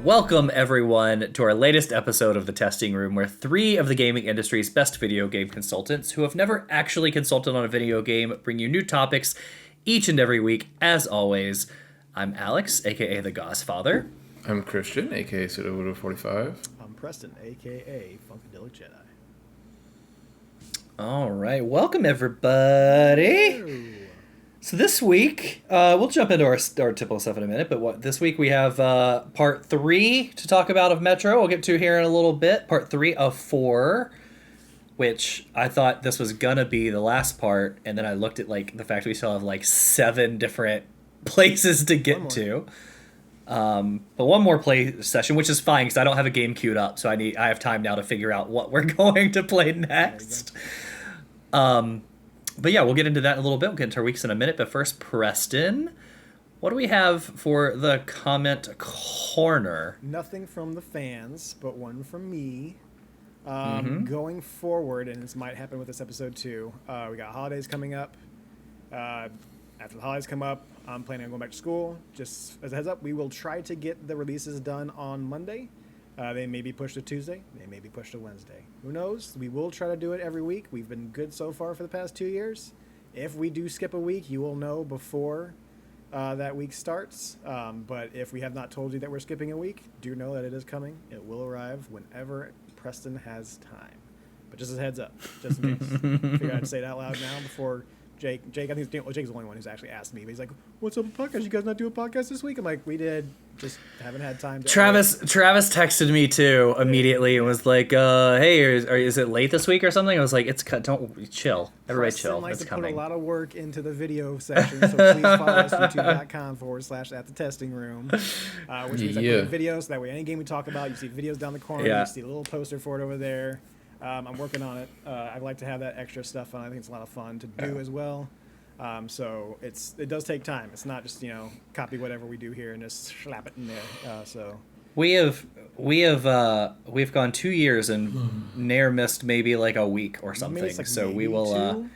Welcome, everyone, to our latest episode of The Testing Room, where three of the gaming industry's best video game consultants, who have never actually consulted on a video game, bring you new topics each and every week. As always, I'm Alex, aka The Gosfather. I'm Christian, aka Pseudo45. I'm Preston, aka Funkadelic Jedi. All right, welcome, everybody. Hello. So this week, we'll jump into our typical stuff in a minute, but this week we have part 3 to talk about of Metro. We'll get to here in a little bit. Part 3 of 4, which I thought this was gonna be the last part, and then I looked at like the fact we still have 7 different places to get to. But one more play session, which is fine because I don't have a game queued up, so I have time now to figure out what we're going to play next. But yeah, we'll get into that in a little bit. We'll get into our weeks in a minute. But first, Preston, what do we have for the comment corner? Nothing from the fans, but one from me. Going forward, and this might happen with this episode too, we got holidays coming up. After the holidays come up, I'm planning on going back to school. Just as a heads up, we will try to get the releases done on Monday. They may be pushed to Tuesday. They may be pushed to Wednesday. Who knows? We will try to do it every week. We've been good so far for the past 2 years. If we do skip a week, you will know before that week starts. But if we have not told you that we're skipping a week, do know that it is coming. It will arrive whenever Preston has time. But just as a heads up, just in case. Figured I'd say it out loud now before Jake, I think Jake's the only one who's actually asked me. But he's like, "What's up with podcast? You guys not do a podcast this week?" I'm like, "We did. Just haven't had time to." Travis texted me too immediately and was like, "Hey, is it late this week or something?" I was like, "It's don't chill, everybody Preston chill. likes It's to coming." put a lot of work into the video section, so please follow us youtube.com/@the-testing-room, which means I put in videos. So that way, any game we talk about, you see videos down the corner. Yeah. You see a little poster for it over there. I'm working on it. I'd like to have that extra stuff on. I think it's a lot of fun to do as well. So it does take time. It's not just copy whatever we do here and just slap it in there. So we've gone 2 years and ne'er missed maybe like a week or something. So we will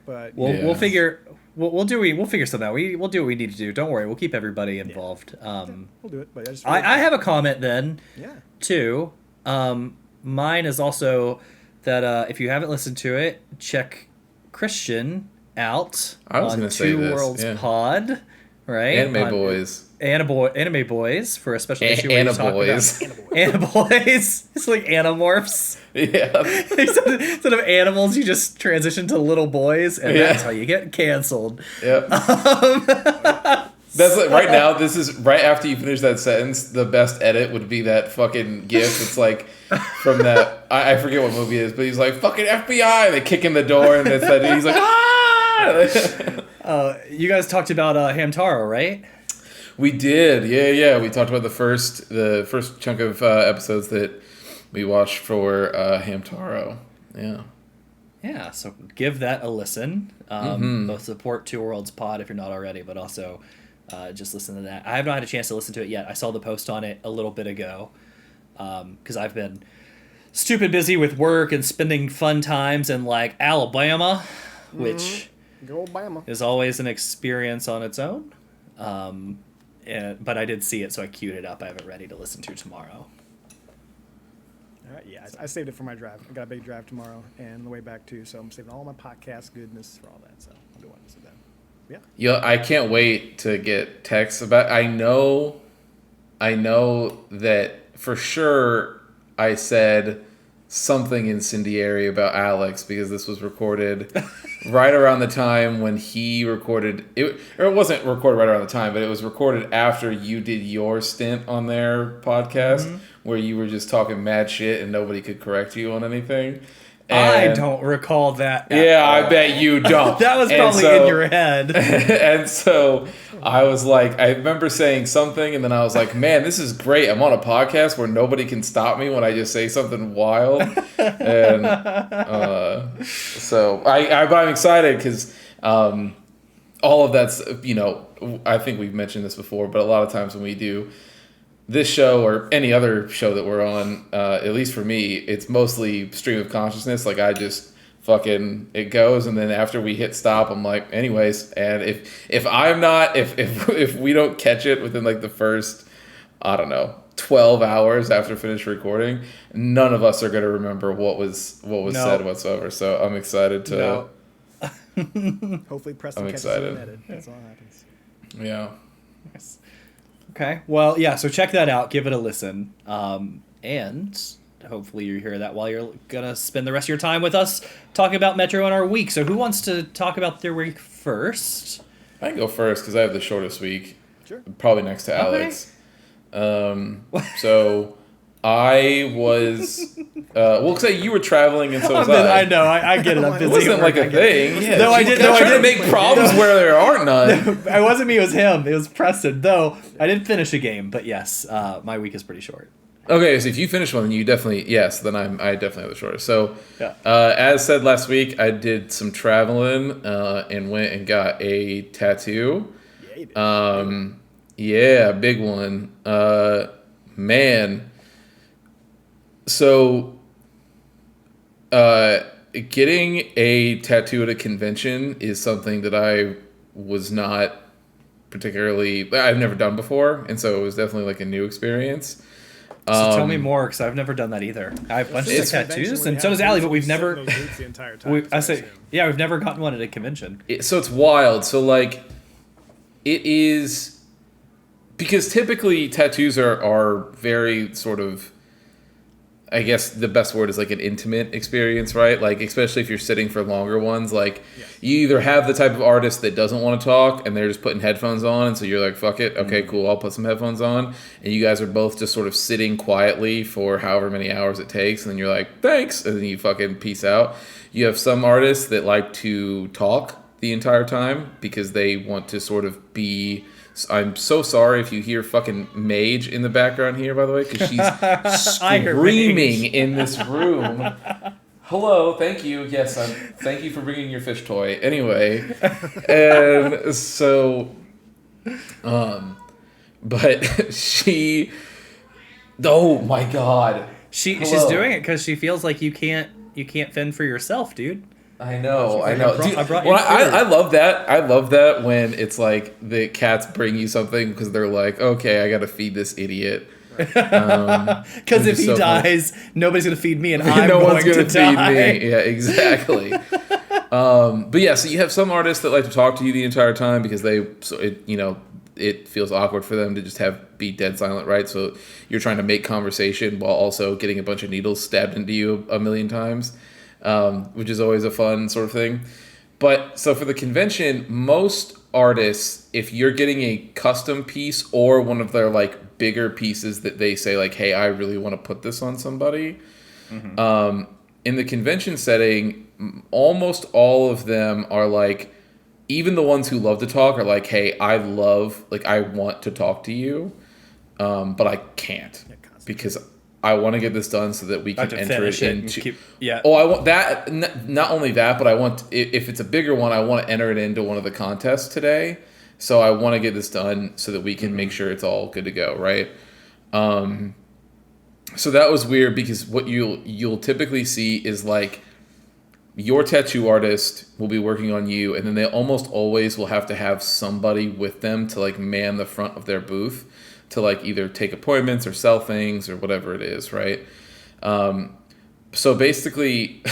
we'll figure we'll figure something out. We'll do what we need to do. Don't worry. We'll keep everybody involved. We'll do it. But I have a comment then. Yeah. Too. Mine is also that if you haven't listened to it, check Christian out on Two Worlds Pod, right? Anime Boys for a special issue where you talk about Anaboys. It's like Animorphs. Yeah. Instead of animals, you just transition to little boys, and that's how you get canceled. Yep. That's right now. This is right after you finish that sentence. The best edit would be that fucking gif. It's like from that I forget what movie it is, but he's like fucking FBI. They kick in the door, and it's that he's like ah. You guys talked about Hamtaro, right? We did, yeah. We talked about the first chunk of episodes that we watched for Hamtaro. Yeah. So give that a listen. Both support Two Worlds Pod if you're not already, but also just listen to that. I have not had a chance to listen to it yet. I saw the post on it a little bit ago because I've been stupid busy with work and spending fun times in like Alabama, which is always an experience on its own. But I did see it, so I queued it up. I have it ready to listen to tomorrow. All right, yeah, I saved it for my drive. I got a big drive tomorrow and the way back too, so I'm saving all my podcast goodness for all that. So I'll do one to that. Yeah. I can't wait to get texts about. I know that for sure. I said something incendiary about Alex because this was recorded right around the time when he recorded it, or it wasn't recorded right around the time, but it was recorded after you did your stint on their podcast where you were just talking mad shit and nobody could correct you on anything. And I don't recall that. Yeah, I bet you don't. That was probably in your head. And so I was like, I remember saying something, and then I was like, man, this is great. I'm on a podcast where nobody can stop me when I just say something wild. And so I'm excited because all of that's, I think we've mentioned this before, but a lot of times when we do this show or any other show that we're on, at least for me, it's mostly stream of consciousness. Like I just fucking, it goes, and then after we hit stop, I'm like, anyways. And if I'm not, if we don't catch it within like the first I don't know, 12 hours after finished recording, none of us are going to remember what was No. said whatsoever. So I'm excited to. No. Hopefully Preston I'm catches excited. it and edit. That's all that happens. Yeah. Okay. Well, yeah. So check that out. Give it a listen. And hopefully you hear that while you're gonna spend the rest of your time with us talking about Metro in our week. So who wants to talk about their week first? I can go first because I have the shortest week. Sure. Probably next to Alex. So I was because you were traveling and so was I. I know. I get it. I'm It busy. wasn't at like work, a I get it. thing. Yeah, No, I did- no, I trying to didn't. make problems where there aren't none. It wasn't me. It was him. It was Preston. Though I didn't finish a game, but yes, my week is pretty short. Okay, so if you finish one, then you definitely then I definitely have the shortest. So, Yeah. as said last week, I did some traveling and went and got a tattoo. Yeah, you did. Yeah, big one. Man. So, getting a tattoo at a convention is something that I was not I've never done before, and so it was definitely like a new experience. So tell me more, because I've never done that either. I have bunches of It's a convention tattoos, where you and so have does Allie, booths but and we've you sit in never. those booths the entire time, I I say, assume. yeah, we've never gotten one at a convention. So it's wild. So like, it is because typically tattoos are very sort of, I guess the best word is like an intimate experience, right? Like, especially if you're sitting for longer ones, like you either have the type of artist that doesn't want to talk and they're just putting headphones on. And so you're like, fuck it. Okay, cool. I'll put some headphones on. And you guys are both just sort of sitting quietly for however many hours it takes. And then you're like, thanks. And then you fucking peace out. You have some artists that like to talk the entire time because they want to sort of be. I'm so sorry if you hear fucking Mage in the background here, by the way, because she's I heard screaming Mage. in this room. Hello, thank you. Yes, thank you for bringing your fish toy. Anyway, and so, but she. Oh my god. She's Hello. doing it because she feels like you can't fend for yourself, dude. I know. I Dude, brought you well, food. I love that. I love that when it's like the cats bring you something because they're like, okay, I got to feed this idiot. Because if is he so funny. dies, nobody's gonna feed me, and I'm No going one's gonna to feed die. me. Yeah, exactly. But yeah, so you have some artists that like to talk to you the entire time because it feels awkward for them to just be dead silent, right? So you're trying to make conversation while also getting a bunch of needles stabbed into you a million times, which is always a fun sort of thing. But so for the convention, most artists, if you're getting a custom piece or one of their like bigger pieces that they say like, hey, I really want to put this on somebody, in the convention setting, almost all of them are like, even the ones who love to talk are like, hey, I want to talk to you, but I can't because I want to get this done so that we I have can to enter finish it it and into. keep. Yeah. Oh, I want that. Not only that, but I want, if it's a bigger one, I want to enter it into one of the contests today. So I want to get this done so that we can make sure it's all good to go, right? So that was weird because what you'll typically see is like your tattoo artist will be working on you, and then they almost always will have to have somebody with them to like man the front of their booth to like either take appointments or sell things or whatever it is, right? So basically,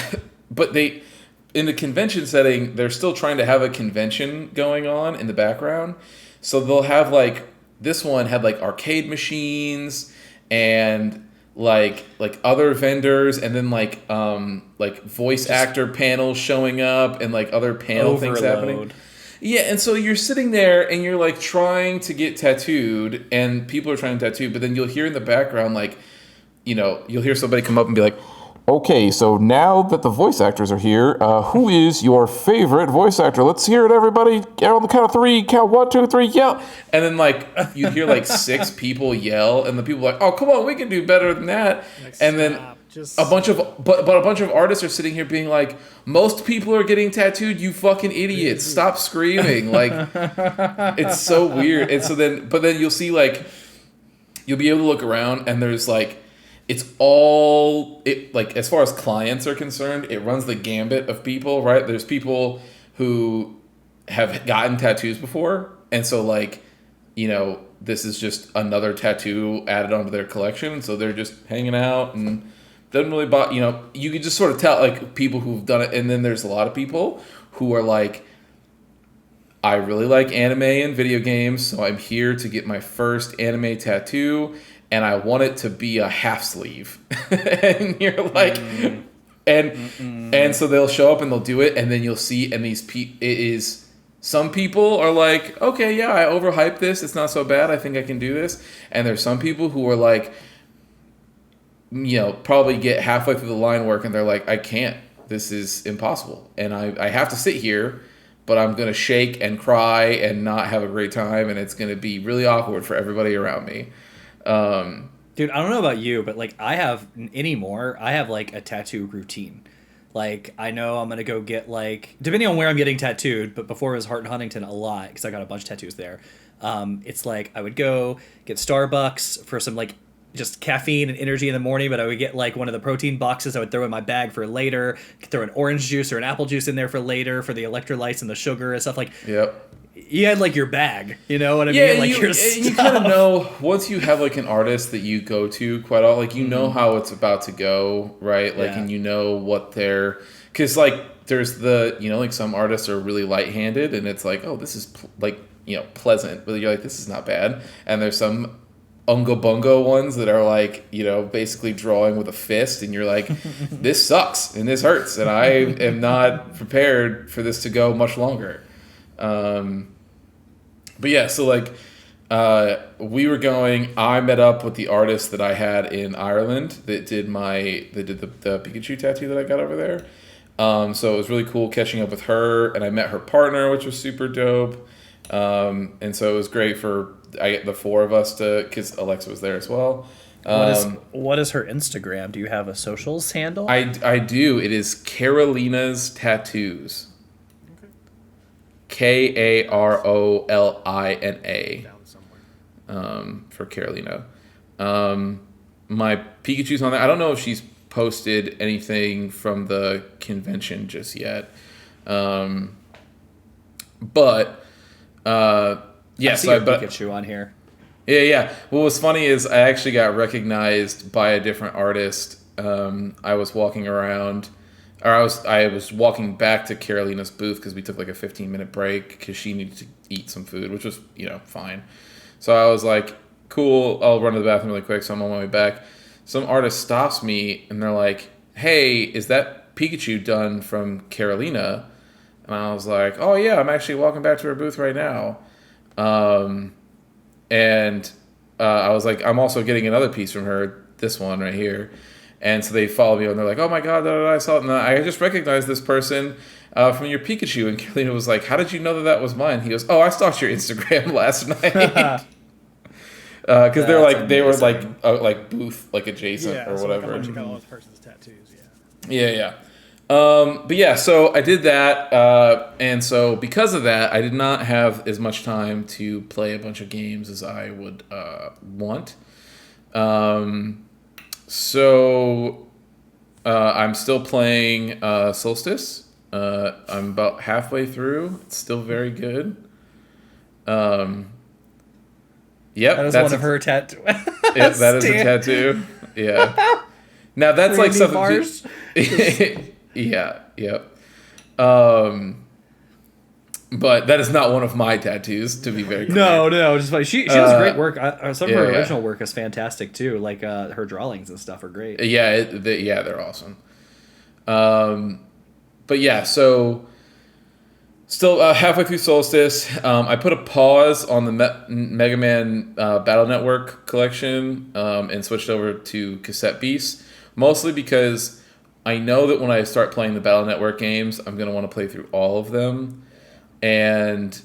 but in the convention setting, they're still trying to have a convention going on in the background. So they'll have like, this one had like arcade machines and like other vendors, and then like voice actor panels showing up and like other panel things happening. Overload. Yeah, and so you're sitting there and you're like trying to get tattooed, and people are trying to tattoo, but then you'll hear in the background like, you'll hear somebody come up and be like, okay, so now that the voice actors are here, who is your favorite voice actor? Let's hear it, everybody. On the count of three, count 1, 2, 3, yell. And then like you hear like 6 people yell, and the people are like, oh, come on, we can do better than that. Like, and then stop. Just a bunch of artists are sitting here being like, most people are getting tattooed, you fucking idiots. Stop screaming. Like, it's so weird. And so then you'll see like, you'll be able to look around and there's like, it's all, like as far as clients are concerned, it runs the gambit of people, right? There's people who have gotten tattoos before. And so like, this is just another tattoo added onto their collection. So they're just hanging out and doesn't really bother, you could just sort of tell like people who've done it. And then there's a lot of people who are like, I really like anime and video games, so I'm here to get my first anime tattoo, and I want it to be a half sleeve. And you're like, and so they'll show up and they'll do it, and then you'll see, and some people are like, okay, yeah, I overhyped this, it's not so bad, I think I can do this. And there's some people who are like, probably get halfway through the line work, and they're like, I can't, this is impossible, and I have to sit here, but I'm going to shake and cry and not have a great time, and it's going to be really awkward for everybody around me. Dude, I don't know about you, but like I have like a tattoo routine. Like I know I'm going to go get like, depending on where I'm getting tattooed, but before it was Hart and Huntington a lot because I got a bunch of tattoos there. It's like I would go get Starbucks for some like just caffeine and energy in the morning, but I would get like one of the protein boxes I would throw in my bag for later, throw an orange juice or an apple juice in there for later for the electrolytes and the sugar and stuff. Like, yep. You had like your bag, you know what I mean? Like you kind of know once you have like an artist that you go to quite often, like know how it's about to go, right? Like, and you know what they're, because like there's the like some artists are really light-handed and it's like, oh, this is pleasant, but you're like, this is not bad, and there's some unga bunga ones that are like basically drawing with a fist, and you're like, this sucks and this hurts, and I am not prepared for this to go much longer. But yeah, so like we were going. I met up with the artist that I had in Ireland that did the Pikachu tattoo that I got over there. So it was really cool catching up with her, and I met her partner, which was super dope. And so it was great for the four of us because Alexa was there as well. What is her Instagram? Do you have a socials handle? I do. It is Carolina's Tattoos. Okay. Karolina. Down somewhere. For Carolina. My Pikachu's on there. I don't know if she's posted anything from the convention just yet. But yeah, I see Pikachu on here. Yeah. What was funny is I actually got recognized by a different artist. I was walking around, or I was walking back to Carolina's booth because we took like a 15-minute break because she needed to eat some food, which was fine. So I was like, cool, I'll run to the bathroom really quick. So I'm on my way back. Some artist stops me and they're like, hey, is that Pikachu done from Carolina? And I was like, oh yeah, I'm actually walking back to her booth right now. And I was like, I'm also getting another piece from her, this one right here. And so they follow me and they're like, oh my God, I saw it. And I just recognized this person from your Pikachu. And Carolina was like, how did you know that was mine? He goes, oh, I stalked your Instagram last night. Because they were like booth like adjacent or whatever. Yeah, so you got all this person's tattoos, Yeah. But yeah, so I did that, and so because of that, I did not have as much time to play a bunch of games as I would want. So I'm still playing Solstice. I'm about halfway through. It's still very good. Yep, that is one of her tattoos. Yeah, that is a tattoo. Yeah. Now that's Randy like something. Mars. Yeah. Yep. But that is not one of my tattoos, to be very clear. No, just like she does great work. Some of her yeah. original work is fantastic too. Like her drawings and stuff are great. Yeah, they're awesome. But yeah, so still halfway through Solstice. I put a pause on the Mega Man Battle Network collection and switched over to Cassette Beasts, mostly because I know that when I start playing the Battle Network games, I'm going to want to play through all of them. And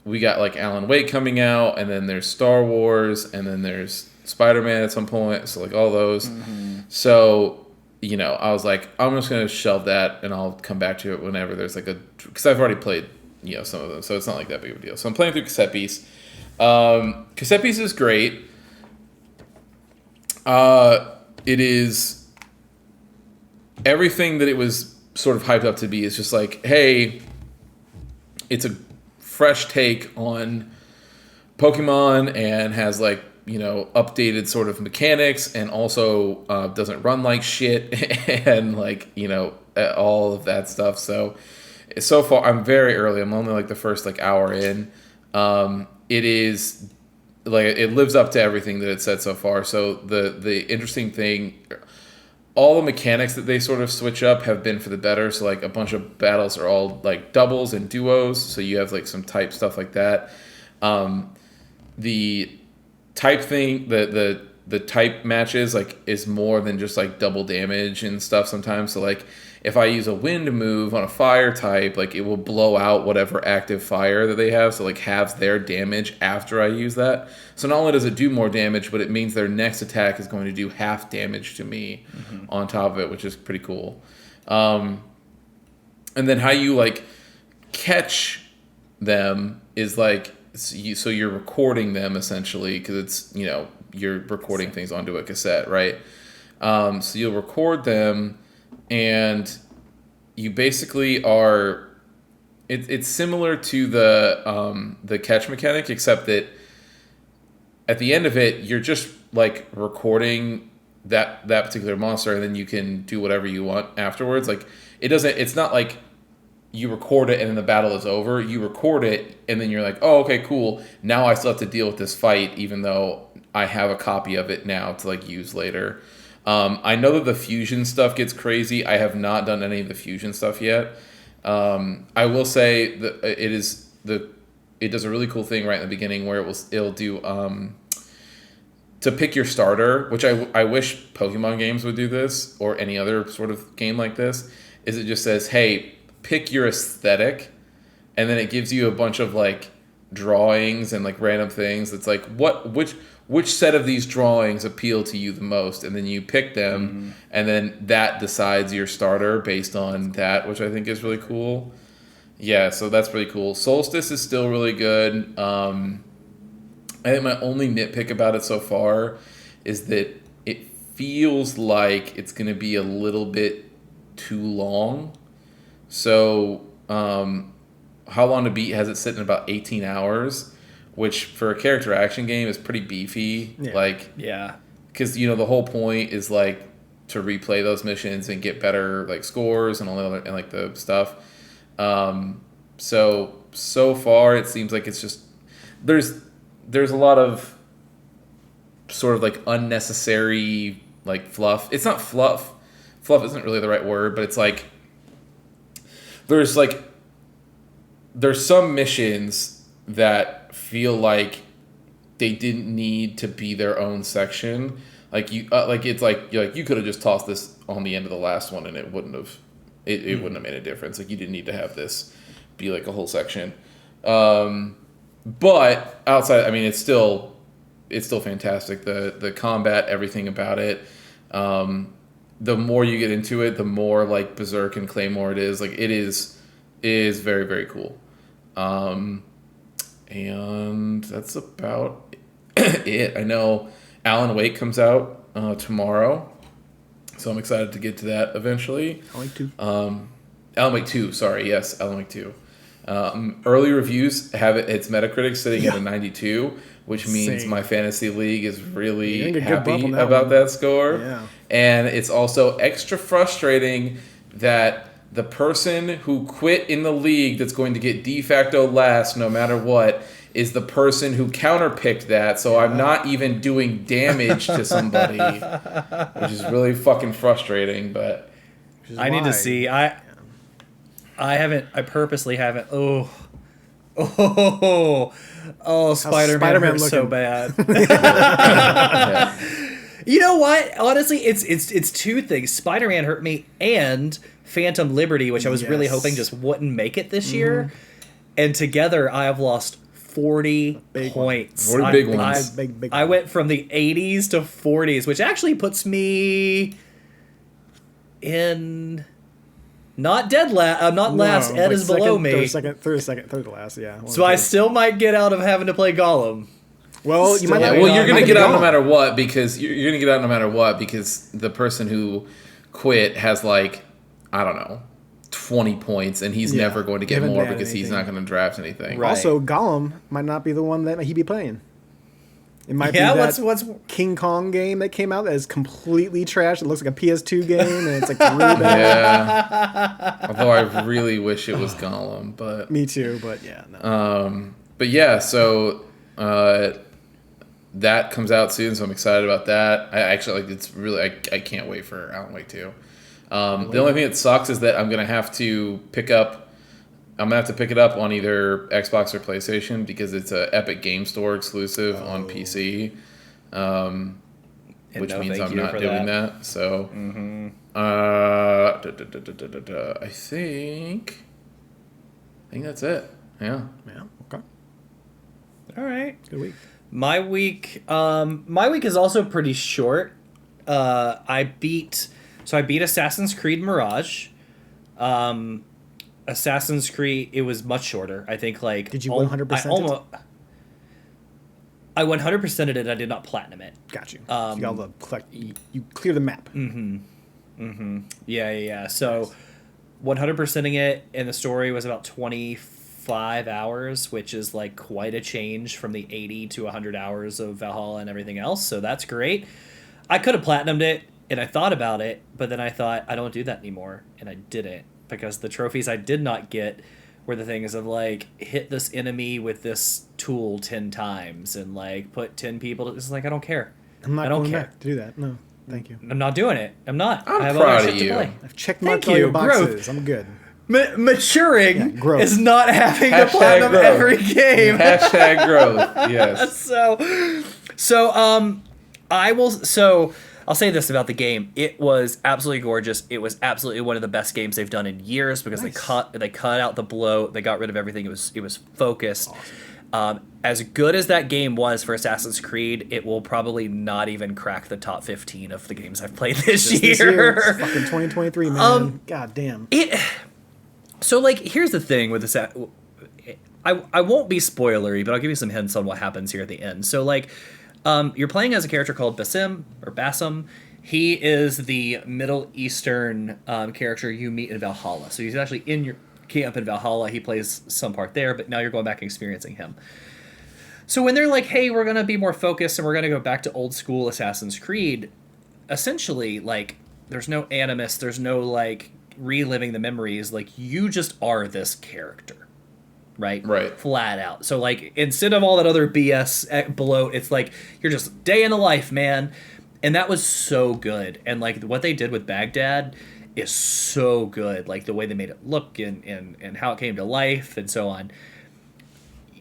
we got like Alan Wake coming out, and then there's Star Wars, and then there's Spider-Man at some point, so like all those. Mm-hmm. So, I was like, I'm just going to shelve that, and I'll come back to it whenever there's like because I've already played, some of them, so it's not like that big of a deal. So I'm playing through Cassette Beasts. Cassette Beasts is great. It is everything that it was sort of hyped up to be. Is just like, hey, it's a fresh take on Pokemon and has like, you know, updated sort of mechanics, and also doesn't run like shit and like, you know, all of that stuff. So far I'm very early. I'm only like the first like hour in. It is like it lives up to everything that it said so far. So the interesting thing, all the mechanics that they sort of switch up have been for the better. So like a bunch of battles are all like doubles and duos. So you have like some type stuff like that. The type thing, the type matches like is more than just like double damage and stuff sometimes. So like if I use a wind move on a fire type, like it will blow out whatever active fire that they have. So like halves their damage after I use that. So not only does it do more damage, but it means their next attack is going to do half damage to me on top of it, which is pretty cool. And then how you like catch them is like, so you're recording them essentially, because it's, you know, you're recording things onto a cassette, right? So you'll record them, and you basically are. It's similar to the catch mechanic, except that at the end of it, you're just like recording that particular monster, and then you can do whatever you want afterwards. Like it's not like you record it and then the battle is over. You record it and then you're like, oh, okay, cool. Now I still have to deal with this fight, even though I have a copy of it now to like use later. I know that the fusion stuff gets crazy. I have not done any of the fusion stuff yet. I will say that it does a really cool thing right in the beginning where it'll do to pick your starter, which I wish Pokemon games would do this, or any other sort of game like this. Is it just says, hey, pick your aesthetic, and then it gives you a bunch of like drawings and like random things. It's like which set of these drawings appeal to you the most, and then you pick them, and then that decides your starter based on that, which I think is really cool. Yeah, so that's really cool. Solstice is still really good. I think my only nitpick about it so far is that it feels like it's going to be a little bit too long. So, How Long to Beat has it sitting about 18 hours, which for a character action game is pretty beefy. Yeah. Like, Yeah. because, you know, the whole point is like to replay those missions and get better like scores and all the other, and like the stuff. So far it seems like it's just there's a lot of sort of like unnecessary like fluff. It's not fluff. Fluff isn't really the right word, but it's like there's some missions that feel like they didn't need to be their own section. Like you it's like you could have just tossed this on the end of the last one and it wouldn't have wouldn't have made a difference. Like you didn't need to have this be like a whole section. But outside, I mean, it's still fantastic. The combat, everything about it. The more you get into it, the more like Berserk and Claymore it is. Like it is very, very cool. And that's about it. I know Alan Wake comes out tomorrow, so I'm excited to get to that eventually. Alan Wake 2. Alan Wake 2, sorry, yes, Alan Wake 2. Early reviews have its Metacritic sitting at a 92, which means Same. my fantasy league is really You're gonna get a good bump happy on that about one. that score. Yeah. And it's also extra frustrating that the person who quit in the league that's going to get de facto last no matter what is the person who counterpicked that, so I'm not even doing damage to somebody, which is really fucking frustrating, but Which is I need why- to see. I purposely haven't. Spider-Man Spider-Man hurts so looking? bad. yeah. You know what? Honestly, it's two things. Spider-Man hurt me, and Phantom Liberty, which I was really Yes. hoping just wouldn't make it this year. And together, I have lost 40 Big points. 40 big ones. Big I went from the 80s to 40s, which actually puts me in not dead last. Not last. Ed like is below me. Third to last. Yeah. One So of I the two. still might get out of having to play Gollum. Well, you still- might Yeah, not. well, you're might gonna be get out no gone. matter what because you're gonna get out no matter what because the person who quit has like I don't know 20 points, and he's Yeah, never going to get haven't more had because he's anything. not going to draft anything. Right. Also, Gollum might not be the one that he'd be playing. It might Yeah, be that what's King Kong game that came out that is completely trash. It looks like a PS2 game, and it's like really bad. Yeah. Although I really wish it was Gollum, but Me too, but yeah, no. but yeah, so that comes out soon, so I'm excited about that. I actually it's really I can't wait for Alan Wake 2. The only thing that sucks is that I'm gonna have to pick it up on either Xbox or PlayStation because it's a Epic Game Store exclusive on PC, which no means thank I'm you not for doing that. that. So, I think that's it. Yeah. Yeah, okay. All right. Good week. My week is also pretty short. I beat Assassin's Creed Mirage. Assassin's Creed, it was much shorter. I think like Did you 100% it? I 100%ed it. I did not platinum it. Got you. You got all the you clear the map. Yeah. So 100%ing it, and the story was about 25 hours, which is like quite a change from the 80 to 100 hours of Valhalla and everything else. So that's great. I could have platinumed it, and I thought about it, but then I thought I don't do that anymore, and I didn't because the trophies I did not get were the things of like hit this enemy with this tool 10 times and like put 10 people. It's like I don't care. I'm not I don't going care. back to do that. No, thank you. I'm not doing it. I'm not. I'm I have proud other of shit you. to play. I've checked Thank marked all your you, growth. boxes. I'm good. Maturing growth. is not having to Hashtag platinum growth. every game. Hashtag growth. Yes. I'll say this about the game. It was absolutely gorgeous. It was absolutely one of the best games they've done in years because Nice. they cut out the bloat. They got rid of everything. It was focused. As good as that game was for Assassin's Creed, it will probably not even crack the top 15 of the games I've played this Just year. this year, it's fucking 2023, man. God damn. So, like, here's the thing with this. I won't be spoilery, but I'll give you some hints on what happens here at the end. So, like, you're playing as a character called Basim. He is the Middle Eastern character you meet in Valhalla. So he's actually in your camp in Valhalla. He plays some part there, but now you're going back and experiencing him. So when they're like, hey, we're going to be more focused and we're going to go back to old school Assassin's Creed, essentially, like, there's no animus, there's no, like, reliving the memories. Like, you just are this character, right? Right. Flat out. So, like, instead of all that other BS below, it's like, you're just day in the life, man. And that was so good. And, like, what they did with Baghdad is so good. Like, the way they made it look and how it came to life and so on.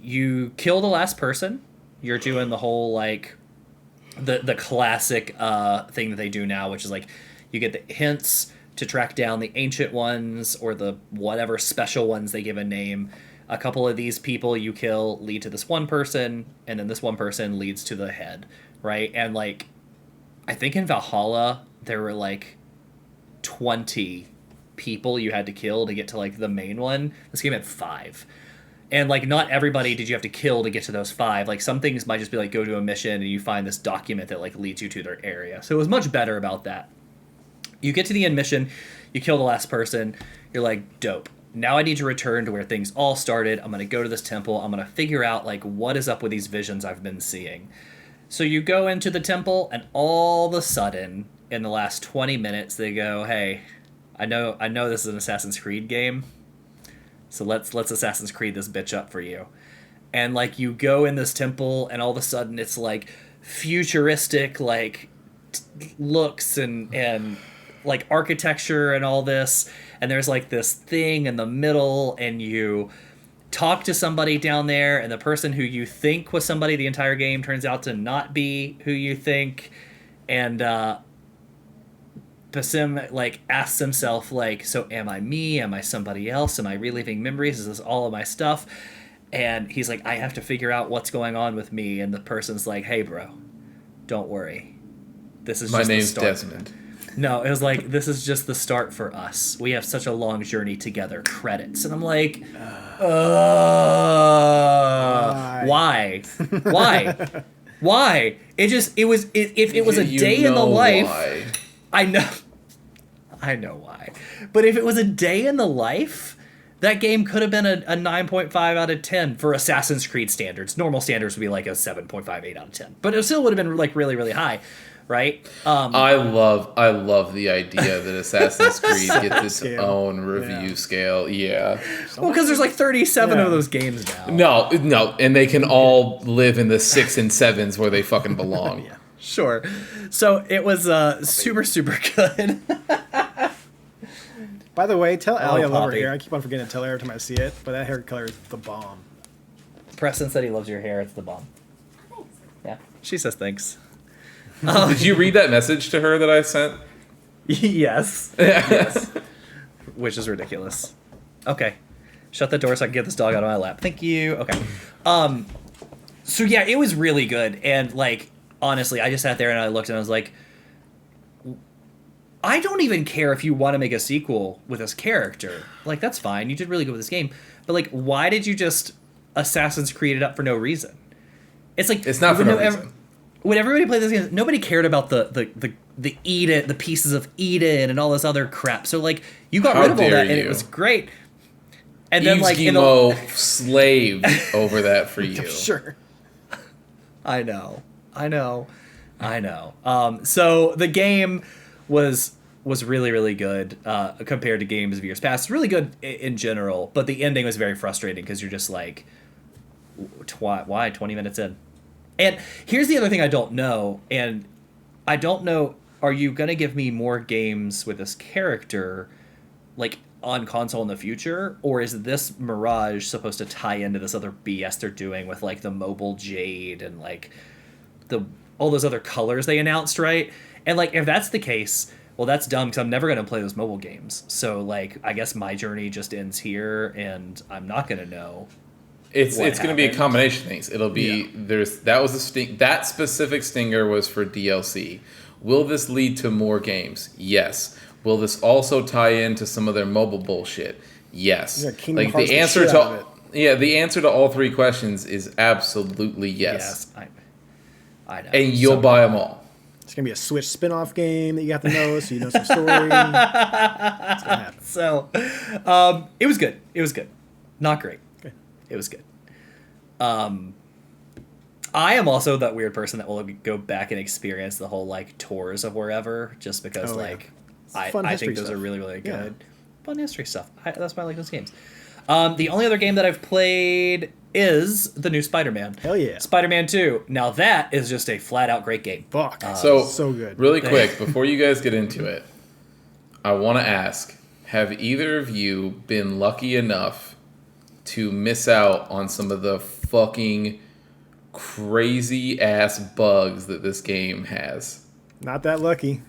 You kill the last person. You're doing the whole, like, the classic thing that they do now, which is, like, you get the hints to track down the ancient ones or the whatever special ones they give a name. A couple of these people you kill lead to this one person, and then this one person leads to the head, right? And, like, I think in Valhalla, there were, like, 20 people you had to kill to get to, like, the main one. This game had 5. And, like, not everybody did you have to kill to get to those 5. Like, some things might just be, like, go to a mission and you find this document that, like, leads you to their area. So it was much better about that. You get to the end mission, you kill the last person, you're like, dope. Now I need to return to where things all started. I'm going to go to this temple. I'm going to figure out, like, what is up with these visions I've been seeing. So you go into the temple, and all of a sudden, in the last 20 minutes, they go, hey, I know this is an Assassin's Creed game, so let's Assassin's Creed this bitch up for you. And, like, you go in this temple, and all of a sudden it's, like, futuristic, like, looks and like, architecture and all this. And there's, like, this thing in the middle, and you talk to somebody down there, and the person who you think was somebody the entire game turns out to not be who you think. And Basim, like, asks himself, like, so am I me? Am I somebody else? Am I reliving memories? Is this all of my stuff? And he's like, I have to figure out what's going on with me. And the person's like, hey, bro, don't worry. This is My just the name's start. Desmond. No, it was like, this is just the start for us. We have such a long journey together. Credits. And I'm like, why? Why? It was a You day in the know life. why. I know. I know why. But if it was a day in the life, that game could have been a 9.5 out of 10 for Assassin's Creed standards. Normal standards would be like a 7.58 out of 10. But it still would have been like really, really high, right? I love the idea that Assassin's Creed gets its Scale. own review scale. Yeah. Well, because there's like 37 Yeah. of those games now. No, and they can all live in the 6 and 7s where they fucking belong. Yeah, sure. So it was super, super good. By the way, tell Allie I love her Poppy. hair. I keep on forgetting to tell her every time I see it, but that hair color is the bomb. Preston said he loves your hair. It's the bomb. Yeah, she says thanks. Did you read that message to her that I sent? Yes. Yes. Which is ridiculous. Okay. Shut the door so I can get this dog out of my lap. Thank you. Okay. So yeah, it was really good. And like, honestly, I just sat there and I looked and I was like, I don't even care if you want to make a sequel with this character. Like, that's fine. You did really good with this game. But like, why did you just Assassin's Creed it up for no reason? It's like It's not for no reason. When everybody played this game, nobody cared about the Eden, the pieces of Eden, and all this other crap. So like, you got How rid of all dare that, and you. it was great. And then Yves like, in Guillemot slaved over that for you. Sure. I know. So the game was really, really good compared to games of years past. Really good in general, but the ending was very frustrating because you're just like, why 20 minutes in? And here's the other thing I don't know, and I don't know, are you going to give me more games with this character, like, on console in the future, or is this Mirage supposed to tie into this other BS they're doing with, like, the mobile Jade and, like, all those other colors they announced, right? And, like, if that's the case, well, that's dumb, because I'm never going to play those mobile games. So, like, I guess my journey just ends here, and I'm not going to know. It's what going to be a happened. combination of things. It'll be that specific stinger was for DLC. Will this lead to more games? Yes. Will this also tie into some of their mobile bullshit? Yes. Yeah, Kingdom Like Hearts the the answer shit out of to the answer to all three questions is absolutely yes. I know. And you'll So- buy them all. It's going to be a Switch spin-off game that you have to know so you know some story. It's going to happen. So, it was good. It was good. Not great. Okay. It was good. I am also that weird person that will go back and experience the whole like tours of wherever, just because Oh, yeah. like fun I history think those stuff. are really, really Yeah. good. Fun history stuff. That's why I like those games. The only other game that I've played is the new Spider-Man. Hell yeah. Spider-Man 2. Now that is just a flat out great game. Fuck. So good. Really quick, before you guys get into it, I want to ask: have either of you been lucky enough to miss out on some of the fucking crazy ass bugs that this game has? Not that lucky.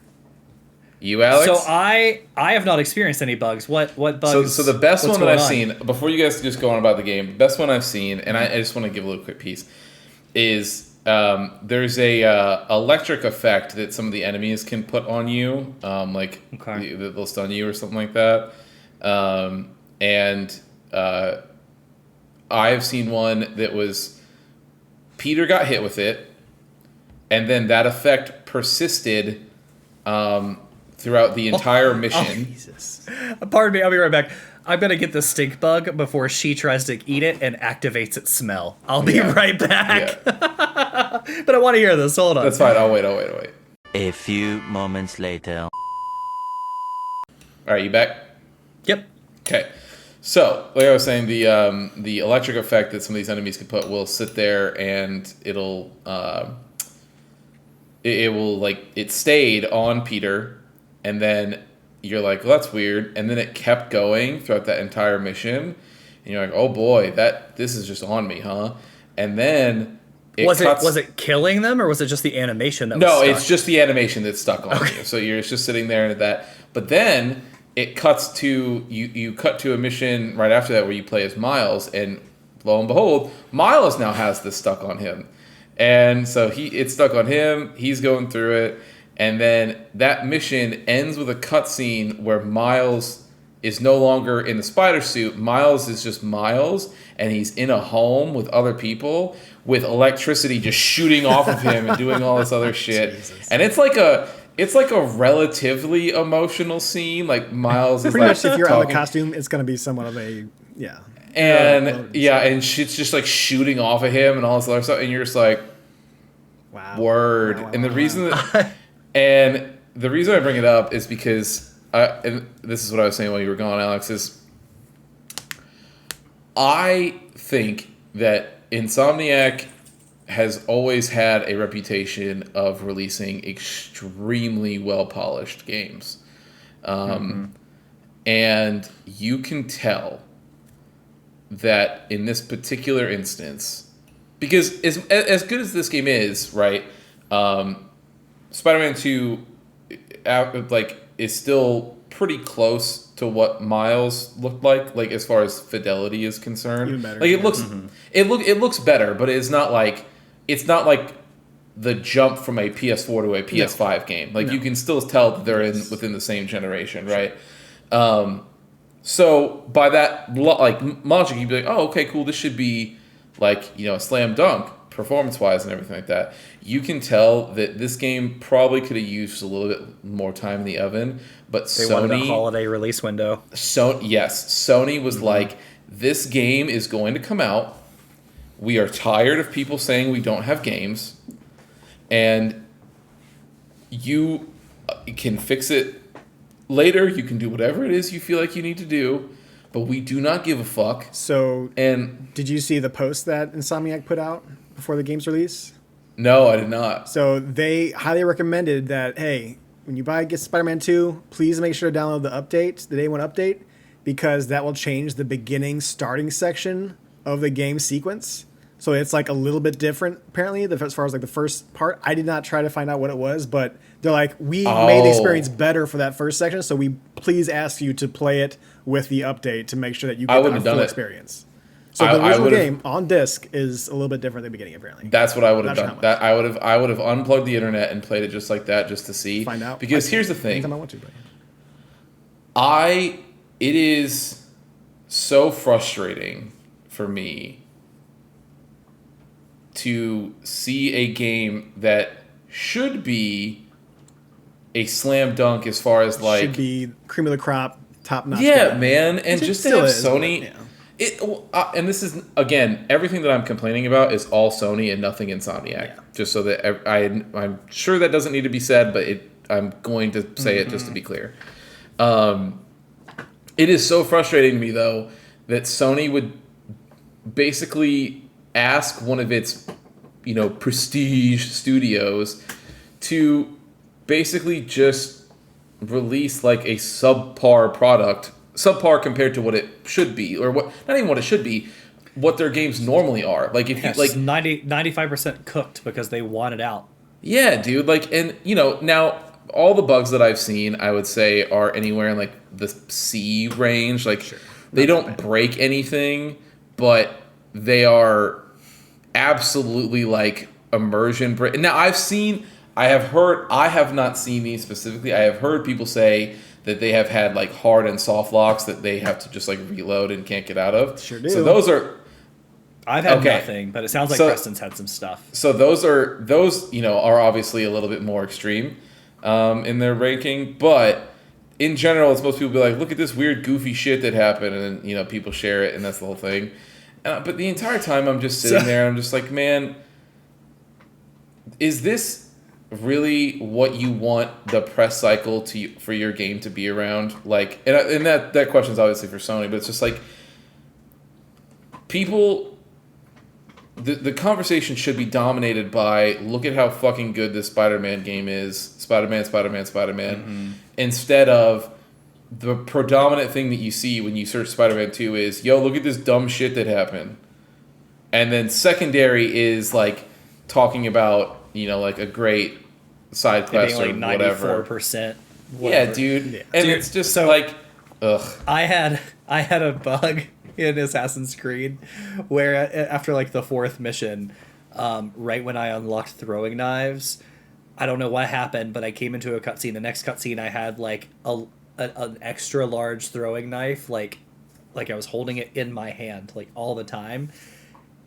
You, Alex? So I have not experienced any bugs. What bugs? So the best what's one that going I've on? seen, before you guys just go on about the game, the best one I've seen, and I just want to give a little quick piece, is there's a electric effect that some of the enemies can put on you, like Okay. they'll stun you or something like that, and I've seen one that was Peter got hit with it, and then that effect persisted throughout the entire mission. Jesus. Pardon me, I'll be right back. I'm gonna get the stink bug before she tries to eat it and activates its smell. I'll be right back. Yeah, But I want to hear this. Hold on. that's fine. I'll wait. A few moments later. All right, you back? Yep. Okay. So, like I was saying, the electric effect that some of these enemies can put will sit there and it'll it stayed on Peter, and then you're like, well, that's weird, and then it kept going throughout that entire mission, and you're like, oh boy, this is just on me, huh? And then Was it killing them, or was it just the animation that was no, stuck? it's just the animation that's stuck on you. So you're just sitting there and that. But then it cuts to you cut to a mission right after that where you play as Miles, and lo and behold, Miles now has this stuck on him. And so it's stuck on him, he's going through it, and then that mission ends with a cutscene where Miles is no longer in the spider suit. Miles is just Miles, and he's in a home with other people with electricity just shooting off of him and doing all this other shit. Jesus. And it's it's like a relatively emotional scene. Like Miles is Pretty like much, if you're out of the talking, costume, it's going to be somewhat of a and and shit's just like shooting off of him and all this other stuff, and you're just like, wow. word. Wow, wow, And the wow, reason wow. that, and the reason I bring it up is because and this is what I was saying while you were gone, Alex, is I think that Insomniac has always had a reputation of releasing extremely well polished games. And you can tell that in this particular instance, because as good as this game is, right? Spider-Man 2 is still pretty close to what Miles looked like as far as fidelity is concerned. Even better, Like it yeah. looks it looks better, but it's not like the jump from a PS4 to a PS5 game. Like you can still tell that they're within the same generation, right? So by that logic, you'd be like, oh, okay, cool. This should be a slam dunk performance-wise and everything like that. You can tell that this game probably could have used a little bit more time in the oven, but They wanted a holiday release window. Sony was like, this game is going to come out. We are tired of people saying we don't have games, and you can fix it later. You can do whatever it is you feel like you need to do, but we do not give a fuck. So, And did you see the post that Insomniac put out before the game's release? no, I did not. So they highly recommended that, hey, when you get Spider-Man 2, please make sure to download the update, the day one update, because that will change the starting section of the game sequence. So it's like a little bit different, apparently, as far as like the first part. I did not try to find out what it was, but they're like, we made the experience better for that first section, so we please ask you to play it with the update to make sure that you get the full experience. So the original game on disc is a little bit different at the beginning, apparently. That's what I would have Not sure done. how That I would have unplugged the internet and played it just like that, just to see. Find out. Because here's the thing. Anytime I want to, but it is so frustrating for me to see a game that should be a slam dunk as far as like should be cream of the crop, top notch. yeah, man, and Which it just to still have is, Sony. but, yeah. And this is again everything that I'm complaining about is all Sony and nothing Insomniac. Yeah. Just so that I'm sure that doesn't need to be said, but I'm going to say it just to be clear. It is so frustrating to me though that Sony would basically ask one of its prestige studios to basically just release like a subpar product. Subpar compared to what it should be, or what not even what it should be, what their games normally are. Like if Yes, you like 95% cooked because they want it out. yeah, dude, and now all the bugs that I've seen, I would say are anywhere in like the C range. Like they don't break anything, but they are absolutely like immersion break. Now I have not seen these specifically. I have heard people say that they have had like hard and soft locks that they have to just like reload and can't get out of. Sure do. So those are I've had Okay. nothing, but it sounds like So- Preston's had some stuff. so those are obviously a little bit more extreme in their ranking, but in general, it's most people be like, look at this weird goofy shit that happened, and then people share it, and that's the whole thing. But the entire time, I'm just sitting there, I'm just like, man, is this really what you want the press cycle for your game to be around? Like, and that question's obviously for Sony, but it's just like people. The conversation should be dominated by look at how fucking good this Spider-Man game is, Spider-Man, instead of the predominant thing that you see when you search Spider-Man 2 is, yo, look at this dumb shit that happened. And then secondary is like talking about, like a great side It quest being or like whatever. 94%. Yeah, whatever. dude. Yeah. And Dude, it's just so- like, ugh. I had a bug in Assassin's Creed where after like the fourth mission, right when I unlocked throwing knives, I don't know what happened, but I came into a cutscene. The next cutscene, I had like an extra large throwing knife, like I was holding it in my hand like all the time,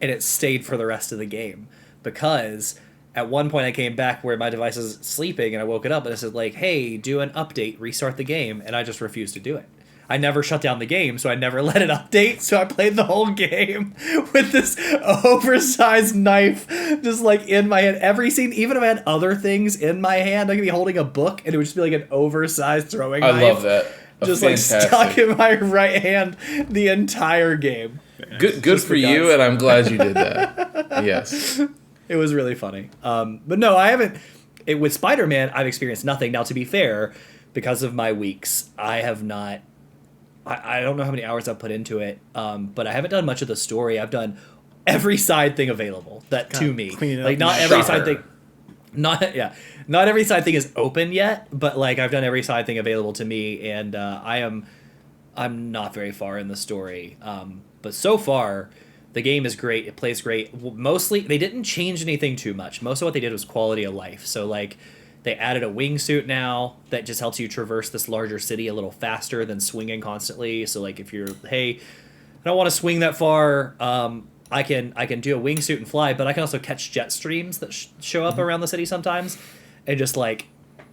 and it stayed for the rest of the game because at one point I came back where my device is sleeping, and I woke it up, and it said like, "Hey, do an update, restart the game," and I just refused to do it. I never shut down the game, so I never let it update. So I played the whole game with this oversized knife just like in my hand. Every scene, even if I had other things in my hand, I could be holding a book and it would just be like an oversized throwing knife. I love that. Just Fantastic. like stuck in my right hand the entire game. Good for you, because. and I'm glad you did that. Yes. It was really funny. But no, I haven't. With Spider-Man, I've experienced nothing. Now, to be fair, because of my weeks, I have not. I don't know how many hours I've put into it, but I haven't done much of the story. I've done every side thing available to me. Like not every side thing. Not every side thing is open yet, but like I've done every side thing available to me, and I'm not very far in the story. But so far, the game is great. It plays great. Mostly, they didn't change anything too much. Most of what they did was quality of life. So like. They added a wingsuit now that just helps you traverse this larger city a little faster than swinging constantly. So like if you're, hey, I don't want to swing that far, I can do a wingsuit and fly, but I can also catch jet streams that show up around the city sometimes, and just like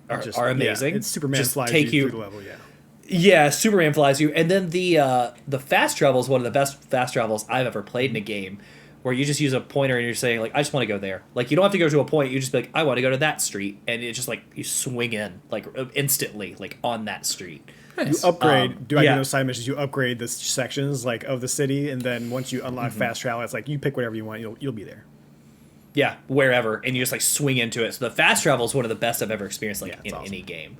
are amazing. Yeah, it's Superman just flies take you through the level, yeah. Yeah, Superman flies you, and then the fast travel is one of the best fast travels I've ever played in a game. Where you just use a pointer and you're saying, like, I just want to go there. Like, you don't have to go to a point. You just be like, I want to go to that street. And it's just like, you swing in, like, instantly, like, on that street. Nice. You upgrade, do yeah. those side missions, you upgrade the sections, like, of the city. And then once you unlock fast travel, it's like, you pick whatever you want, you'll be there. Yeah, wherever. And you just, like, swing into it. So the fast travel is one of the best I've ever experienced, like, in awesome. any game.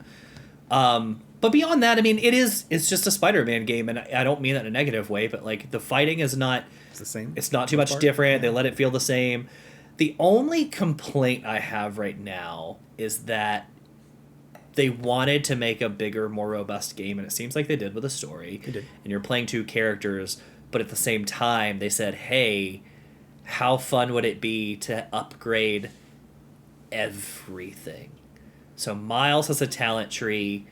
But beyond that, I mean, it's just a Spider-Man game. And I don't mean that in a negative way, but, like, the fighting is not... It's the same. It's not too much different. They let it feel the same. The only complaint I have right now is that they wanted to make a bigger, more robust game, and it seems like they did with a story. They did. And you're playing two characters, but at the same time, they said, hey, how fun would it be to upgrade everything? So Miles has a talent tree.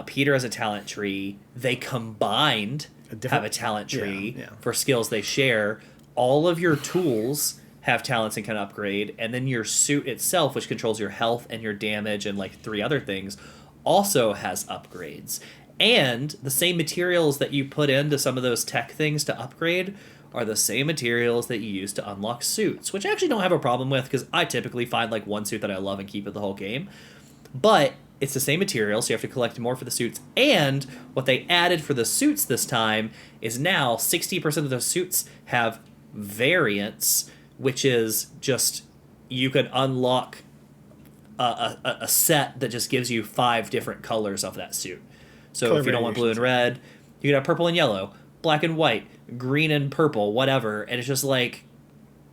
Peter has a talent tree. They combined... have a talent tree for skills they share. All of your tools have talents and can upgrade, and then your suit itself, which controls your health and your damage and like 3 other things, also has upgrades. And the same materials that you put into some of those tech things to upgrade are the same materials that you use to unlock suits, which I actually don't have a problem with because I typically find like one suit that I love and keep it the whole game. But it's the same material, so you have to collect more for the suits. And what they added for the suits this time is now 60% of those suits have variants, which is just you can unlock a set that just gives you 5 different colors of that suit. So Color if you don't want blue and red, you can have purple and yellow, black and white, green and purple, whatever. And it's just like,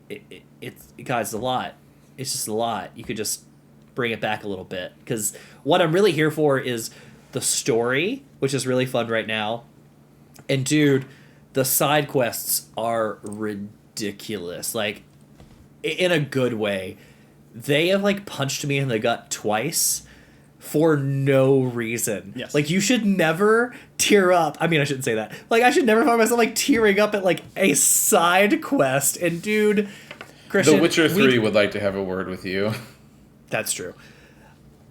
it's a lot. It's just a lot. You could just bring it back a little bit, because what I'm really here for is the story, which is really fun right now. And dude, the side quests are ridiculous, like in a good way. They have like punched me in the gut twice for no reason. Yes. Like you should never tear up. I mean, I shouldn't say that. Like I should never find myself like tearing up at like a side quest. And dude, Christian, The Witcher 3 would like to have a word with you. That's true.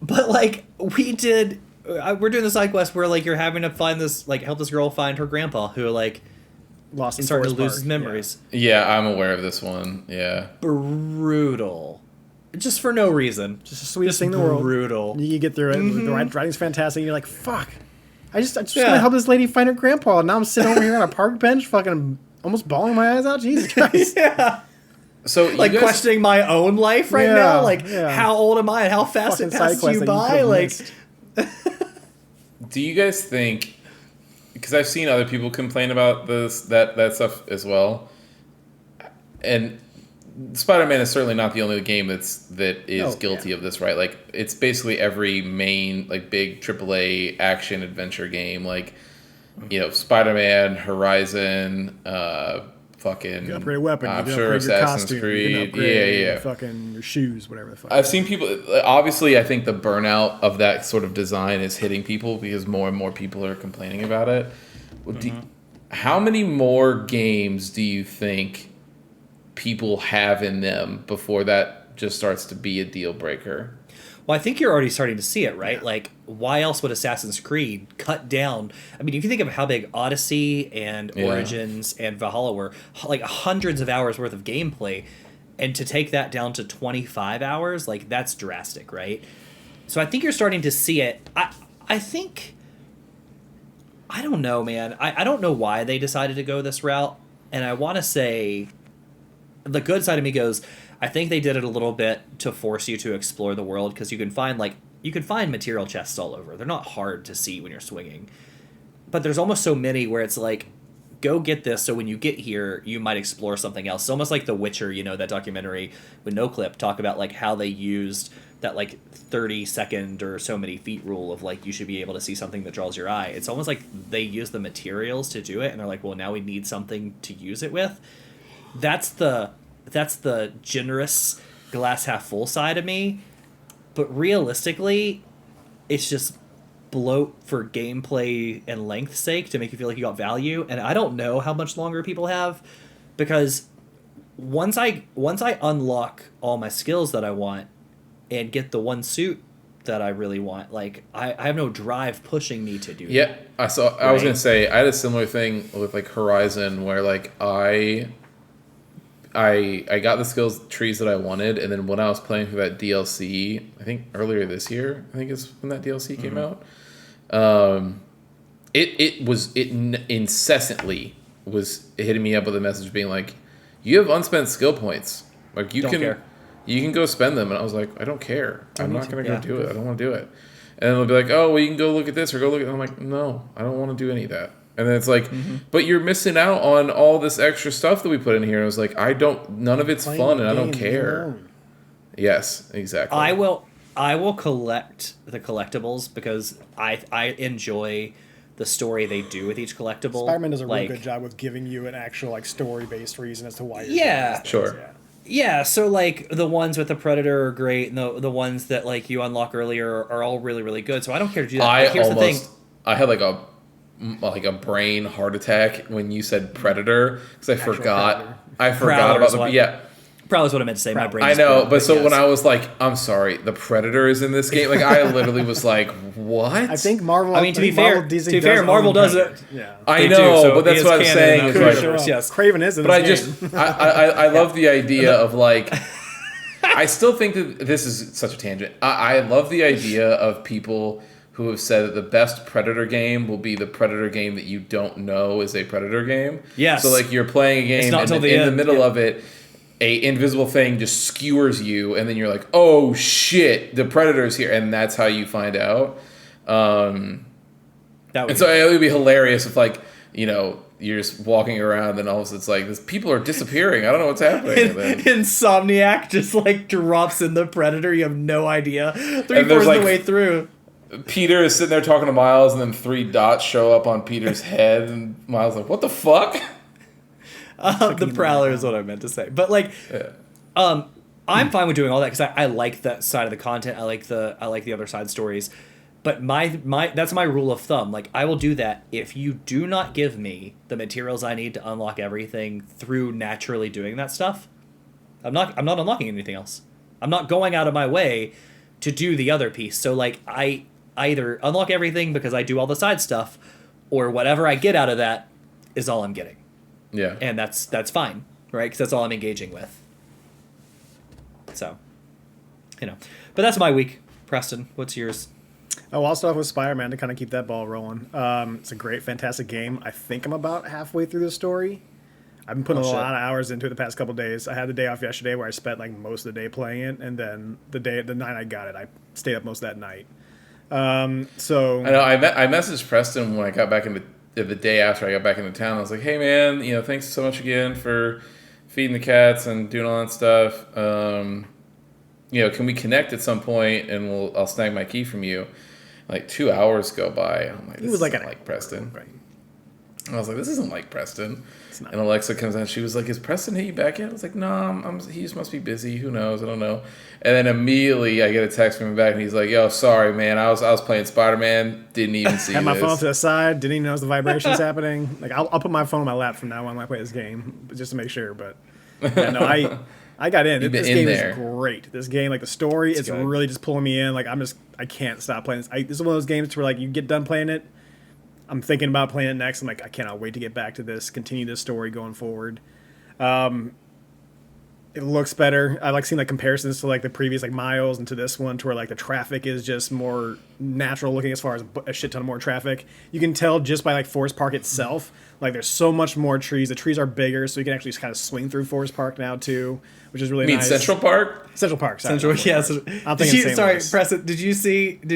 But, like, we're doing the side quest where, like, you're having to find this, like, help this girl find her grandpa who, like, Lost in starting to Forest lose Park. his memories. Yeah, I'm aware of this one. Yeah. Brutal. Just for no reason. Just the sweetest thing in the world. Brutal. You get through it. The writing's fantastic. You're like, fuck. I just want Yeah. to help this lady find her grandpa. And now I'm sitting over here on a park bench, fucking almost bawling my eyes out. Jesus Christ. Yeah. So you Like, guys, questioning my own life right Yeah, now. Like, yeah. how old am I and how fast Fucking it passes side quest you that you by? could've Like, missed. do you guys think? Because I've seen other people complain about that stuff as well, and Spider-Man is certainly not the only game that is guilty of this, right? Like it's basically every main like big AAA action adventure game, like Spider-Man, Horizon, fucking You upgrade a weapon. I'm you can sure upgrade your Assassin's costume. You Creed, can upgrade yeah. fucking your shoes, whatever the fuck. I've seen people. Obviously, I think the burnout of that sort of design is hitting people because more and more people are complaining about it. How many more games do you think people have in them before that just starts to be a deal breaker. Well, I think you're already starting to see it, right? Yeah. Like, why else would Assassin's Creed cut down? I mean, if you think of how big Odyssey and Origins and Valhalla were, like hundreds of hours worth of gameplay, and to take that down to 25 hours, like, that's drastic, right? So I think you're starting to see it. I think... I don't know, man. I don't know why they decided to go this route, and I want to say... The good side of me goes... I think they did it a little bit to force you to explore the world, because you can find material chests all over. They're not hard to see when you're swinging. But there's almost so many where it's like, go get this, so when you get here, you might explore something else. It's almost like The Witcher, that documentary with NoClip, talk about like how they used that like 30-second or so many feet rule of like you should be able to see something that draws your eye. It's almost like they use the materials to do it, and they're like, well, now we need something to use it with. That's the generous glass half full side of me, but realistically it's just bloat for gameplay and length's sake to make you feel like you got value. And I don't know how much longer people have, because once I unlock all my skills that I want and get the one suit that I really want, like I have no drive pushing me to do that. I was gonna say I had a similar thing with like Horizon, where like I got the skills trees that I wanted, and then when I was playing through that DLC, I think earlier this year, I think is when that DLC came out. It incessantly was hitting me up with a message being like, "You have unspent skill points. Like you can go spend them." And I was like, "I don't care. I'm not gonna go do it. I don't want to do it." And then they'll be like, "Oh, well, you can go look at this or go look at." And I'm like, "No, I don't want to do any of that." And then it's like, but you're missing out on all this extra stuff that we put in here. And I was like, none of it's fun, and I don't care. Yes, exactly. I will collect the collectibles because I enjoy the story they do with each collectible. Spider-Man does a really good job with giving you an actual like story-based reason as to why you're doing yeah, sure. Yeah, so like the ones with the Predator are great, and the ones that like you unlock earlier are all really, really good. So I don't care to do that. I had like a brain heart attack when you said Predator, because I forgot about the Probably is what I meant to say. My brain. I know, but so when I was like, I'm sorry, the Predator is in this game. Like I literally was like, what? I think Marvel. I mean, to be fair, Marvel does it. Yeah, I know, but that's what I'm saying. Yes, Kraven is in this game. I love the idea of like. I still think that this is such a tangent. I love the idea of people who have said that the best Predator game will be the Predator game that you don't know is a Predator game. Yes. So like you're playing a game and in the middle of it, a invisible thing just skewers you, and then you're like, oh shit, the Predator's here, and that's how you find out. So it would be hilarious if like, you're just walking around and all of a sudden it's like, these people are disappearing. I don't know what's happening. Insomniac just like drops in the Predator. You have no idea. 3/4 of the way through. Peter is sitting there talking to Miles, and then 3 dots show up on Peter's head, and Miles is like, what the fuck? The Prowler is what I meant to say. But like, I'm fine with doing all that because I like that side of the content. I like the other side stories. But my that's my rule of thumb. Like I will do that if you do not give me the materials I need to unlock everything through naturally doing that stuff. I'm not unlocking anything else. I'm not going out of my way to do the other piece. So like I either unlock everything because I do all the side stuff, or whatever I get out of that is all I'm getting. Yeah. And that's fine, right? Because that's all I'm engaging with. So, but that's my week. Preston, what's yours? Oh, I'll start off with Spider-Man to kind of keep that ball rolling. It's a great, fantastic game. I think I'm about halfway through the story. I've been putting a lot of hours into it the past couple days. I had the day off yesterday where I spent like most of the day playing it, and then the night I got it, I stayed up most of that night. So I know I messaged Preston when I got back in the day after I got back into town. I was like, hey man, thanks so much again for feeding the cats and doing all that stuff. Can we connect at some point and I'll snag my key from you. Like 2 hours go by. I'm like, this isn't like Preston. Right. I was like, this isn't like Preston. And Alexa comes in. She was like, is Preston hit you back yet? I was like, no, he just must be busy. Who knows? I don't know. And then immediately I get a text from him back, and he's like, yo, sorry, man. I was playing Spider-Man. Didn't even see Had my phone to the side. Didn't even notice the vibrations happening. Like, I'll put my phone on my lap from now on when I play this game, just to make sure. But, yeah, no, I got in. You've been This in game there. is great. This game, like the story, it's good. really just pulling me in. Like I can't stop playing this. This is one of those games where like you get done playing it, I'm thinking about playing it next. I'm like, I cannot wait to get back to this, continue this story going forward. It looks better. I like seeing like comparisons to like the previous like Miles and to this one, to where like the traffic is just more natural looking as far as a shit ton of more traffic. You can tell just by like Forest Park itself, like there's so much more trees. The trees are bigger, so you can actually just kind of swing through Forest Park now too, which is really You mean nice. Central Park? Central Park. Sorry, Central, not yeah. Forest So, Park. I'm did thinking you, St. sorry, Louis. Preston. Did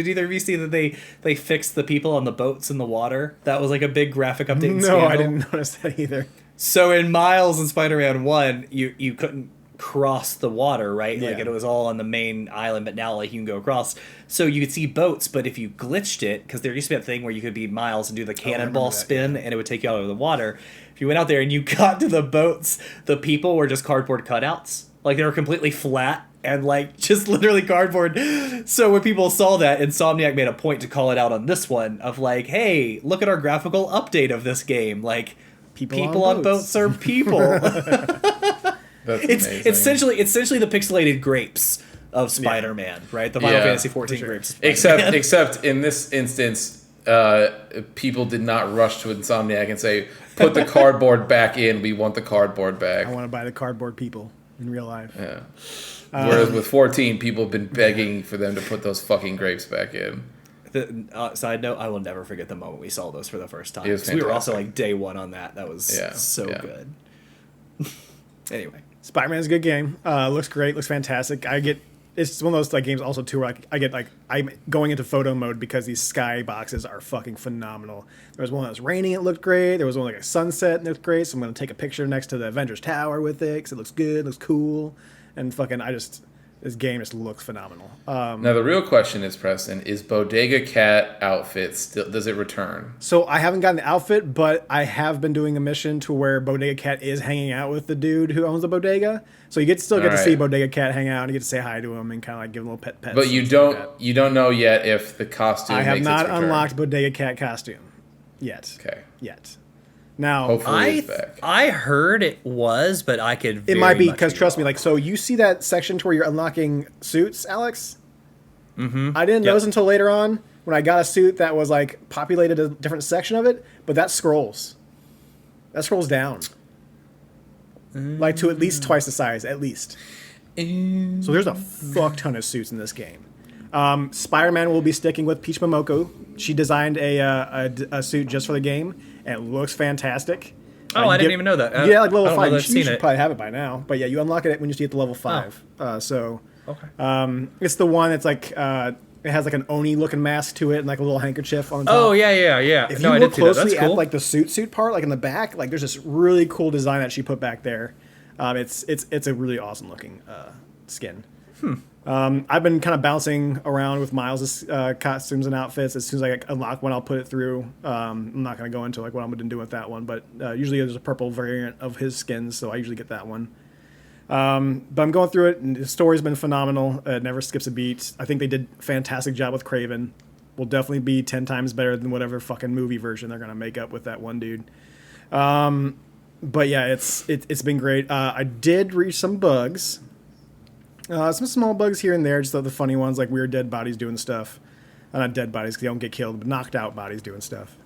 either of you see that they fixed the people on the boats in the water? That was like a big graphic update. No, scandal. I didn't notice that either. So in Miles and Spider-Man 1, you couldn't cross the water, right? Like Yeah. it was all on the main island, but now like you can go across. So you could see boats, but if you glitched it, because there used to be a thing where you could be Miles and do the cannonball that, spin, and it would take you out of the water. If you went out there and you got to the boats, the people were just cardboard cutouts. Like they were completely flat and like just literally cardboard. So when people saw that, Insomniac made a point to call it out on this one of like, hey, look at our graphical update of this game. Like people on boats are people. That's It's amazing. essentially the pixelated grapes of Spider-Man, right? The Final Yeah, Fantasy for 14 sure. grapes. of Spider-Man. Except in this instance, people did not rush to Insomniac and say, "Put the cardboard back in. We want the cardboard back." I want to buy the cardboard people in real life. Yeah. Whereas with 14, people have been begging for them to put those fucking grapes back in. Side note, I will never forget the moment we saw those for the first time. It was 'Cause we were also fantastic. like day one on that. That was Yeah, so yeah. good. Anyway. Spider-Man's a good game. Looks great. Looks fantastic. It's one of those like games also too where I'm going into photo mode because these sky boxes are fucking phenomenal. There was one that was raining, it looked great. There was one like a sunset, and it looked great. So I'm gonna take a picture next to the Avengers Tower with it because it looks good, looks cool, and fucking this game just looks phenomenal. Now the real question is, Preston, is Bodega Cat outfit still? Does it return? So I haven't gotten the outfit, but I have been doing a mission to where Bodega Cat is hanging out with the dude who owns the bodega. So you still get to see Alright. Bodega Cat hang out and you get to say hi to him and kind of like give him little pets. But you and stuff like that. don't know yet if the costume. I have makes not its return. unlocked Bodega Cat costume yet. Okay. Yet. Now Hopefully it's back. I heard it was, but I could. it might be because trust me, like so you see that section to where you're unlocking suits, Alex. Mm-hmm. I didn't notice until later on when I got a suit that was like populated a different section of it, but that scrolls. That scrolls down. Like to at least twice the size, at least. So there's a fuck ton of suits in this game. Spider-Man will be sticking with Peach Momoko. She designed a suit just for the game, and it looks fantastic. Oh, You I didn't get- even know that. Yeah, like I level don't know 5. that You I've should, seen should it. probably have it by now. But yeah, you unlock it when you see it at level 5. So Okay. it's the one that's like it has like an Oni looking mask to it and like a little handkerchief on the top. Oh yeah. If no, you I look did see that. That's closely cool. at like the suit part, like in the back, like there's this really cool design that she put back there. It's a really awesome looking skin. I've been kind of bouncing around with Miles' costumes and outfits. As soon as I unlock one, I'll put it through. I'm not going to go into like what I'm going to do with that one, but usually there's a purple variant of his skins, so I usually get that one. But I'm going through it, and the story's been phenomenal. It never skips a beat. I think they did a fantastic job with Craven. Will definitely be 10 times better than whatever fucking movie version they're going to make up with that one dude. But yeah, it's been great. I did reach some bugs. Some small bugs here and there, just the funny ones, like weird dead bodies doing stuff. Not dead bodies, because they don't get killed, but knocked out bodies doing stuff.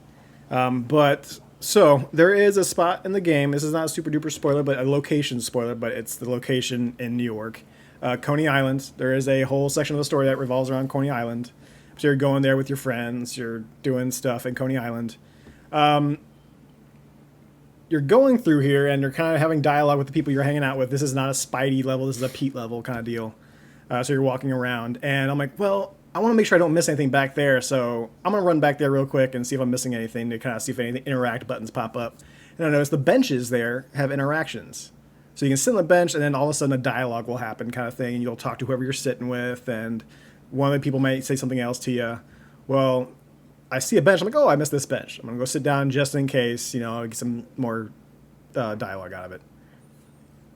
So there is a spot in the game. This is not a super duper spoiler, but a location spoiler, but it's the location in New York. Coney Island. There is a whole section of the story that revolves around Coney Island. So you're going there with your friends, you're doing stuff in Coney Island. You're going through here and you're kind of having dialogue with the people you're hanging out with. This is not a Spidey level. This is a Pete level kind of deal. So you're walking around and I'm like, well, I want to make sure I don't miss anything back there. So I'm going to run back there real quick and see if I'm missing anything to kind of see if any interact buttons pop up. And I notice the benches there have interactions. So you can sit on the bench and then all of a sudden a dialogue will happen kind of thing. And you'll talk to whoever you're sitting with. And one of the people might say something else to you. Well, I see a bench. I'm like, oh, I missed this bench. I'm going to go sit down just in case, get some more dialogue out of it.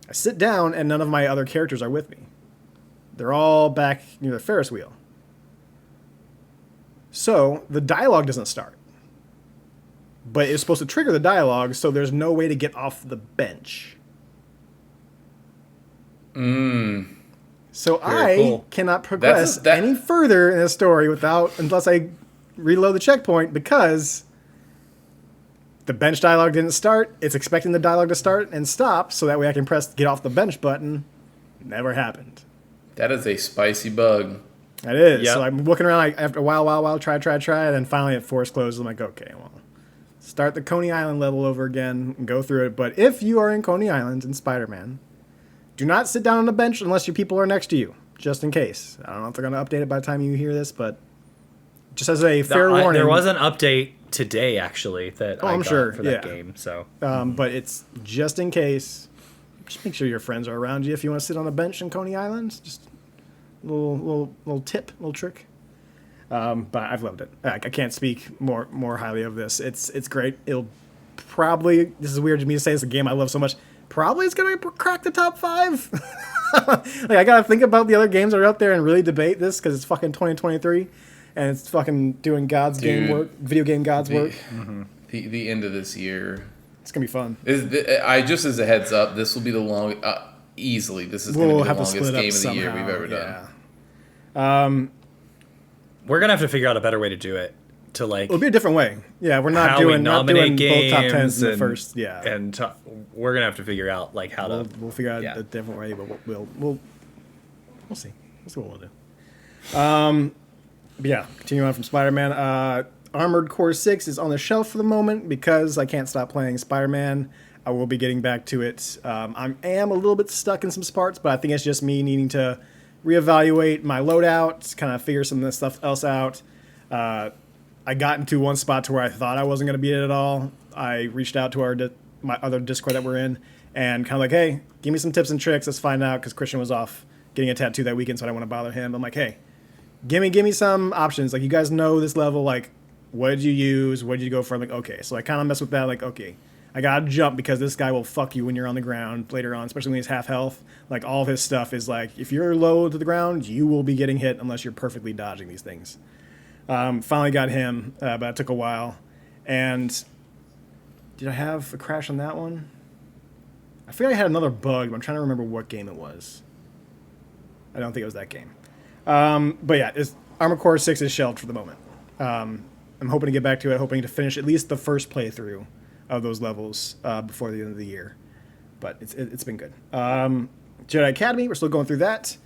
I sit down, and none of my other characters are with me. They're all back near the Ferris wheel. So the dialogue doesn't start. But it's supposed to trigger the dialogue, so there's no way to get off the bench. So Very I cool. cannot progress that- any further in the story unless I reload the checkpoint because the bench dialogue didn't start. It's expecting the dialogue to start and stop so that way I can press get off the bench button. Never happened. That is a spicy bug. That is. Yep. So I'm looking around like after a while, try, and then finally it force closes. I'm like, okay, well, start the Coney Island level over again and go through it. But if you are in Coney Island in Spider-Man, do not sit down on the bench unless your people are next to you, just in case. I don't know if they're going to update it by the time you hear this, but just as a fair warning. There was an update today, actually, that I I'm got sure, for that yeah. game. So But it's just in case. Just make sure your friends are around you if you want to sit on a bench in Coney Island. Just a little tip, little trick. But I've loved it. I can't speak more highly of this. It's great. It'll probably, this is weird to me to say, it's a game I love so much. Probably it's gonna crack the top 5. Like I gotta think about the other games that are out there and really debate this because it's fucking 2023 and it's fucking doing God's game Dude. work, video game God's work. The end of this year. It's gonna be fun. I just as a heads up, this will be the long. Easily, this is going to We'll be the have to longest split game up of the year somehow. we've ever done. Yeah. we're gonna have to figure out a better way to do it. To like It'll be a different way. Yeah, we're not how we doing nominate both top games tens in the and- first. Yeah, and we're gonna have to figure out like how to. we'll figure out yeah. a different way, but we'll see. We'll see what we'll do. But yeah, continuing on from Spider-Man. Armored Core 6 is on the shelf for the moment because I can't stop playing Spider-Man. I will be getting back to it. I am a little bit stuck in some parts, but I think it's just me needing to reevaluate my loadout, kind of figure some of this stuff else out. I got into one spot to where I thought I wasn't going to beat it at all. I reached out to my other Discord that we're in and kind of like, hey, give me some tips and tricks. Let's find out because Christian was off getting a tattoo that weekend, so I don't want to bother him. I'm like, hey, give me some options. Like, you guys know this level. Like, what did you use? What did you go for? I'm like, okay. So I kind of mess with that. Like, okay, I got to jump because this guy will fuck you when you're on the ground later on, especially when he's half health. Like, all of his stuff is like, if you're low to the ground, you will be getting hit unless you're perfectly dodging these things. Finally got him, but it took a while. And did I have a crash on that one? I feel like I had another bug, but I'm trying to remember what game it was. I don't think it was that game. But yeah, Armored Core 6 is shelved for the moment. I'm hoping to get back to it, hoping to finish at least the first playthrough of those levels before the end of the year. But it's been good. Jedi Academy, we're still going through that.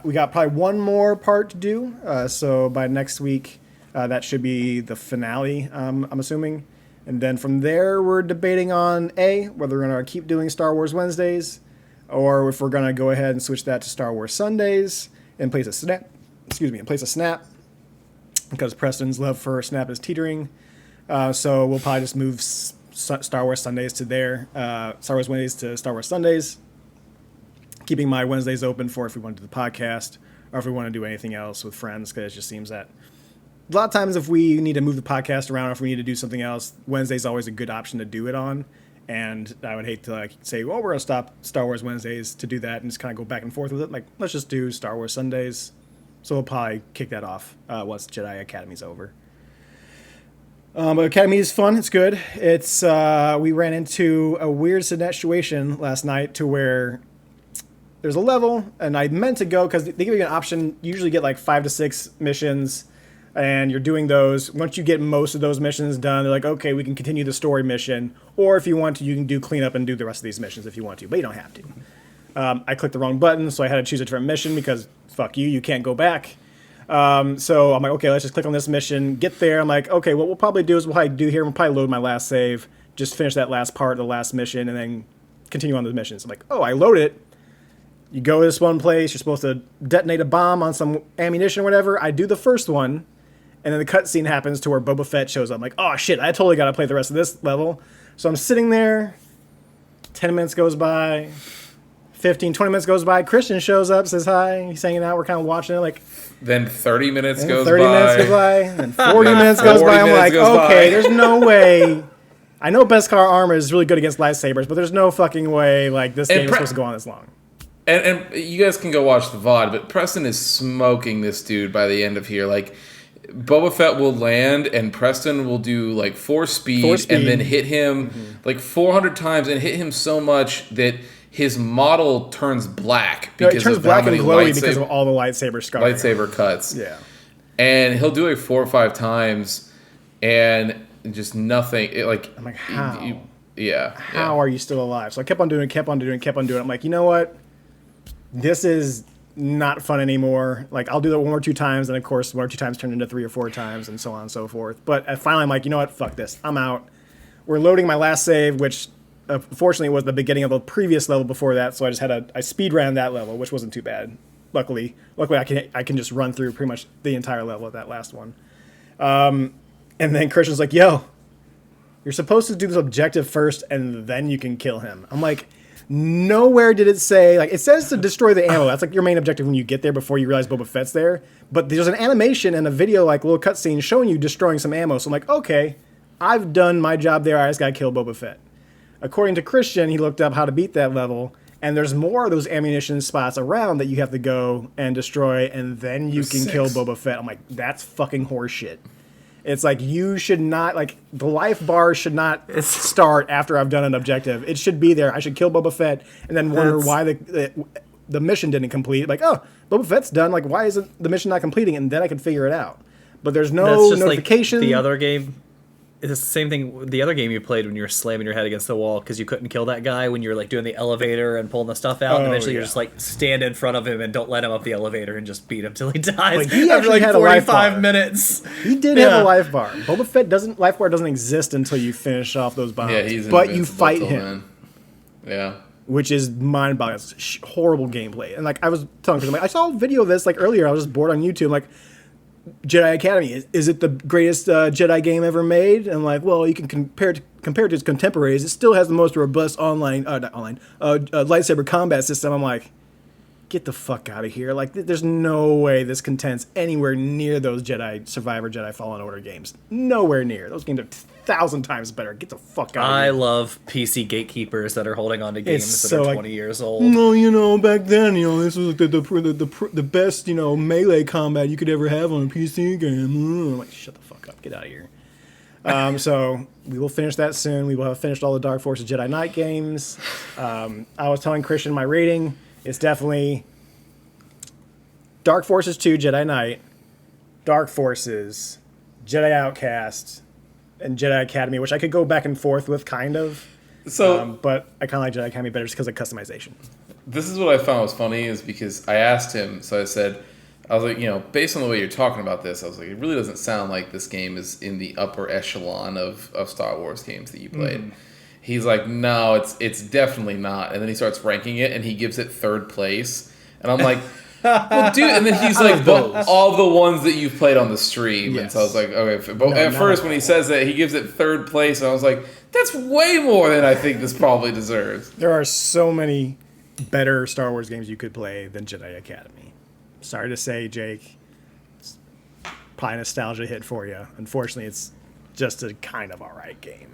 We got probably one more part to do. So by next week, that should be the finale, I'm assuming. And then from there, we're debating on whether we're going to keep doing Star Wars Wednesdays, or if we're going to go ahead and switch that to Star Wars Sundays in place of Snap. Because Preston's love for Snap is teetering. So we'll probably just move Star Wars Sundays to there. Star Wars Wednesdays to Star Wars Sundays. Keeping my Wednesdays open for if we want to do the podcast or if we want to do anything else with friends, because it just seems that a lot of times if we need to move the podcast around or if we need to do something else, Wednesday's always a good option to do it on. And I would hate to say, well, we're going to stop Star Wars Wednesdays to do that and just kind of go back and forth with it. Like, let's just do Star Wars Sundays. So we'll probably kick that off once Jedi Academy's over. But Academy is fun. It's good. It's we ran into a weird situation last night to where there's a level, and I meant to go because they give you an option. You usually get like 5 to 6 missions, and you're doing those. Once you get most of those missions done, they're like, okay, we can continue the story mission. Or if you want to, you can do cleanup and do the rest of these missions if you want to, but you don't have to. I clicked the wrong button, so I had to choose a different mission because fuck you can't go back. So I'm like, okay, let's just click on this mission, get there. I'm like, okay, what we'll probably do is we'll probably load my last save, just finish that last part of the last mission, and then continue on the missions. I'm like, oh, I load it. You go to this one place, you're supposed to detonate a bomb on some ammunition or whatever. I do the first one, and then the cutscene happens to where Boba Fett shows up. I'm like, oh shit, I totally got to play the rest of this level. So I'm sitting there, 10 minutes goes by, 15, 20 minutes goes by, Christian shows up, says hi, he's hanging out, we're kind of watching it, like... Then 30 minutes goes 30 by. minutes goes by, and 40 minutes goes 40 by, I'm minutes like, goes okay, by. there's no way... I know Beskar armor is really good against lightsabers, but there's no fucking way, like, this game is supposed to go on this long. And you guys can go watch the VOD, but Preston is smoking this dude by the end of here. Like, Boba Fett will land, and Preston will do, like, 4 speed, and then hit him, like, 400 times, and hit him so much that his model turns black No, because it turns of black how and many glowy because of all the lightsaber scarring. lightsaber cuts. Yeah. And he'll do it 4 or 5 times, and just nothing. I'm like, how? How Are you still alive? So I kept on doing it. I'm like, you know what? This is not fun anymore. Like, I'll do that 1 or 2 times, and of course, 1 or 2 times turned into 3 or 4 times, and so on and so forth. But finally, I'm like, you know what? Fuck this. I'm out. We're loading my last save, which fortunately was the beginning of the previous level before that. So I just I speed ran that level, which wasn't too bad. Luckily, I can just run through pretty much the entire level at that last one. And then Christian's like, yo, you're supposed to do this objective first, and then you can kill him. I'm like, nowhere did it say, like, it says to destroy the ammo. That's like your main objective when you get there before you realize Boba Fett's there. But there's an animation and a video, like, little cutscene showing you destroying some ammo. So I'm like, okay, I've done my job there. I just gotta kill Boba Fett. According to Christian, he looked up how to beat that level, and there's more of those ammunition spots around that you have to go and destroy, and then you can kill Boba Fett. I'm like, that's fucking horseshit. It's like, you should not, like, the life bar should not start after I've done an objective. It should be there. I should kill Boba Fett and then wonder why the mission didn't complete. Like, oh, Boba Fett's done. Like, why isn't the mission not completing? And then I can figure it out. But there's no notification. Like the other game. It's the same thing. The other game you played when you were slamming your head against the wall because you couldn't kill that guy when you were like doing the elevator and pulling the stuff out. And eventually you're just like stand in front of him and don't let him up the elevator and just beat him till he dies. Like, he after actually had a life bar. 45 minutes. He did have a life bar. Boba Fett life bar doesn't exist until you finish off those bombs. Yeah, he's but you fight him. Then. Yeah. Which is mind-boggling. It's horrible gameplay. And like I was telling Chris, I saw a video of this like earlier. I was just bored on YouTube. Like, Jedi Academy, is it the greatest Jedi game ever made? And like, well, you can compare it to its contemporaries. It still has the most robust lightsaber combat system. I'm like, get the fuck out of here. Like, there's no way this contends anywhere near those Jedi Survivor, Jedi Fallen Order games. Nowhere near. Those games are 1,000 times better. Get the fuck out of here. I love PC gatekeepers that are holding on to games that are 20 years old. No, back then, this was the best, melee combat you could ever have on a PC game. I'm like, shut the fuck up. Get out of here. So we will finish that soon. We will have finished all the Dark Forces Jedi Knight games. I was telling Christian my rating. It's definitely Dark Forces 2 Jedi Knight, Dark Forces, Jedi Outcast, and Jedi Academy, which I could go back and forth with, kind of. So, but I kind of like Jedi Academy better just because of customization. This is what I found was funny is because I asked him, so I was like, based on the way you're talking about this, I was like, it really doesn't sound like this game is in the upper echelon of Star Wars games that you played. He's like, no, it's definitely not. And then he starts ranking it, and he gives it 3rd place. And I'm like, well, dude. And then he's like, but all the ones that you've played on the stream. Yes. And so I was like, okay. But at first, when he says that, he gives it 3rd place, and I was like, that's way more than I think this probably deserves. There are so many better Star Wars games you could play than Jedi Academy. Sorry to say, Jake. It's probably a nostalgia hit for you. Unfortunately, it's just a kind of alright game.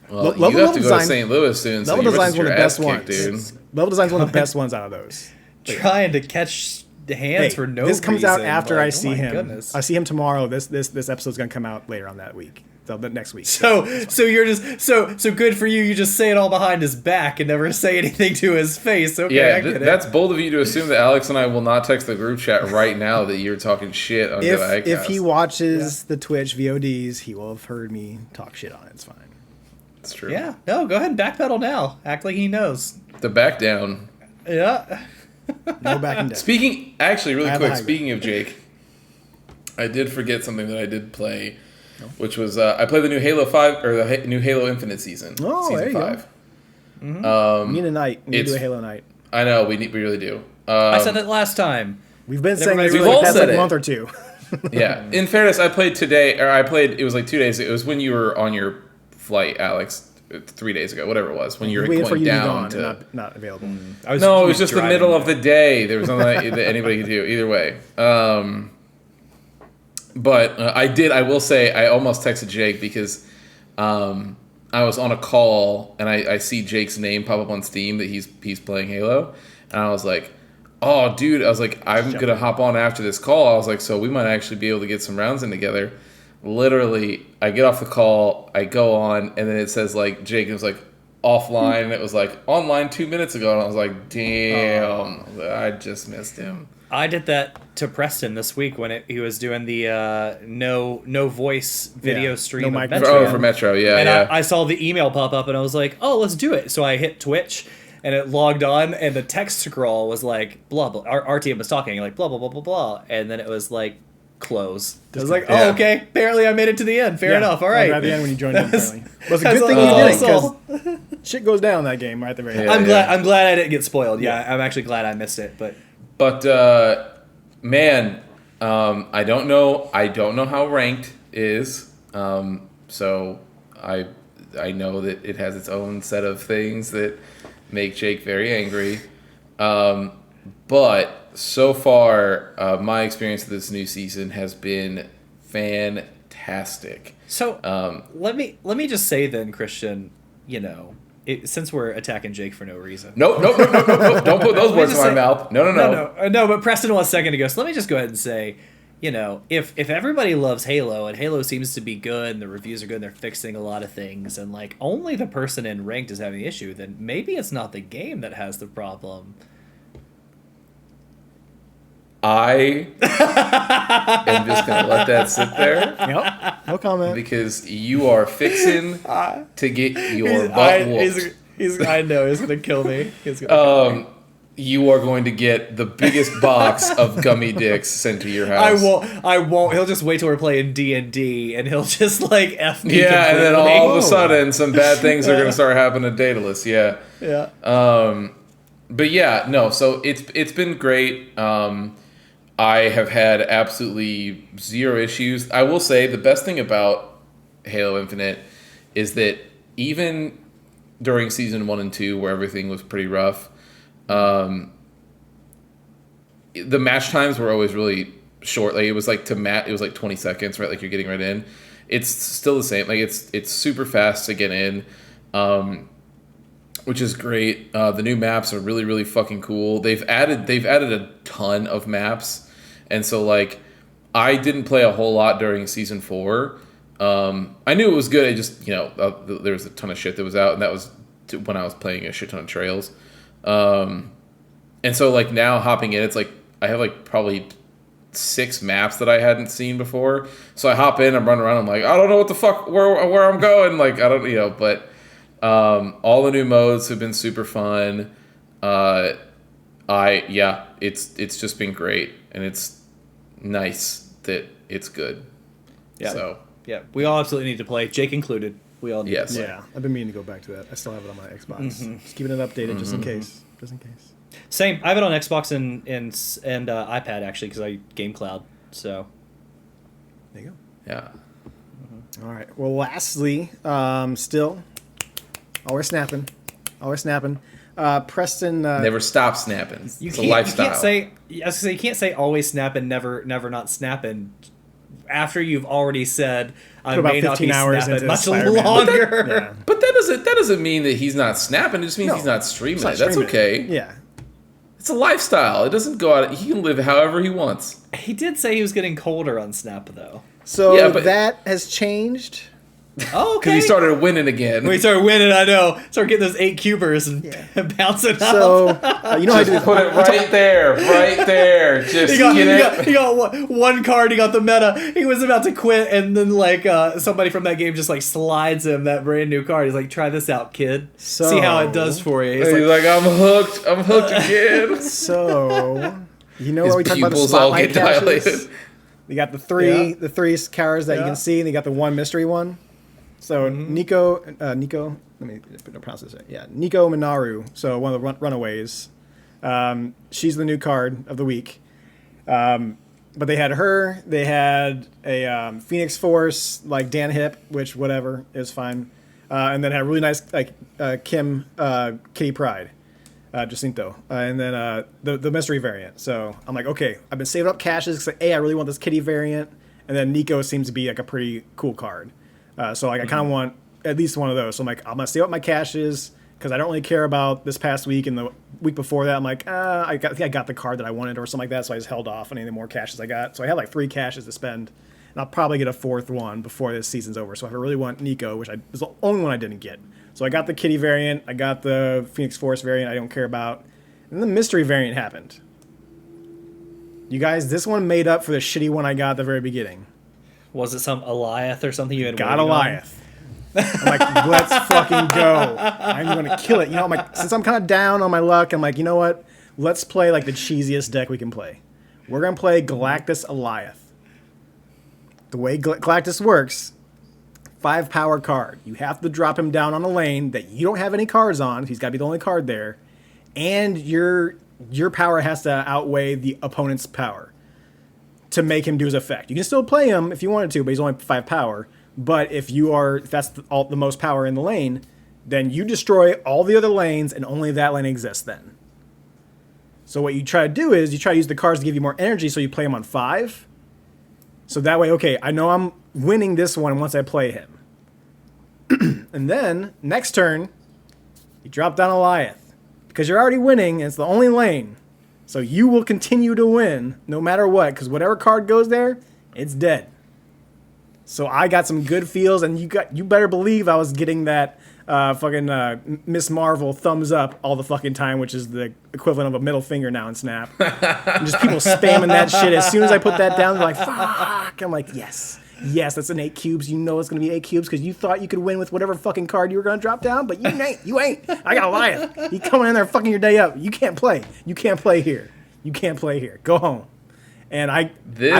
Well, you have to go to St. Louis soon, so level design's one of the best kicked, ones. Dude. Level design's one of the best ones out of those. Trying to catch the hands for no reason. This comes out after I see him. Goodness. I see him tomorrow. This episode's gonna come out later on that week. The next week. So you're just so good for you. You just say it all behind his back and never say anything to his face. Okay, yeah, I get it. That's bold of you to assume that Alex and I will not text the group chat right now that you're talking shit on Jedi. If he watches the Twitch VODs, he will have heard me talk shit on it. It's fine. It's true. Yeah. No, go ahead and backpedal now. Act like he knows. The back down. Yeah. No backing down. Speaking of Jake, I did forget something that I did play, which was I played the new Halo 5 or the new Halo Infinite season. Oh, season there you 5. Go. Mm-hmm. We need a night. We need to do a Halo night. I know we really do. I said it last time. We've been saying this we've for all the past said it. month or two. Yeah. In fairness, I played today, or it was like 2 days ago. It was when you were on your flight, Alex. 3 days ago, whatever it was, when you were going down to not available. It was just the middle of the day. There was nothing that anybody could do either way. But I will say I almost texted Jake because I was on a call and I see Jake's name pop up on Steam that he's playing Halo, and I was like, oh dude, I was like, I'm gonna hop on after this call. I was like, so we might actually be able to get some rounds in together. Literally, I get off the call, I go on, and then it says, like, Jake was like, offline, and it was like online 2 minutes ago, and I was like, damn, I just missed him. I did that to Preston this week when he was doing the no voice video stream no of mic. Metro. For Metro, yeah, And yeah. I saw the email pop up, and I was like, oh, let's do it. So I hit Twitch, and it logged on, and the text scroll was like, blah, blah. RTM was talking, like, blah, blah, blah, blah, blah. And then it was like, close. I was like, oh, Yeah. okay. Apparently I made it to the end. Fair Yeah, enough. All right right. at the end when you joined in, apparently. It was a That's good thing all- you did it, that's all. because shit goes down in that game right at the very end. Yeah. I'm glad I didn't get spoiled. Yeah, I'm actually glad I missed it. But But man, I don't know how ranked is. So I know that it has its own set of things that make Jake very angry. But so far, my experience of this new season has been fantastic. so let me just say then, Christian, since we're attacking Jake for no reason. Nope. Don't put those words in just my say- mouth. No. No, but Preston was a second ago, so let me just go ahead and say, if everybody loves Halo and Halo seems to be good and the reviews are good and they're fixing a lot of things and like only the person in ranked is having the issue, then maybe it's not the game that has the problem. I am just gonna let that sit there Yep. No comment. because you are fixing to get your butt whooped. I know he's gonna kill me. He's gonna You are going to get the biggest box of gummy dicks sent to your house. I won't. He'll just wait till we're playing D&D and he'll just like F me. Yeah, and then completely. all of a sudden, some bad things are going to start happening to Daedalus. Yeah. Yeah. But yeah, no. So it's been great. I have had absolutely zero issues. I will say the best thing about Halo Infinite is that even during season 1 and 2, where everything was pretty rough, the match times were always really short. Like it was like it was like 20 seconds, right? Like you're getting right in. It's still the same. Like it's super fast to get in. Which is great. The new maps are really, really fucking cool. They've added a ton of maps, and so like I didn't play a whole lot during season 4. I knew it was good. I just there was a ton of shit that was out, and that was when I was playing a shit ton of Trails. And so like now hopping in, it's like I have like probably 6 maps that I hadn't seen before. So I hop in, I'm running around, I'm like, I don't know what the fuck where I'm going. Like I don't but. All the new modes have been super fun. It's just been great, and it's nice that it's good. Yeah. So Yeah. We all absolutely need to play, Jake included. We all need Yes. to play. Yeah, I've been meaning to go back to that. I still have it on my Xbox. Just keeping it updated just in case. Just in case. Same. I have it on Xbox and iPad actually because I Game Cloud. So There you go. yeah. All right. Well, lastly, still, always snapping. Preston. Never stop snapping. It's a you lifestyle. can't say. I was gonna say you can't say always snapping, never not snapping. After you've already said I about may not 15 be hours snapping into much Spider-Man. longer. Yeah. But that doesn't mean that he's not snapping. It just means No, he's not streaming It's not it. That's streaming. okay. Yeah. It's a lifestyle. It doesn't go out. He can live however he wants. He did say he was getting colder on Snap though. So Yeah, but- that has changed. Oh, okay. Because he started winning again. When he started winning, I know. Started getting those 8 cubers and bouncing up. So you know how I do Just put it right there. Just He got, get he it. got, he got one card. He got the meta. He was about to quit, and then like somebody from that game just like slides him that brand new card. He's like, "Try this out, kid. See how it does for you." He's He's like, like, I'm hooked again. So you know His where we talk about the pupils all spotlight get dilated. caches? You got the three Yeah. the 3 cars that you Yeah. can see, and you got the one mystery one. So Nico, let me pronounce this right. Yeah, Nico Minaru. So one of the runaways. She's the new card of the week. But they had her. They had a Phoenix Force, like Dan Hip, which whatever is fine. And then had a really nice like Kim Kitty Pride, Jacinto, and then the mystery variant. So I'm like, okay, I've been saving up caches because I really want this Kitty variant, and then Nico seems to be like a pretty cool card. So like I kind of want at least one of those. So I'm like, I'm gonna save up my caches because I don't really care about this past week and the week before that. I'm like, I think I got the card that I wanted or something like that. So I just held off on any more caches I got. So I had like 3 caches to spend, and I'll probably get a fourth one before this season's over. So if I really want Nico, which was the only one I didn't get. So I got the Kitty variant, I got the Phoenix Force variant I don't care about, and the mystery variant happened. You guys, this one made up for the shitty one I got at the very beginning. Was it some Eliath or something you had Got waiting on? Eliath. I'm like, let's fucking go. I'm going to kill it. You know, I'm like, since I'm kind of down on my luck, I'm like, you know what? Let's play like the cheesiest deck we can play. We're going to play Galactus Eliath. The way Galactus works, 5 power card. You have to drop him down on a lane that you don't have any cards on. He's got to be the only card there. And your power has to outweigh the opponent's power to make him do his effect. You can still play him if you wanted to, but he's only 5 power. But if that's the most power in the lane, then you destroy all the other lanes and only that lane exists then. So what you try to do is you try to use the cards to give you more energy, so you play him on 5. So that way, okay, I know I'm winning this one once I play him. And then, next turn, you drop down Eliath. Because you're already winning, and it's the only lane. So you will continue to win no matter what, because whatever card goes there, it's dead. So I got some good feels, and you better believe I was getting that Miss Marvel thumbs up all the fucking time, which is the equivalent of a middle finger now in Snap. And just people spamming that shit. As soon as I put that down, they're like, fuck. I'm like, yes, that's an 8 cubes. You know it's going to be 8 cubes because you thought you could win with whatever fucking card you were going to drop down, but you ain't. I got Eliath. You coming in there fucking your day up. You can't play. You can't play here. Go home. And I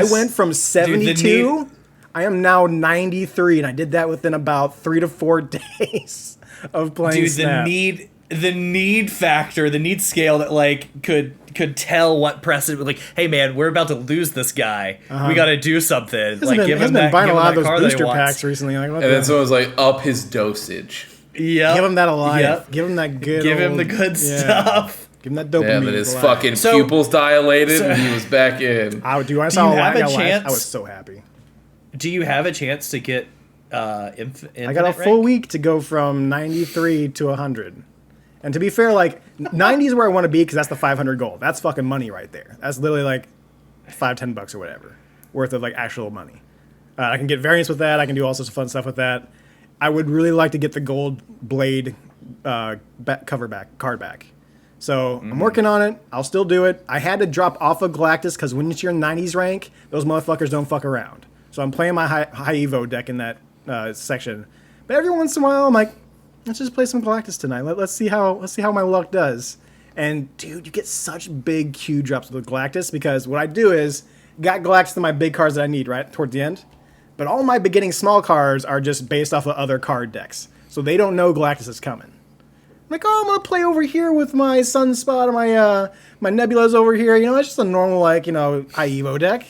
went from 72... I am now 93, and I did that within about 3 to 4 days of playing Snap. The need factor, the need scale that like could tell what precedent. Like, hey man, we're about to lose this guy. We got to do something. He's been buying a lot of those booster packs recently. Like, and then someone's like, up his dosage. Yeah, give him that Eliath. Give him that good. Give him the good stuff. Give him that dopamine. Yeah, but his fucking pupils dilated, and he was back in. I was so happy. Do you have a chance to get Infinite I got a full week to go from 93 to 100. And to be fair, like, 90 is where I want to be because that's the 500 gold. That's fucking money right there. That's literally like $5-10 or whatever worth of like actual money. I can get variants with that. I can do all sorts of fun stuff with that. I would really like to get the gold blade card back. So I'm working on it. I'll still do it. I had to drop off of Galactus because when it's your 90s rank, those motherfuckers don't fuck around. So I'm playing my high Evo deck in that section. But every once in a while, I'm like, let's just play some Galactus tonight. Let's see how my luck does. And dude, you get such big Q drops with Galactus because what I do is got Galactus in my big cards that I need right towards the end. But all my beginning small cards are just based off of other card decks, so they don't know Galactus is coming. I'm like, oh, I'm gonna play over here with my Sunspot or my Nebulas over here. You know, it's just a normal high Evo deck.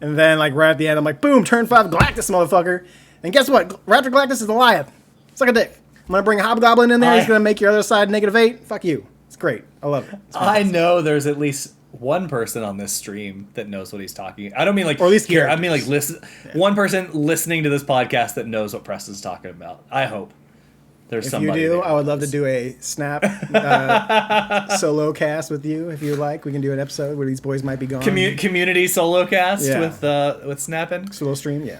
And then, like, right at the end, I'm like, boom, turn 5, Galactus, motherfucker. And guess what? Raptor Galactus is Eliath. Suck a dick. I'm going to bring a Hobgoblin in there. He's going to make your other side -8. Fuck you. It's great. I love it. I know there's at least one person on this stream that knows what he's talking. I don't mean like, or at least here. characters. I mean like listen. Yeah. One person listening to this podcast that knows what Preston's talking about. I hope there's somebody. If you do, I would love to do a Snap solo cast with you if you like. We can do an episode where these boys might be gone. Community solo cast with Snapping. Solo stream, yeah.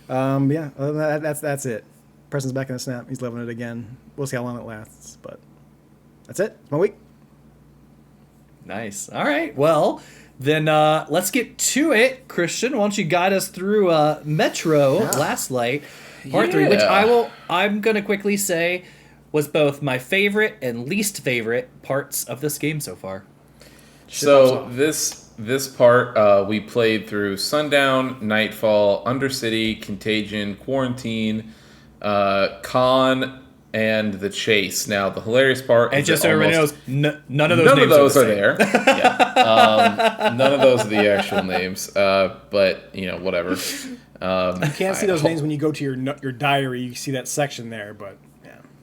Yeah. Other than that, that's it. Preston's back in the Snap. He's loving it again. We'll see how long it lasts, but that's it. It's my week. Nice. All right. Well, then let's get to it. Christian, why don't you guide us through Metro Last Light Part 3, which I'm going to quickly say was both my favorite and least favorite parts of this game so far. So this part we played through Sundown, Nightfall, Undercity, Contagion, Quarantine, Con, and the Chase. Now the hilarious part, and just so everybody knows, none of those names are there. Yeah. None of those are the actual names. But whatever. You can't see those names when you go to your diary. You see that section there, but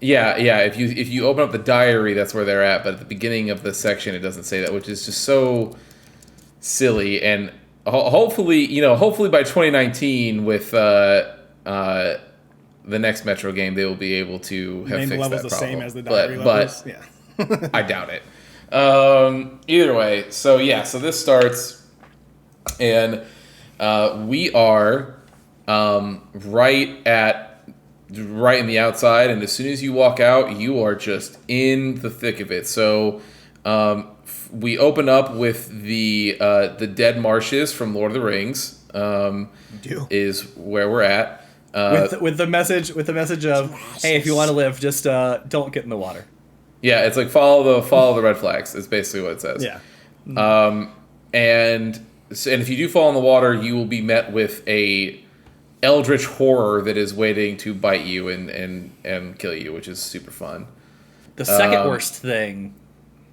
yeah. If you open up the diary, that's where they're at. But at the beginning of the section, it doesn't say that, which is just so silly. And hopefully by 2019 with the next Metro game, they will be able to have fixed that problem. The same as the diary levels. But yeah. I doubt it. Either way, so this starts, and we are right in the outside, and as soon as you walk out, you are just in the thick of it. So we open up with the Dead Marshes from Lord of the Rings. Is where we're at. With the message of, hey, if you want to live, just don't get in the water. Yeah, it's like follow the red flags. Is basically what it says. Yeah. And if you do fall in the water, you will be met with a eldritch horror that is waiting to bite you and kill you, which is super fun. The second worst thing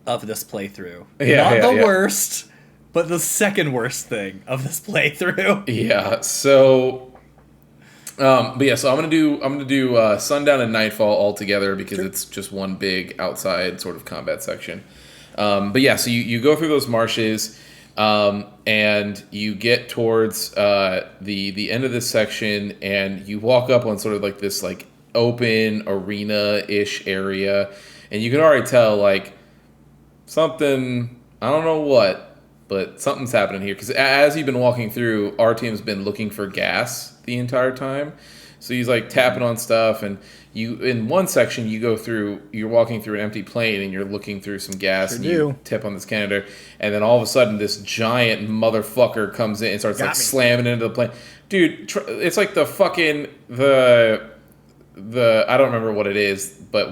of this playthrough. Yeah, Not yeah, the yeah. worst, but the second worst thing of this playthrough. Yeah. So, but yeah. So I'm gonna do Sundown and Nightfall all together because it's just one big outside sort of combat section. But yeah. So you go through those marshes. And you get towards the end of this section, and you walk up on sort of like this like open arena-ish area, and you can already tell like something, I don't know what, but something's happening here, because as you've been walking through, our team's been looking for gas the entire time. So he's like tapping on stuff, and you in one section you're walking through an empty plane and you're looking through some gas, and you tap on this canister, and then all of a sudden this giant motherfucker comes in and starts like slamming into the plane. Dude, it's like the fucking the I don't remember what it is, but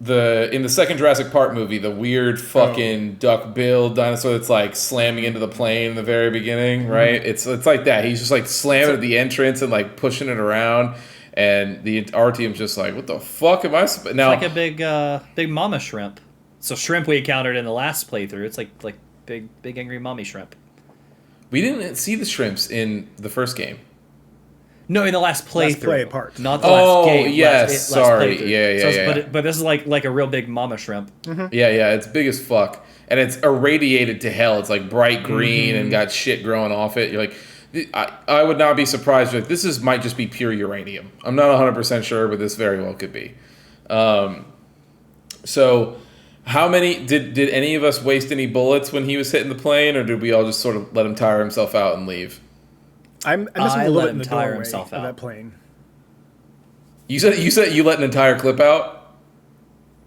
in the second Jurassic Park movie, the weird fucking duck-billed dinosaur that's like slamming into the plane in the very beginning, right? It's like that. He's just like slamming at the entrance and like pushing it around, and our team's just like, what the fuck am I? Now, It's like a big mama shrimp. So shrimp we encountered in the last playthrough. It's like big angry mommy shrimp. we didn't see the shrimps in the first game. No, in the last playthrough. play part. Not the last game. Yes, sorry. playthrough. Yeah. But this is like a real big mama shrimp. Yeah, it's big as fuck. And it's irradiated to hell. It's like bright green and got shit growing off it. You're like, I would not be surprised if this might just be pure uranium. I'm not 100% sure, but this very well could be. So how many, did any of us waste any bullets when he was hitting the plane, or did we all just sort of let him tire himself out and leave? I missed him a I little let bit in him the tire doorway himself of out. that plane. You said you let an entire clip out?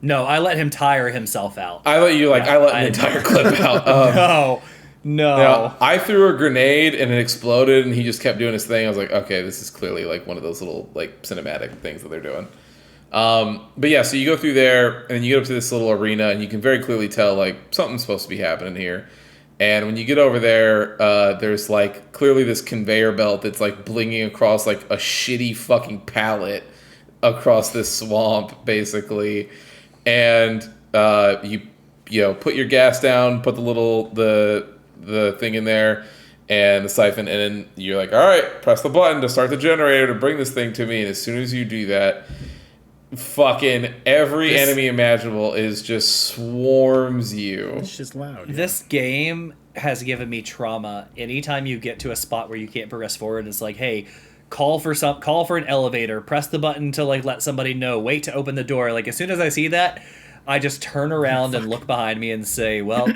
No, I let him tire himself out. I thought you I let an I- entire clip out. No. Now, I threw a grenade and it exploded, and he just kept doing his thing. I was like, okay, this is clearly like one of those little like cinematic things that they're doing. But yeah, so you go through there and you get up to this little arena, and you can very clearly tell like something's supposed to be happening here. And when you get over there, there's like clearly this conveyor belt that's like blinging across like a shitty fucking pallet across this swamp, basically. And you put your gas down, put the thing in there and the siphon, and then you're like, all right, press the button to start the generator to bring this thing to me. And as soon as you do that, fucking every enemy imaginable is just swarms you. It's just loud. Yeah. This game has given me trauma. Anytime you get to a spot where you can't progress forward, it's like, hey, call for an elevator, press the button to like let somebody know, wait to open the door. Like as soon as I see that, I just turn around and look behind me and say, well,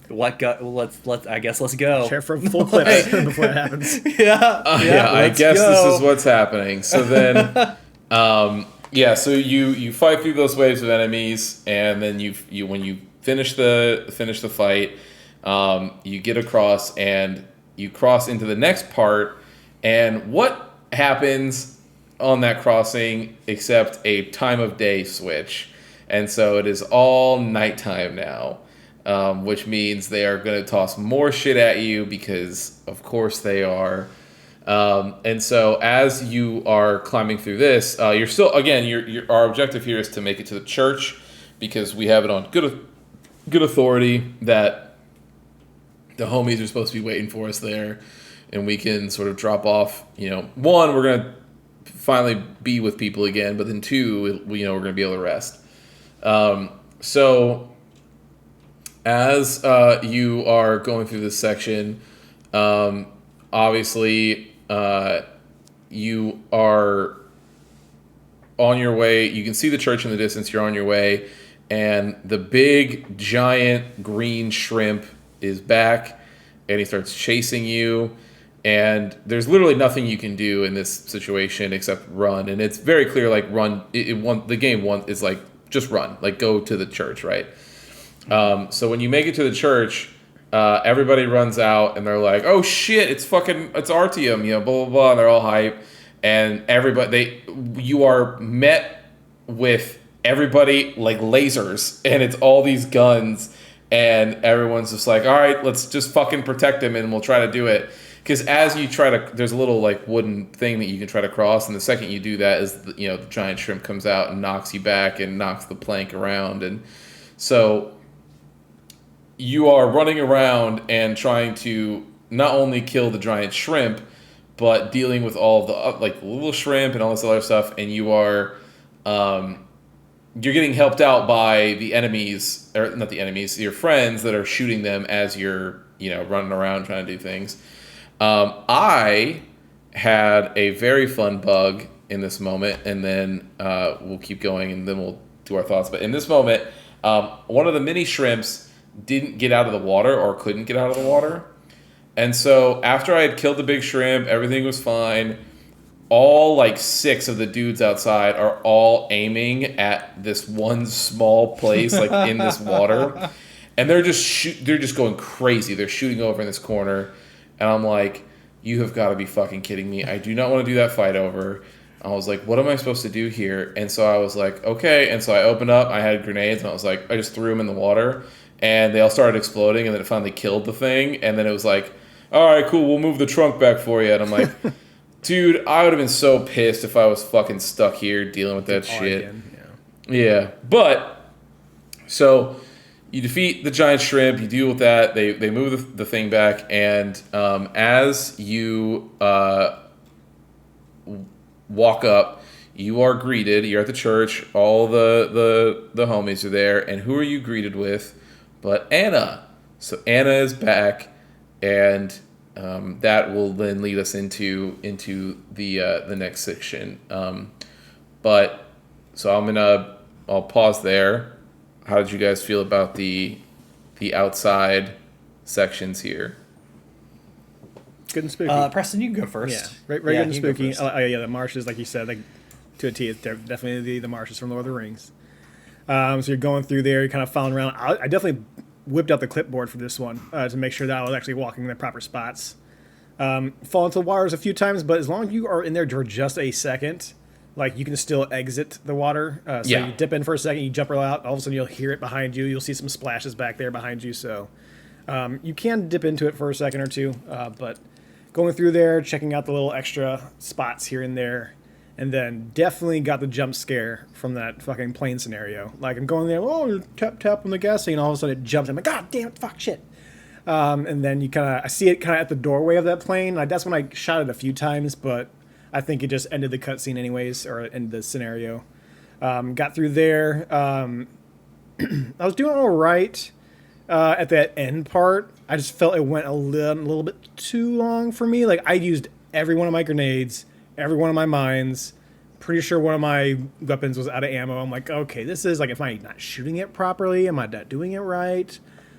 let's go. Share for full clips before that happens. I guess this is what's happening. So then so you fight through those waves of enemies, and then you when you finish the fight, you get across and you cross into the next part. And what happens on that crossing except a time of day switch? And so it is all nighttime now, which means they are going to toss more shit at you because, of course, they are. And so as you are climbing through this, you're still, again, our objective here is to make it to the church, because we have it on good authority that the homies are supposed to be waiting for us there, and we can sort of drop off. One, we're going to finally be with people again, but then two, we're going to be able to rest. So as you are going through this section, obviously you are on your way. You can see the church in the distance. You're on your way, and the big giant green shrimp is back, and he starts chasing you. And there's literally nothing you can do in this situation except run. And it's very clear, like, run. The game is like, just run. Like, go to the church, right? So when you make it to the church, everybody runs out and they're like, oh shit, it's Artyom, blah, blah, blah. And they're all hype. And you are met with everybody like lasers. And it's all these guns. And everyone's just like, all right, let's just fucking protect him and we'll try to do it. Because as you try to, there's a little like wooden thing that you can try to cross, and the second you do that, the giant shrimp comes out and knocks you back and knocks the plank around, and so you are running around and trying to not only kill the giant shrimp, but dealing with all of the like little shrimp and all this other stuff, and you are you're getting helped out by the enemies, or not the enemies, your friends that are shooting them as you're running around trying to do things. I had a very fun bug in this moment, and then we'll keep going, and then we'll do our thoughts. But in this moment, one of the mini shrimps didn't get out of the water or couldn't get out of the water. And so after I had killed the big shrimp, everything was fine. All like 6 of the dudes outside are all aiming at this one small place like in this water. And they're just going crazy. They're shooting over in this corner. And I'm like, you have got to be fucking kidding me. I do not want to do that fight over. I was like, what am I supposed to do here? And so I was like, okay. And so I opened up. I had grenades. And I was like, I just threw them in the water. And they all started exploding. And then it finally killed the thing. And then it was like, all right, cool. We'll move the trunk back for you. And I'm like, dude, I would have been so pissed if I was fucking stuck here dealing with that shit. Yeah. But, so you defeat the giant shrimp, you deal with that, they move the thing back, and as you walk up, you are greeted, you're at the church, all the homies are there, and who are you greeted with but Anna? So Anna is back, and that will then lead us into the next section. But so I'll pause there. How did you guys feel about the outside sections here? Good and spooky. Preston, you can go first. Yeah, very good and spooky. The marshes, like you said, like to a T, it's definitely the marshes from Lord of the Rings. So you're going through there, you're kind of following around. I definitely whipped out the clipboard for this one to make sure that I was actually walking in the proper spots. Fall into the waters a few times, but as long as you are in there for just a second, like you can still exit the water. You dip in for a second, you jump out, all of a sudden you'll hear it behind you. You'll see some splashes back there behind you. So you can dip into it for a second or two, but going through there, checking out the little extra spots here and there, and then definitely got the jump scare from that fucking plane scenario. Like I'm going there, tap on the gas thing, and all of a sudden it jumps. I'm like, God damn it, fuck shit. And then I see it kind of at the doorway of that plane. Like that's when I shot it a few times, but I think it just ended the cutscene anyways, or ended the scenario. Got through there. I was doing all right at that end part. I just felt it went a little bit too long for me. Like I used every one of my grenades, every one of my mines. Pretty sure one of my weapons was out of ammo. I'm like, okay, this is like, am I not shooting it properly? Am I not doing it right?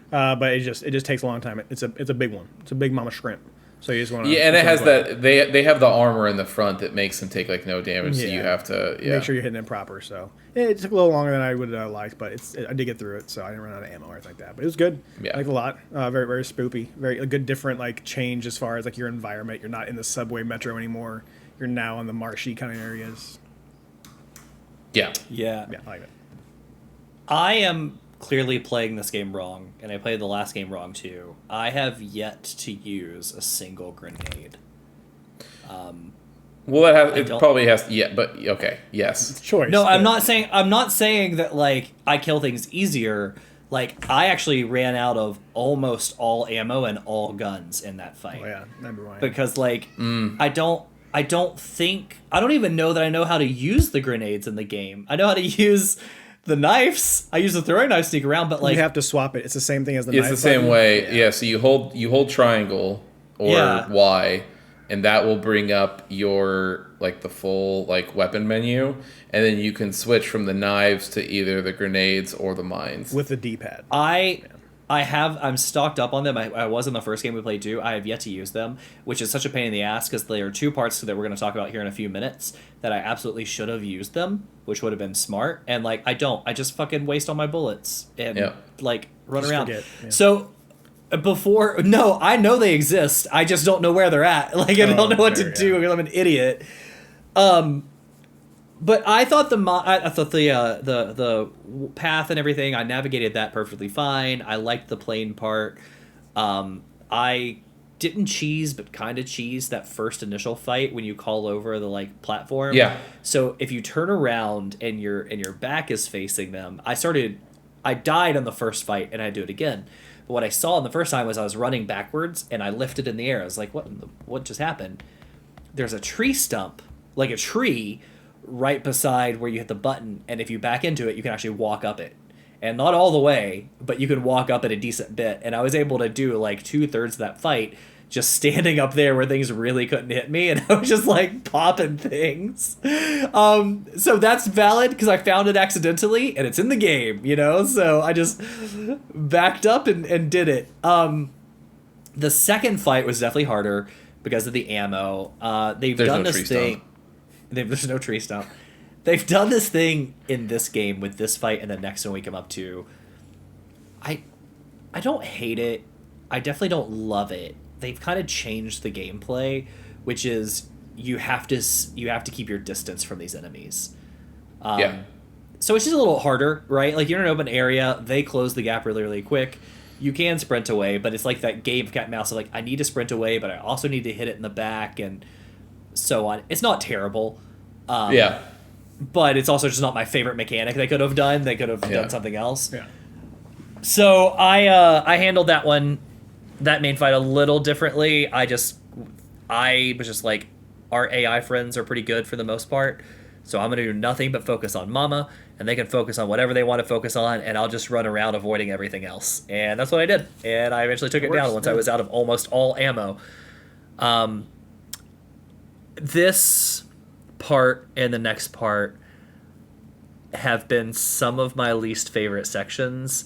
But it just takes a long time. It's a big one. It's a big mama shrimp. So you just want to and it has that they have the armor in the front that makes them take like no damage. So you have to make sure you're hitting it proper. So it took a little longer than I would like, but I did get through it. So I didn't run out of ammo or anything like that. But it was good. I liked it a lot. Very very spoopy. A good different like change as far as like your environment. You're not in the subway metro anymore. You're now in the marshy kind of areas. Yeah. I like it. I am clearly playing this game wrong, and I played the last game wrong too. I have yet to use a single grenade. Well, it probably has. Yeah, but okay, yes. It's choice. No, I'm not saying that like I kill things easier. Like I actually ran out of almost all ammo and all guns in that fight. Oh yeah, number one. Because like I don't even know that I know how to use the grenades in the game. I know how to use the knives. I use the throwing knife, sneak around, but like you have to swap it. It's the same thing as the knife. It's the same way. Yeah. So you hold triangle or Y, and that will bring up your like the full like weapon menu, and then you can switch from the knives to either the grenades or the mines with the D-pad. I I'm stocked up on them. I was in the first game we played too. I have yet to use them, which is such a pain in the ass because there are 2 parts that we're going to talk about here in a few minutes that I absolutely should have used them, which would have been smart. And like, I don't. I just fucking waste all my bullets and like run Just around. forget, yeah. So no, I know they exist. I just don't know where they're at. Like, I don't know what to do because I'm an idiot. But I thought the path and everything, I navigated that perfectly fine. I liked the plane part. I didn't cheese, but kind of cheese that first initial fight when you call over the like platform. Yeah. So if you turn around and your back is facing them, I died on the first fight and I do it again. But what I saw in the first time was I was running backwards and I lifted in the air. I was like, what just happened? There's a tree stump, like a tree, right beside where you hit the button, and if you back into it, you can actually walk up it. And not all the way, but you can walk up it a decent bit. And I was able to do like 2/3 of that fight just standing up there where things really couldn't hit me, and I was just like popping things. So that's valid because I found it accidentally, and it's in the game, you know? So I just backed up and did it. The second fight was definitely harder because of the ammo. There's done this thing. There's no tree stump. They've done this thing in this game with this fight and the next one we come up to. I don't hate it. I definitely don't love it. They've kind of changed the gameplay, which is you have to keep your distance from these enemies. So it's just a little harder, right? Like, you're in an open area. They close the gap really, really quick. You can sprint away, but it's like that game of cat and mouse of like, I need to sprint away, but I also need to hit it in the back and so on. It's not terrible. But it's also just not my favorite mechanic they could have done. They could have done something else. Yeah. So I handled that main fight a little differently. I was just like, our AI friends are pretty good for the most part. So I'm going to do nothing but focus on Mama, and they can focus on whatever they want to focus on, and I'll just run around avoiding everything else. And that's what I did. And I eventually took it down once I was out of almost all ammo. This part and the next part have been some of my least favorite sections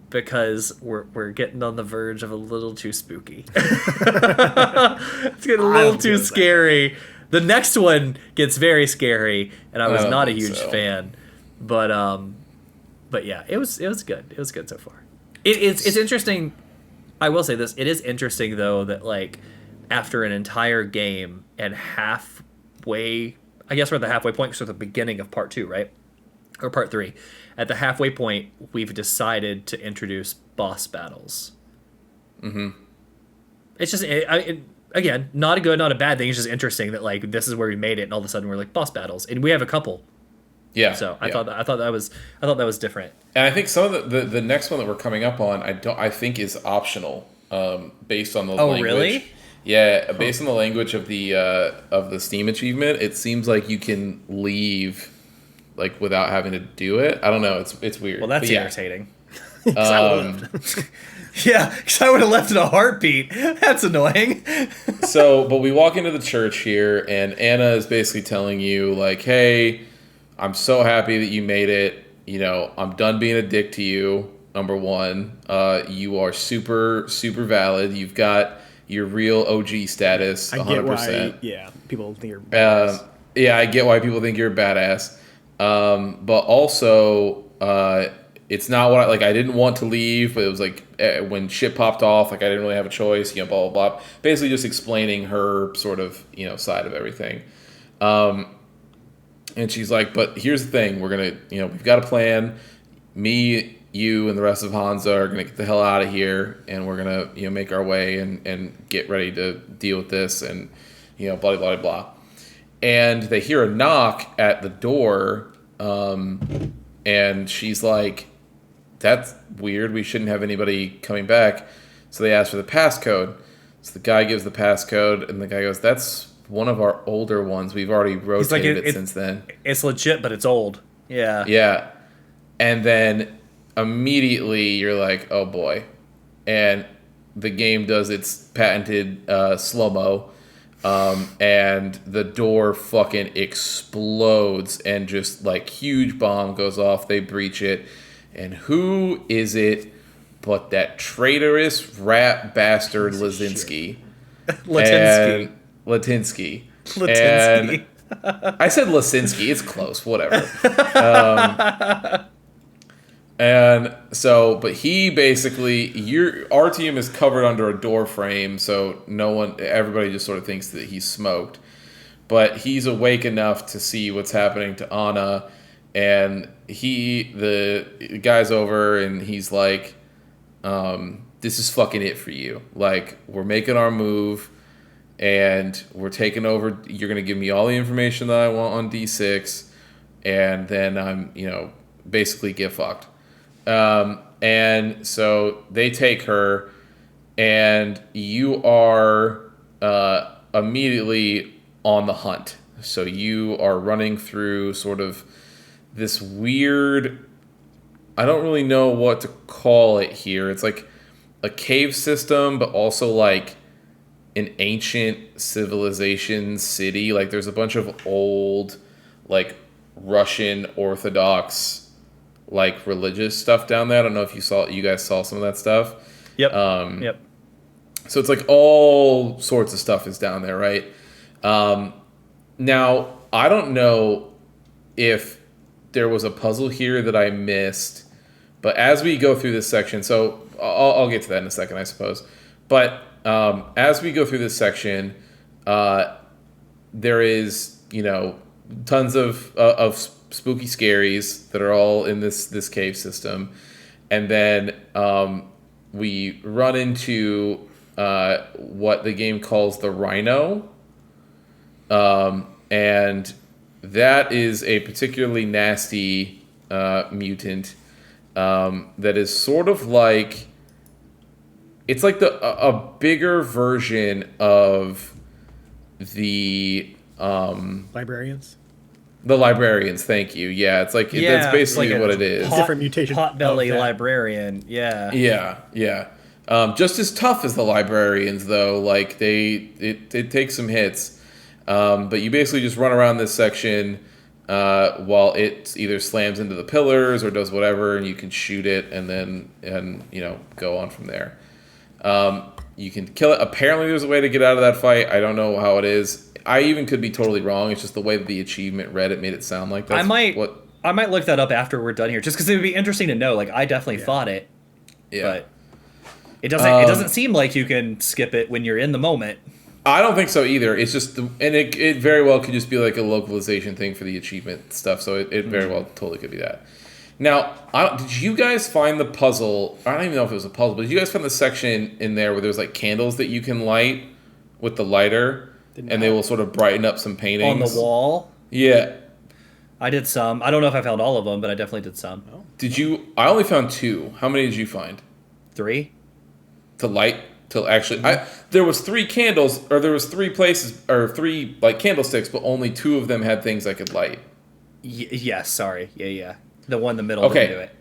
because we're getting on the verge of a little too spooky. It's getting a little too scary. The next one gets very scary, and I was not a huge fan. But yeah, it was good. It was good so far. It's interesting. I will say this. It is interesting though that like after an entire game and halfway, I guess we're at the halfway point, so at the beginning of part 2, right? Or part 3. At the halfway point, we've decided to introduce boss battles. Mm-hmm. It's just, again, not a good, not a bad thing. It's just interesting that like this is where we made it, and all of a sudden we're like boss battles, and we have a couple. Yeah. So I thought that was different. And I think some of the next one that we're coming up on, I think is optional, based on the language. Oh, really? Yeah, based on the language of the Steam achievement, it seems like you can leave like without having to do it. I don't know. It's weird. Well, that's irritating. Yeah, because I would have left in a heartbeat. That's annoying. But we walk into the church here, and Anna is basically telling you like, "Hey, I'm so happy that you made it. You know, I'm done being a dick to you. Number one, you are super, super valid. You've got your real OG status, 100%. I get why, people think you're badass. I get why people think you're a badass. But also, it's not what I didn't want to leave, but it was like when shit popped off, like I didn't really have a choice, blah, blah, blah. Basically just explaining her sort of, side of everything. And she's like, but here's the thing, we're going to, we've got a plan. Me, you, and the rest of Hansa are going to get the hell out of here, and we're going to, make our way and get ready to deal with this, and, blah, blah, blah, blah. And they hear a knock at the door, and she's like, that's weird, we shouldn't have anybody coming back. So they ask for the passcode. So the guy gives the passcode, and the guy goes, that's one of our older ones. We've already rotated it since then. It's legit, but it's old. Yeah. Yeah. And then immediately you're like, oh boy. And the game does its patented slow-mo. And the door fucking explodes, and just like huge bomb goes off. They breach it. And who is it but that traitorous rat bastard Lazinski. Latinsky. Latinsky. Latinsky. I said Lasinski. It's close. Whatever. And so, but he basically, our team is covered under a door frame, so everybody just sort of thinks that he's smoked. But he's awake enough to see what's happening to Anna, and the guy's over, and he's like, this is fucking it for you. Like, we're making our move, and we're taking over. You're going to give me all the information that I want on D6, and then I'm, basically get fucked. And so they take her, and you are immediately on the hunt. So you are running through sort of this weird, I don't really know what to call it here. It's like a cave system, but also like an ancient civilization city. Like there's a bunch of old, like Russian Orthodox, like religious stuff down there. I don't know if you guys saw some of that stuff. Yep. Yep. So it's like all sorts of stuff is down there, right? Now I don't know if there was a puzzle here that I missed, but as we go through this section, so I'll get to that in a second, I suppose. But as we go through this section, there is tons of spooky scaries that are all in this cave system, and then we run into what the game calls the Rhino, and that is a particularly nasty mutant that is sort of like, it's like a bigger version of the Librarians. The librarians, thank you. Yeah, it's like that's basically like what it is. Different mutation. Potbelly librarian. Yeah. Yeah. Just as tough as the librarians, though. Like it takes some hits, but you basically just run around this section while it either slams into the pillars or does whatever, and you can shoot it and go on from there. You can kill it. Apparently, there's a way to get out of that fight. I don't know how it is. I even could be totally wrong. It's just the way that the achievement read it made it sound like that. I might look that up after we're done here, just because it would be interesting to know. Like, I definitely fought it, but it doesn't seem like you can skip it when you're in the moment. I don't think so either. It's just, and it very well could just be like a localization thing for the achievement stuff. So it very well totally could be that. Now, did you guys find the puzzle? I don't even know if it was a puzzle, but did you guys find the section in there where there's like candles that you can light with the lighter? And they will sort of brighten up some paintings. On the wall? Yeah. I did some. I don't know if I found all of them, but I definitely did some. Oh. Did you? I only found 2. How many did you find? 3? To light? To actually... there was 3 candles, or there was 3 places, or 3 like candlesticks, but only 2 of them had things I could light. Yes, sorry. Yeah. The one in the middle Okay. didn't do it.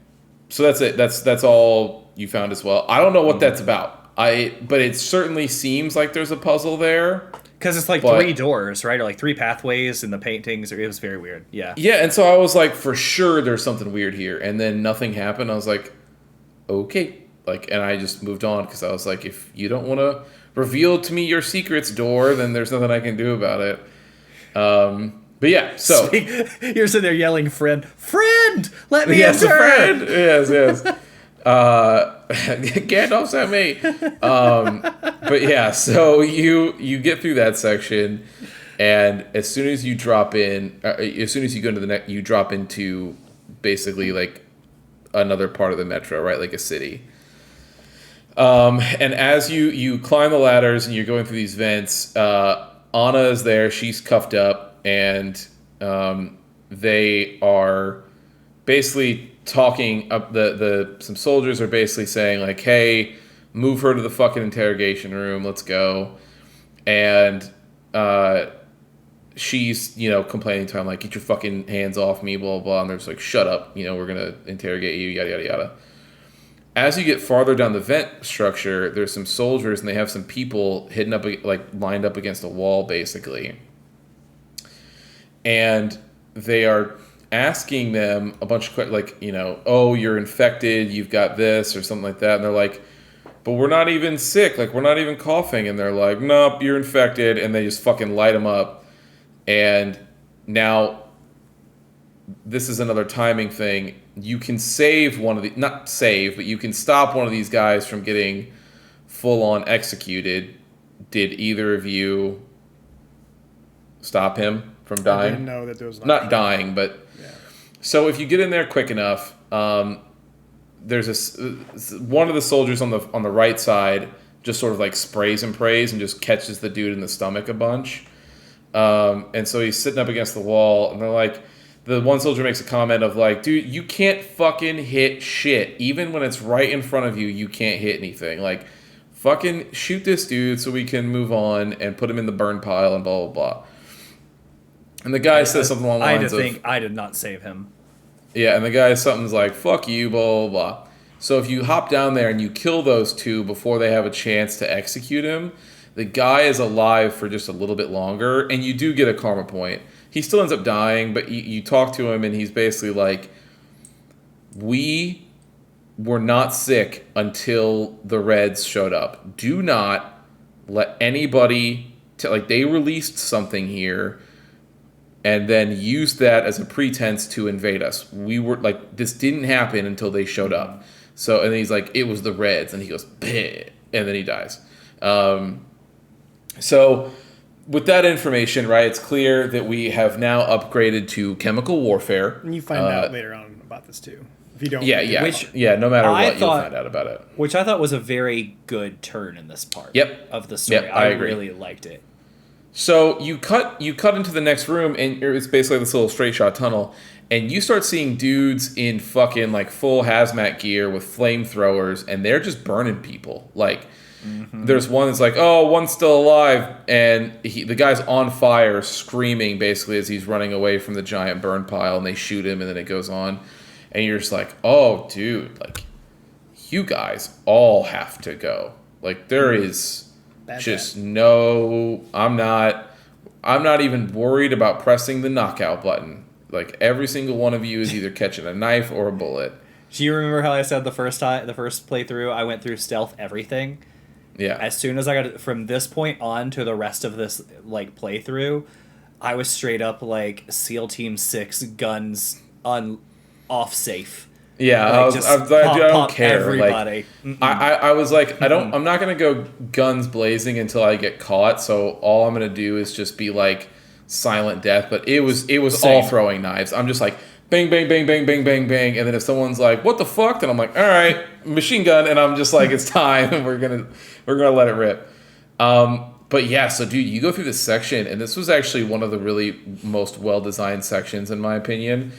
So that's it. That's all you found as well. I don't know what that's about. But it certainly seems like there's a puzzle there. Because it's like 3 doors, right? Or like 3 pathways in the paintings. It was very weird. Yeah. Yeah, and so I was like, for sure there's something weird here. And then nothing happened. I was like, okay. And I just moved on because I was like, if you don't want to reveal to me your secrets, door, then there's nothing I can do about it. But yeah, so... You're sitting there yelling, friend, let me yes, enter! Friend! Yes. Gandalf sent me. But yeah, so you get through that section, and as soon as you drop in, as soon as you go into the next, you drop into basically like another part of the metro, right? Like a city. And as you climb the ladders and you're going through these vents, Anna is there. She's cuffed up, and they are basically talking up. Some soldiers are basically saying like, "Hey, move her to the fucking interrogation room. Let's go." And she's complaining to him like, "Get your fucking hands off me," blah blah blah. And they're just like, "Shut up. We're gonna interrogate you." Yada yada yada. As you get farther down the vent structure, there's some soldiers and they have some people hidden up, like lined up against a wall, basically. And they are asking them a bunch of questions, like, oh, you're infected, you've got this, or something like that. And they're like, but we're not even sick. Like, we're not even coughing. And they're like, nope, you're infected. And they just fucking light them up. And now, this is another timing thing. You can save one of the, not save, but you can stop one of these guys from getting full on executed. Did either of you stop him from dying? I didn't know that there was not dying, but yeah. So if you get in there quick enough, there's one of the soldiers on the right side just sort of like sprays and prays and just catches the dude in the stomach a bunch. And so he's sitting up against the wall, and they're like, the one soldier makes a comment of like, dude, you can't fucking hit shit. Even when it's right in front of you, you can't hit anything. Like, fucking shoot this dude so we can move on and put him in the burn pile and blah, blah, blah. And the guy says something along the lines of... I did not save him. Yeah, and the guy something's like, fuck you, blah, blah, blah. So if you hop down there and you kill those two before they have a chance to execute him, the guy is alive for just a little bit longer, and you do get a karma point. He still ends up dying, but you talk to him, and he's basically like, we were not sick until the Reds showed up. Do not let anybody... they released something here, and then used that as a pretense to invade us. We were, this didn't happen until they showed up. So, and he's like, it was the Reds, and he goes, bleh, and then he dies. So, with that information, right, it's clear that we have now upgraded to chemical warfare. And you find out later on about this too. If you don't, no matter what, you'll find out about it. Which I thought was a very good turn in this part. Of the story. Yep, I agree. Really liked it. So you cut into the next room, and it's basically this little straight shot tunnel, and you start seeing dudes in fucking full hazmat gear with flamethrowers, and they're just burning people. There's one that's like, oh, one's still alive, and the guy's on fire, screaming basically as he's running away from the giant burn pile, and they shoot him, and then it goes on, and you're just like, oh, dude, you guys all have to go. There is no, I'm not even worried about pressing the knockout button. Every single one of you is either catching a knife or a bullet. Do you remember how I said the first playthrough I went through stealth everything? Yeah. As soon as I got from this point on to the rest of this playthrough, I was straight up SEAL Team 6 guns off safe. Yeah, I don't care. Everybody. I was like, I'm not gonna go guns blazing until I get caught. So all I'm gonna do is just be silent death. But it was all throwing knives. I'm just like bang, bang, bang, bang, bang, bang, bang, and then if someone's like, what the fuck? Then I'm like, all right, machine gun, and I'm just like, it's time, and we're gonna let it rip. But yeah, so dude, you go through this section, and this was actually one of the really most well-designed sections, in my opinion,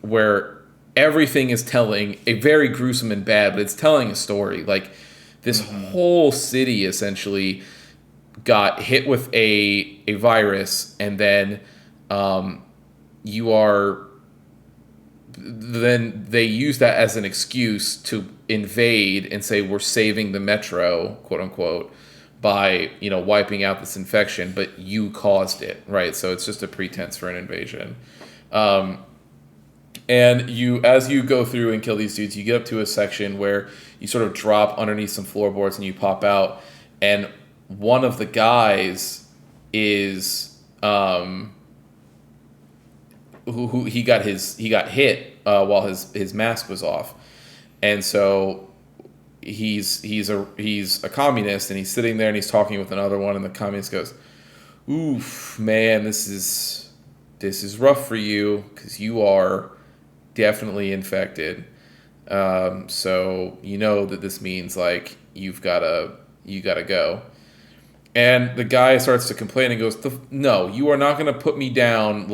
where everything is telling a very gruesome and bad, but it's telling a story. This whole city essentially got hit with a virus, and then then they use that as an excuse to invade and say we're saving the metro, quote unquote, by wiping out this infection, but you caused it, right? So it's just a pretense for an invasion. And as you go through and kill these dudes, you get up to a section where you sort of drop underneath some floorboards and you pop out, and one of the guys is who he got hit while his mask was off, and so he's a communist, and he's sitting there and he's talking with another one, and the communist goes, "Oof, man, this is rough for you because you are definitely infected. So that this means you gotta go." And the guy starts to complain and goes, "No, you are not going to put me down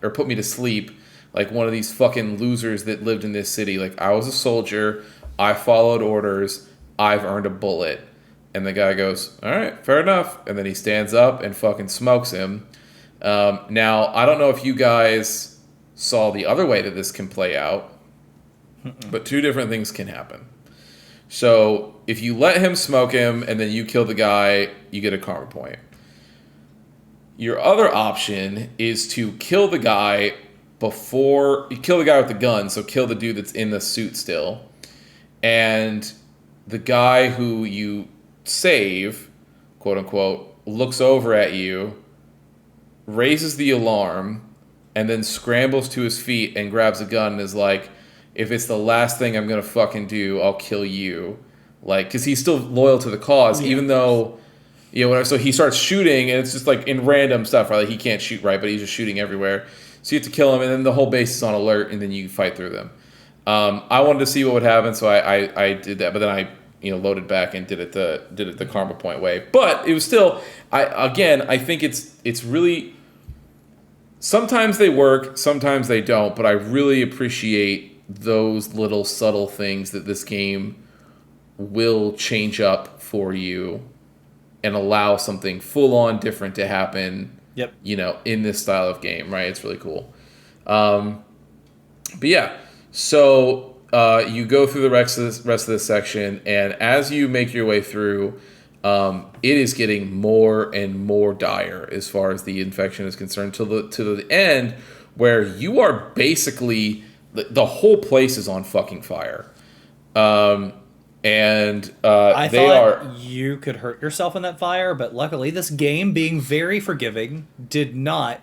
or put me to sleep like one of these fucking losers that lived in this city. I was a soldier. I followed orders. I've earned a bullet." And the guy goes, "All right, fair enough." And then he stands up and fucking smokes him. Now, I don't know if you guys saw the other way that this can play out, but two different things can happen. So if you let him smoke him and then you kill the guy, you get a karma point. Your other option is to kill the guy, before you kill the guy with the gun, so kill the dude that's in the suit still, and the guy who you save, quote unquote, looks over at you, raises the alarm, and then scrambles to his feet and grabs a gun and is like, if it's the last thing I'm gonna fucking do, I'll kill you. Like, because he's still loyal to the cause, even though, you know, whatever. So he starts shooting, and it's just like in random stuff, right? Like, he can't shoot right, but he's just shooting everywhere. So you have to kill him, and then the whole base is on alert, and then you fight through them. I wanted to see what would happen, so I did that, but then I loaded back and did it the Karma Point way. But it was still, I think it's really, sometimes they work, sometimes they don't, but I really appreciate those little subtle things that this game will change up for you and allow something full on different to happen. Yep. In this style of game, right? It's really cool. But yeah, so you go through the rest of this section, and as you make your way through, it is getting more and more dire as far as the infection is concerned, to the end where you are basically the whole place is on fucking fire. I thought you could hurt yourself in that fire, but luckily this game, being very forgiving, did not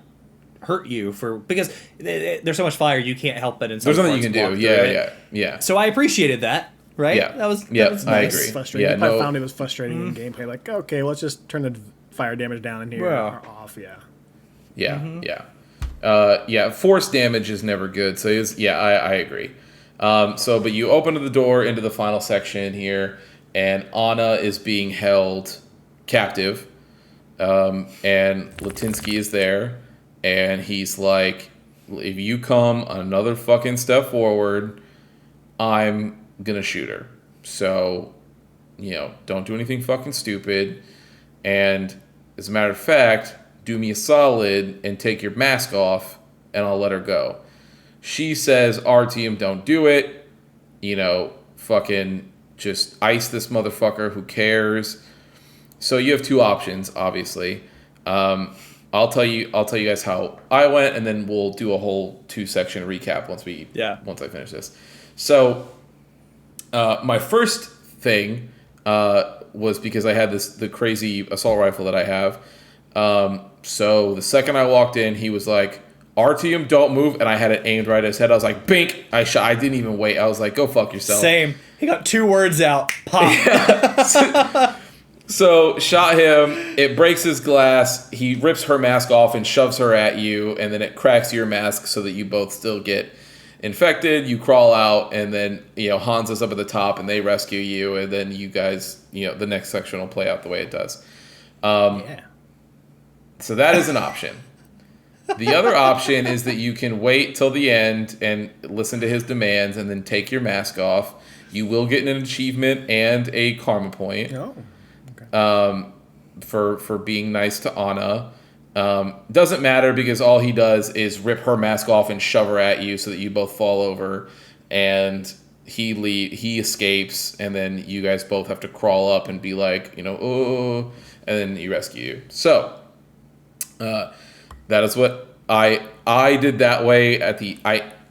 hurt you because there's so much fire you can't help but in some there's nothing you can do. Yeah. So I appreciated that. Right? Yeah. That was I nice. agree. Frustrating. Yeah, I probably found it was frustrating in gameplay. Like, okay, let's just turn the fire damage down in here or off. Yeah. Force damage is never good. So I agree. But you open the door into the final section here, and Anna is being held captive, and Latinsky is there, and he's like, if you come another fucking step forward, I'm gonna shoot her. So, don't do anything fucking stupid, and as a matter of fact, do me a solid and take your mask off, and I'll let her go. She says, Artyom, don't do it. Fucking just ice this motherfucker. Who cares? So you have two options, obviously. I'll tell you guys how I went, and then we'll do a whole 2-section recap once I finish this. So my first thing was because I had the crazy assault rifle that I have. So the second I walked in, he was like, Artyom, don't move, and I had it aimed right at his head. I was like, bink! I didn't even wait. I was like, go fuck yourself. Same. He got 2 words out. Pop. So shot him. It breaks his glass. He rips her mask off and shoves her at you, and then it cracks your mask so that you both still get infected. You crawl out, and then Hans is up at the top, and they rescue you, and then you guys, the next section will play out the way it does. So that is an option. The other option is that you can wait till the end and listen to his demands and then take your mask off. You will get an achievement and a karma point. Oh, okay. For being nice to Anna. Doesn't matter because all he does is rip her mask off and shove her at you so that you both fall over, and he escapes, and then you guys both have to crawl up and be like, oh, and then he rescue you. So that is what I did that way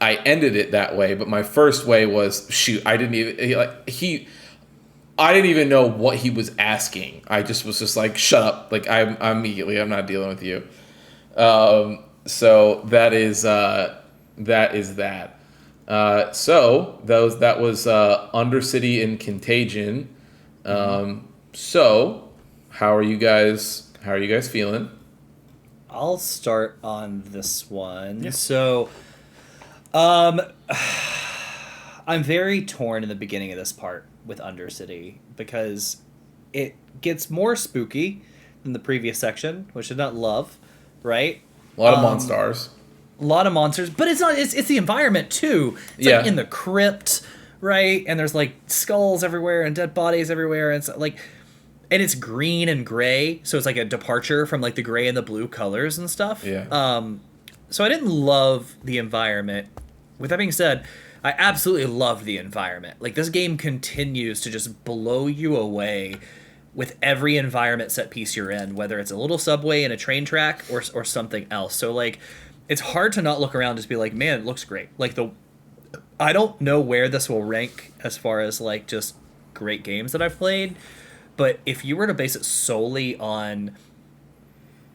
I ended it that way, but my first way was shoot. I didn't even know what he was asking. I just was like, shut up. Like I'm not dealing with you. So that is that. So that was Undercity and Contagion. So how are you guys feeling? I'll start on this one. Yeah. So, I'm very torn in the beginning of this part with Undercity because it gets more spooky than the previous section, which I did not love, right? A lot of monsters. A lot of monsters, but it's not. It's the environment too. It's like in the crypt, right? And there's like skulls everywhere and dead bodies everywhere, and it's like. And it's green and gray, so it's like a departure from like the gray and the blue colors and stuff. Yeah. So I didn't love the environment. With that being said, I absolutely loved the environment. Like this game continues to just blow you away with every environment set piece you're in, whether it's a little subway and a train track or something else. So like it's hard to not look around and just be like, man, it looks great. Like I don't know where this will rank as far as like just great games that I've played, but if you were to base it solely on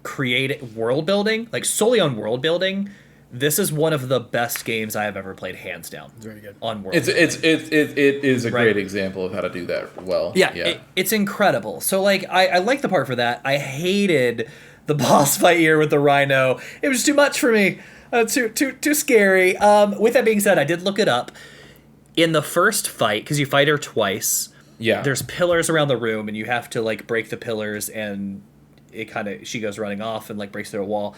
creative world building, like solely on world building, this is one of the best games I have ever played, hands down. It's very good. On world It is a Right. great example of how to do that well. Yeah. It's incredible. So like I like the part for that. I hated the boss fight here with the rhino. It was too much for me. Too scary. With that being said, I did look it up. In the first fight, because you fight her twice, Yeah. there's pillars around the room, and you have to like break the pillars, and she goes running off and like breaks through a wall.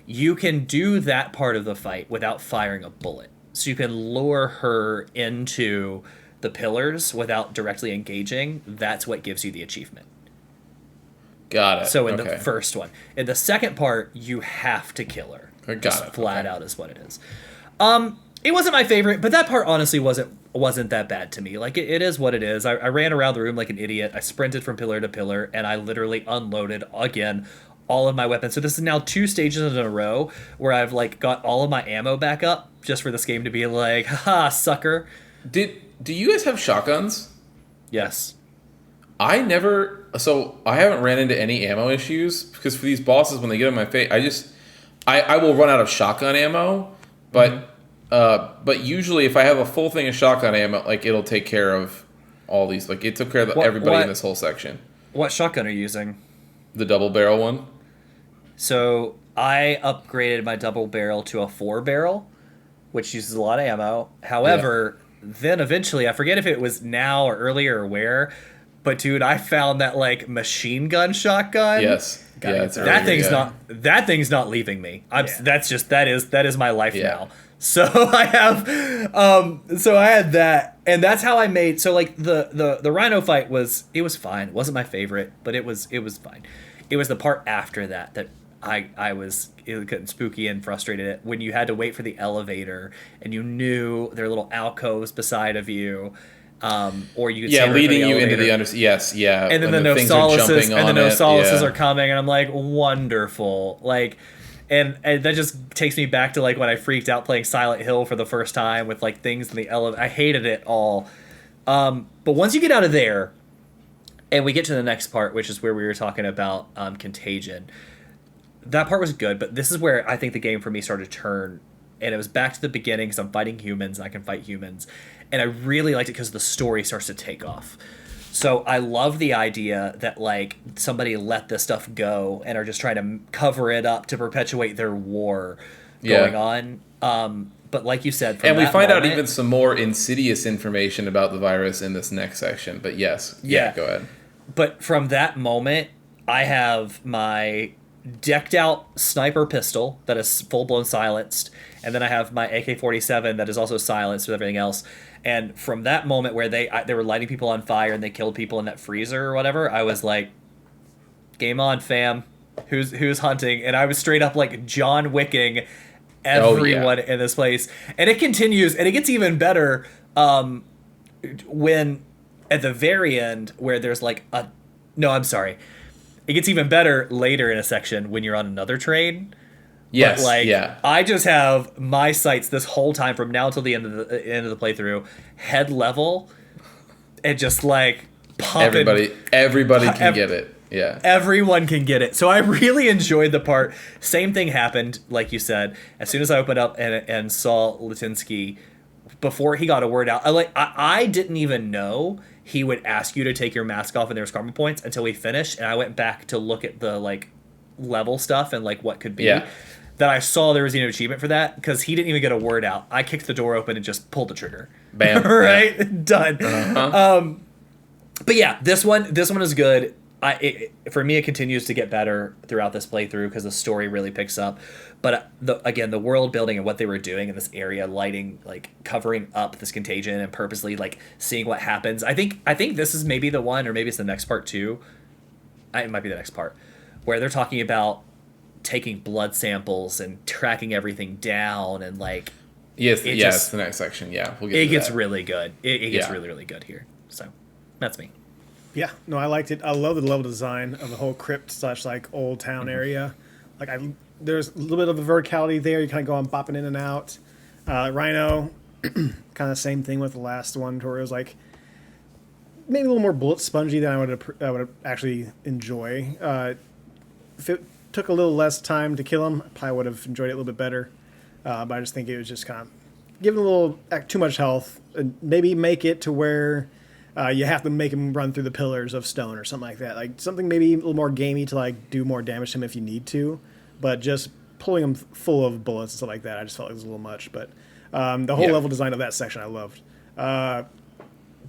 You can do that part of the fight without firing a bullet. So you can lure her into the pillars without directly engaging. That's what gives you the achievement. Got it. So in Okay. the first one. In the second part, you have to kill her. Got Just it. flat Okay. out is what it is. It wasn't my favorite, but that part honestly wasn't that bad to me. Like it is what it is. I ran around the room like an idiot. I sprinted from pillar to pillar, and I literally unloaded again all of my weapons. So this is now 2 stages in a row where I've like got all of my ammo back up just for this game to be like, haha, sucker. Do you guys have shotguns? Yes. I haven't ran into any ammo issues because for these bosses when they get in my face, I will run out of shotgun ammo, but but usually if I have a full thing of shotgun ammo, like it'll take care of all these. Like it took care of everybody in this whole section. What shotgun are you using? The double barrel one. So I upgraded my double barrel to a 4-barrel, which uses a lot of ammo. However, then eventually, I forget if it was now or earlier or where, but dude, I found that like machine gun shotgun. Yes. Gotta Yeah, get it's that. That really thing's good. that thing's not leaving me. Yeah. That is my life Yeah. now. So I had that, and that's how I made. So like the rhino fight was fine. It wasn't my favorite, but it was fine. It was the part after that I was getting spooky and frustrated at, when you had to wait for the elevator and you knew there were little alcoves beside of you, or you could save her for leading the you into elevator. the yes, yeah. And then when the no things are solaces jumping and the on no it, solaces yeah. are coming, and I'm like, wonderful. Like, and that just takes me back to like when I freaked out playing Silent Hill for the first time with like things in the elevator. I hated it all. But once you get out of there, and we get to the next part, which is where we were talking about Contagion. That part was good, but this is where I think the game for me started to turn, and it was back to the beginning because I'm fighting humans and I can fight humans, and I really liked it because the story starts to take off. So I love the idea that like somebody let this stuff go and are just trying to cover it up to perpetuate their war going on. But like you said, And we find out even some more insidious information about the virus in this next section. But yes, Yeah. go ahead. But from that moment, I have my decked out sniper pistol that is full blown silenced, and then I have my AK-47 that is also silenced with everything else. And from that moment where they were lighting people on fire and they killed people in that freezer or whatever, I was like, game on, fam. Who's hunting? And I was straight up like John Wicking everyone in this place. And it continues, and it gets even better when at the very end where there's like it gets even better later in a section when you're on another train. Yes, But like, yeah. I just have my sights this whole time from now until the end of the playthrough, head level, and just like popping. Everybody can get it. Yeah. Everyone can get it. So I really enjoyed the part. Same thing happened, like you said. As soon as I opened up and saw Litinsky, before he got a word out, I didn't even know he would ask you to take your mask off and there was karma points until we finished, and I went back to look at the like level stuff and like what could be. Yeah. That I saw there was an achievement for that because he didn't even get a word out. I kicked the door open and just pulled the trigger. Bam. Right? Done. Uh-huh. But yeah, this one is good. For me, it continues to get better throughout this playthrough because the story really picks up. But the world building and what they were doing in this area, lighting, like covering up this contagion and purposely like seeing what happens. I think this is maybe the one, or maybe it's the next part too. It might be the next part where they're talking about taking blood samples and tracking everything down and like. Yes, It it's just- the next section. Yeah, we'll get It to gets that. really good. It gets Yeah. really, really good here. So that's me. Yeah, no, I liked it. I love the level design of the whole crypt / like old town area. there's a little bit of the verticality there. You kind of go on bopping in and out. Rhino, kind of same thing with the last one, where it was like maybe a little more bullet spongy than I would actually enjoy. If it took a little less time to kill him, I probably would have enjoyed it a little bit better. But I just think it was just kind of giving a little too much health, and maybe make it to where you have to make him run through the pillars of stone or something like that. Like something maybe a little more gamey to like do more damage to him if you need to, but just pulling him full of bullets and stuff like that, I just felt like it was a little much. But the whole level design of that section I loved.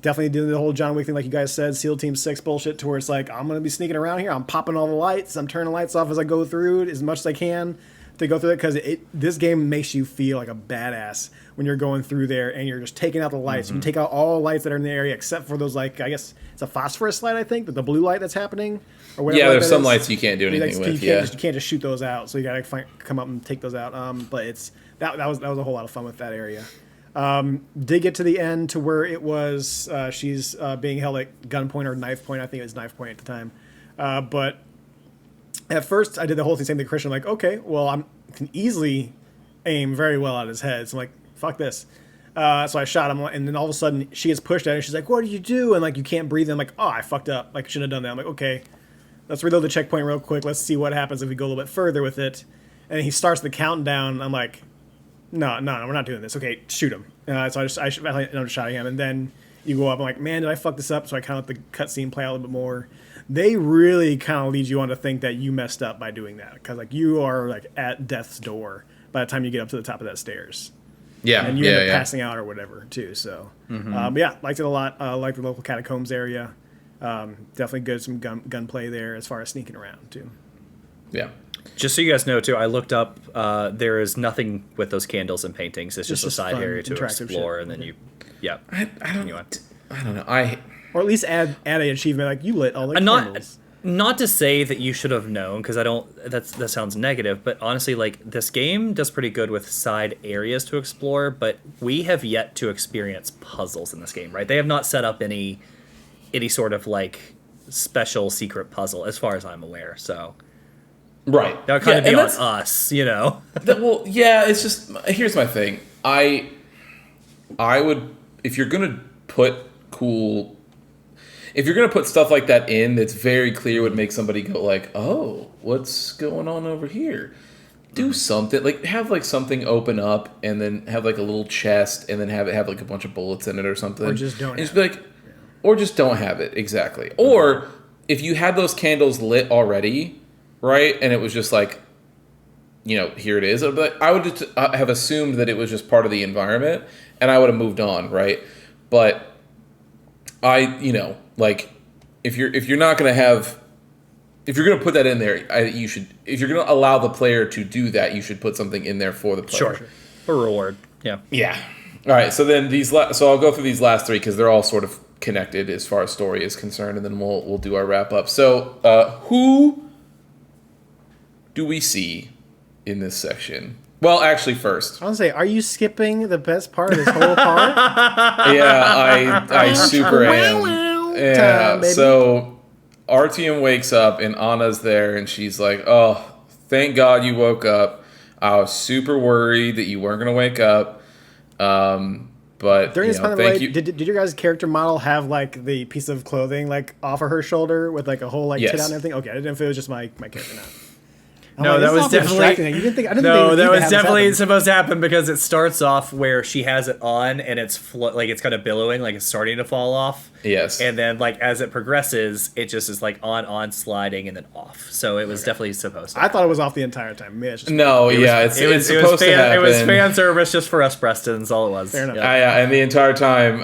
Definitely doing the whole John Wick thing, like you guys said, SEAL Team 6 bullshit, to where it's like, I'm going to be sneaking around here, I'm popping all the lights, I'm turning the lights off as I go through it as much as I can to go through it, because this game makes you feel like a badass when you're going through there and you're just taking out the lights. You can take out all the lights that are in the area except for those, like, I guess it's a phosphorus light, I think, the blue light that's happening. Or whatever. Yeah, there's some lights you can't do anything with. You can't just shoot those out, so you got to come up and take those out. But it's that was a whole lot of fun with that area. Did get to the end to where it was she's being held at gunpoint or knife point. I think it was knife point at the time. But at first I did the whole thing, same thing Christian, like, okay, well, I can easily aim very well at his head. So I'm like, fuck this. So I shot him, and then all of a sudden she gets pushed at it. She's like, what did you do? And like, you can't breathe. And I'm like, oh, I fucked up. Like, I shouldn't have done that. I'm like, okay, let's reload the checkpoint real quick. Let's see what happens if we go a little bit further with it. And he starts the countdown. I'm like, no, we're not doing this. Okay, shoot him. So I ended up shooting him, and then you go up. I'm like, man, did I fuck this up? So I kind of let the cutscene play out a little bit more. They really kind of lead you on to think that you messed up by doing that, because like you are like at death's door by the time you get up to the top of that stairs. Yeah, and you end up passing out or whatever too. So, but yeah, liked it a lot. Liked the local catacombs area. Definitely good some gunplay there as far as sneaking around too. Yeah. Just so you guys know, too, I looked up. There is nothing with those candles and paintings. It's just a side area to explore, and then I don't know. Or at least add an achievement like you lit all the candles. Not to say that you should have known, because I don't. That sounds negative, but honestly, like, this game does pretty good with side areas to explore. But we have yet to experience puzzles in this game, right? They have not set up any sort of like special secret puzzle, as far as I'm aware. So. Right. That would kind of be on us, you know? Well, yeah, it's just, here's my thing. I would, if you're going to put stuff like that in, that's very clear, would make somebody go like, oh, what's going on over here? Do something, like, have like something open up, and then have like a little chest, and then have it have like a bunch of bullets in it or something. Or just don't have it. Or just don't have it, exactly. Or, if you had those candles lit already, right, and it was just like, here it is. But I would just have assumed that it was just part of the environment, and I would have moved on, right? But like, if you're not gonna have, if you're gonna put that in there, you should. If you're gonna allow the player to do that, you should put something in there for the player. Sure, a reward. Yeah. Yeah. All right. So then so I'll go through these last three because they're all sort of connected as far as story is concerned, and then we'll do our wrap up. So who do we see in this section? Well, actually, first, I was gonna say, are you skipping the best part of this whole part? Yeah, I super am. Yeah. So Artyom wakes up and Anna's there, and she's like, "Oh, thank God you woke up. I was super worried that you weren't gonna wake up." But during this time, did your guys' character model have like the piece of clothing like off of her shoulder with like a whole like tit out and everything? Okay, I didn't know if it was just my character now. No, that was definitely. That was definitely supposed to happen, because it starts off where she has it on and it's like it's kind of billowing, like it's starting to fall off. Yes. And then like as it progresses, it just is like on sliding and then off. So it was definitely supposed to. I thought it was off the entire time. It's supposed to happen. It was fan service just for us Prestons, all it was. Fair enough. And the entire time,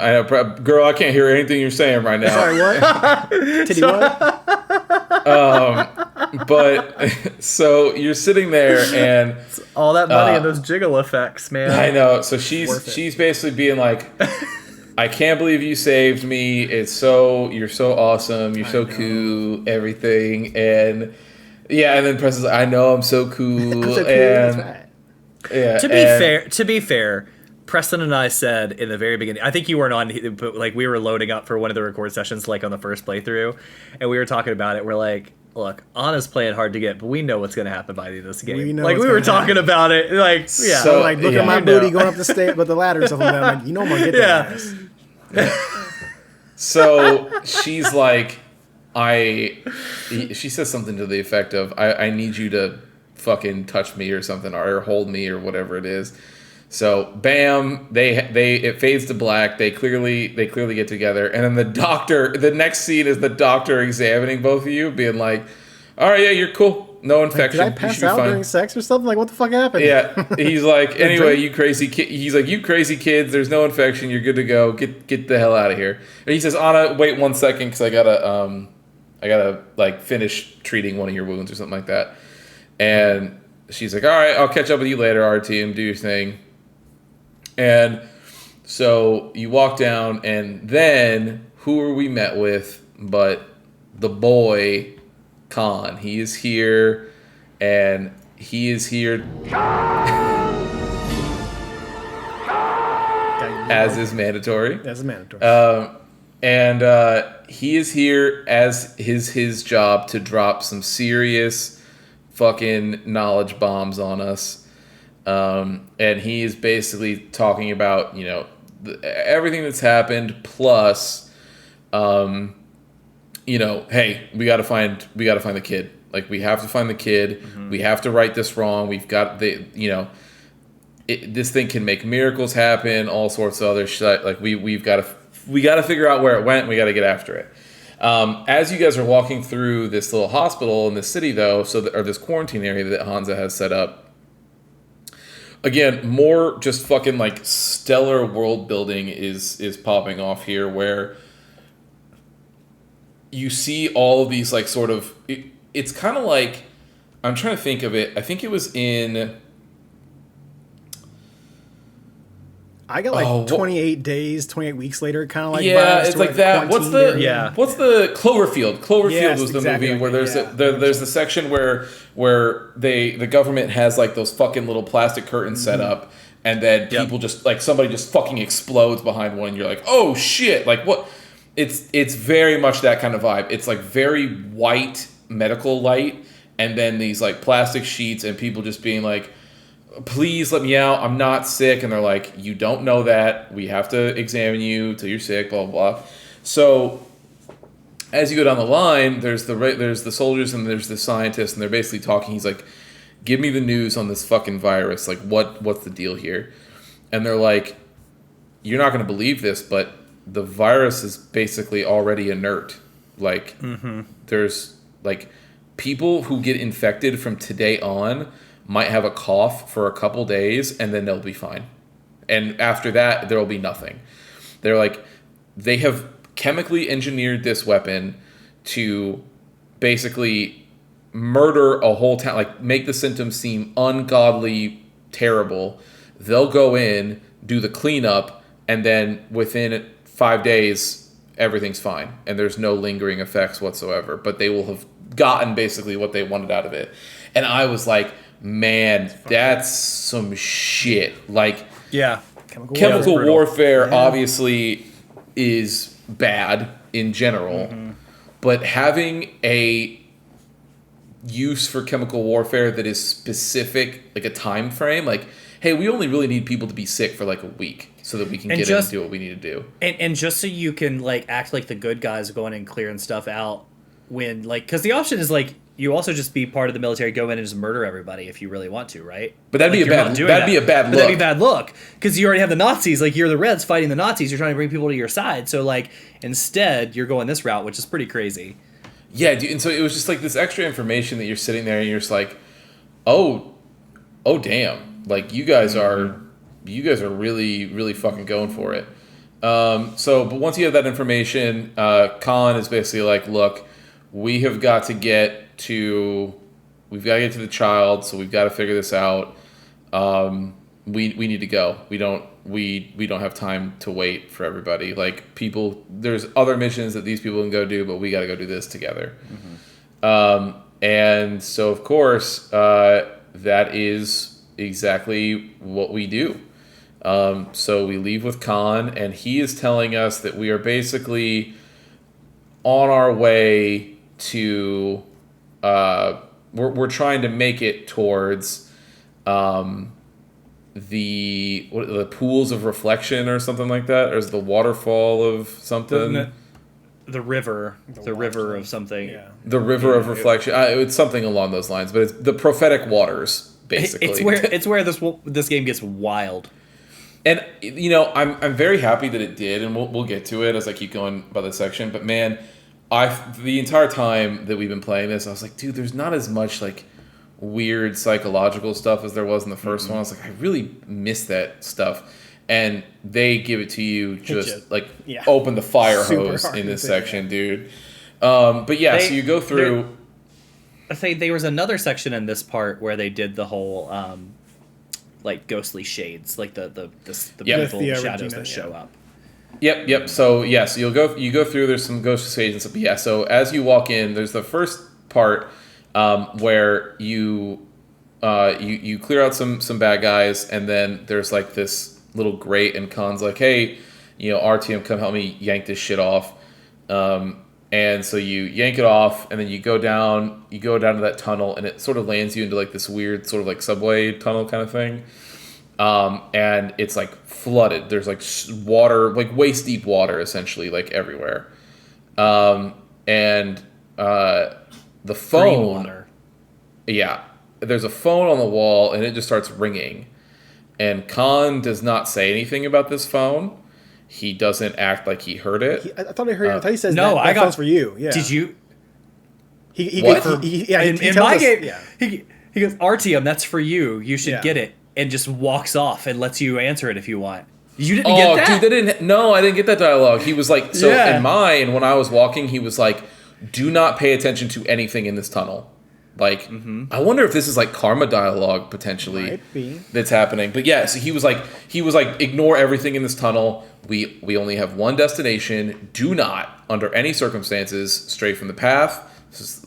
girl, I can't hear anything you're saying right now. Sorry, what? Titty what? But so you're sitting there, and it's all that money and those jiggle effects, man. I know. So she's basically being like, I can't believe you saved me. You're so awesome. You're so cool. Everything. And yeah, and then Preston's like, I know, I'm so cool. I'm so cool. And that's right. Yeah. To be fair, Preston and I said in the very beginning, I think you weren't on, but like we were loading up for one of the record sessions, like on the first playthrough, and we were talking about it. We're like, look, Anna's playing hard to get, but we know what's going to happen by the end of this game. We know like what's we were gonna talking happen. about it. Like, yeah. So- Like, look Yeah. at my You know. booty going up the stairs, but the ladder or something. I'm like, you know I'm gonna get Yeah. that ass. So she's like, she says something to the effect of, I need you to fucking touch me or something, or hold me or whatever it is. So bam, it fades to black. They clearly get together, and then the next scene is the doctor examining both of you, being like, all right, yeah, you're cool, no infection. Did I You pass should be out fine." during sex or something? Like, what the fuck happened? Yeah, he's like, anyway, you crazy kid. He's like, you crazy kids. There's no infection. You're good to go. Get the hell out of here. And he says, Anna, wait 1 second, because I gotta like finish treating one of your wounds or something like that. And she's like, all right, I'll catch up with you later, RT, and do your thing. And so you walk down, and then who are we met with but the boy Khan? He is here, and he is here as is mandatory. That's mandatory. And he is here as his job to drop some serious fucking knowledge bombs on us. And he is basically talking about, everything that's happened, plus, hey, we gotta find the kid. Like, we have to find the kid. Mm-hmm. We have to right this wrong. We've got this thing can make miracles happen, all sorts of other shit. Like, we got to figure out where it went. And we got to get after it. As you guys are walking through this little hospital in this city, though, or this quarantine area that Hansa has set up, again, more just fucking like stellar world building is popping off here, where you see all of these like sort of. It's kind of like, I'm trying to think of it. I think it was in. I got like 28 days, 28 weeks later, kind of like yeah, vibes it's to like that. What's the Yeah. What's the Cloverfield? Cloverfield Yes, was the exactly movie where like there's that, there's the section where the government has like those fucking little plastic curtains set up, and then people just like somebody just fucking explodes behind one, and you're like, oh shit, like what? It's very much that kind of vibe. It's like very white medical light, and then these like plastic sheets, and people just being like, please let me out, I'm not sick. And they're like, you don't know that, we have to examine you till you're sick, blah blah blah. So as you go down the line, there's the soldiers and there's the scientists, and they're basically talking. He's like, give me the news on this fucking virus, like what's the deal here? And they're like, you're not going to believe this, but the virus is basically already inert. Like, there's like people who get infected from today on might have a cough for a couple days, and then they'll be fine. And after that, there will be nothing. They're like, they have chemically engineered this weapon to basically murder a whole town, like make the symptoms seem ungodly terrible. They'll go in, do the cleanup, and then within 5 days, everything's fine. And there's no lingering effects whatsoever. But they will have gotten basically what they wanted out of it. And I was like, man, that's some shit. Like, Yeah. chemical brutal. warfare obviously is bad in general, but having a use for chemical warfare that is specific, like a time frame, like, hey, we only really need people to be sick for like a week so that we can And get in and just- do what we need to do. And just so you can like act like the good guys going and clearing stuff out when like, because the option is like you also just be part of the military, go in and just murder everybody if you really want to, right? But that'd Like, be a you're bad not doing that'd that. be a bad But look. that'd be a bad look because you already have the Nazis. Like you're the Reds fighting the Nazis. You're trying to bring people to your side. So like instead you're going this route, which is pretty crazy. Yeah, dude, and so it was just like this extra information that you're sitting there and you're just like, oh damn, like you guys are really, really fucking going for it. But once you have that information, Khan is basically like, look, we've got to get to the child, so we've got to figure this out. We need to go. We don't have time to wait for everybody. Like people, there's other missions that these people can go do, but we got to go do this together. And so of course, that is exactly what we do. So we leave with Khan, and he is telling us that we are basically on our way to we're trying to make it towards the pools of reflection or something like that, or is the waterfall of something? The river, the river water. of something. Yeah. The river of reflection. It's something along those lines, but it's the prophetic waters, basically. It's where this game gets wild. And I'm very happy that it did, and we'll get to it as I keep going by this section. But man, the entire time that we've been playing this, I was like, dude, there's not as much like weird psychological stuff as there was in the 1st one. I was like, I really miss that stuff. And they give it to you just like open the fire Super hose hard in this to section, dude. But yeah, so you go through. I say there was another section in this part where they did the whole like ghostly shades, like the beautiful the shadows Regina, that show up. Yep. So so you go through. There's some ghost stage and stuff. But yeah. So as you walk in, there's the first part where you clear out some bad guys, and then there's like this little grate, and Khan's like, hey, RTM, come help me yank this shit off. And so you yank it off, and then you go down to that tunnel, and it sort of lands you into like this weird sort of like subway tunnel kind of thing. And it's like flooded. There's like water, like waist deep water, essentially, like everywhere. And the phone, water. Yeah, there's a phone on the wall, and it just starts ringing. And Khan does not say anything about this phone. He doesn't act like he heard it. I thought I heard. I thought he says no, that I got phone's for you. Yeah. Did you? He What? In tells my us- game, Yeah. he goes, Artyom, that's for you. You should Yeah. get it, and just walks off and lets you answer it if you want. You didn't get that? Dude, they didn't. No, I didn't get that dialogue. He was like, so Yeah. in mine, when I was walking, he was like, do not pay attention to anything in this tunnel. Like, I wonder if this is like karma dialogue potentially Might be. that's happening. But yeah, so he was like, ignore everything in this tunnel. We only have one destination. Do not, under any circumstances, stray from the path.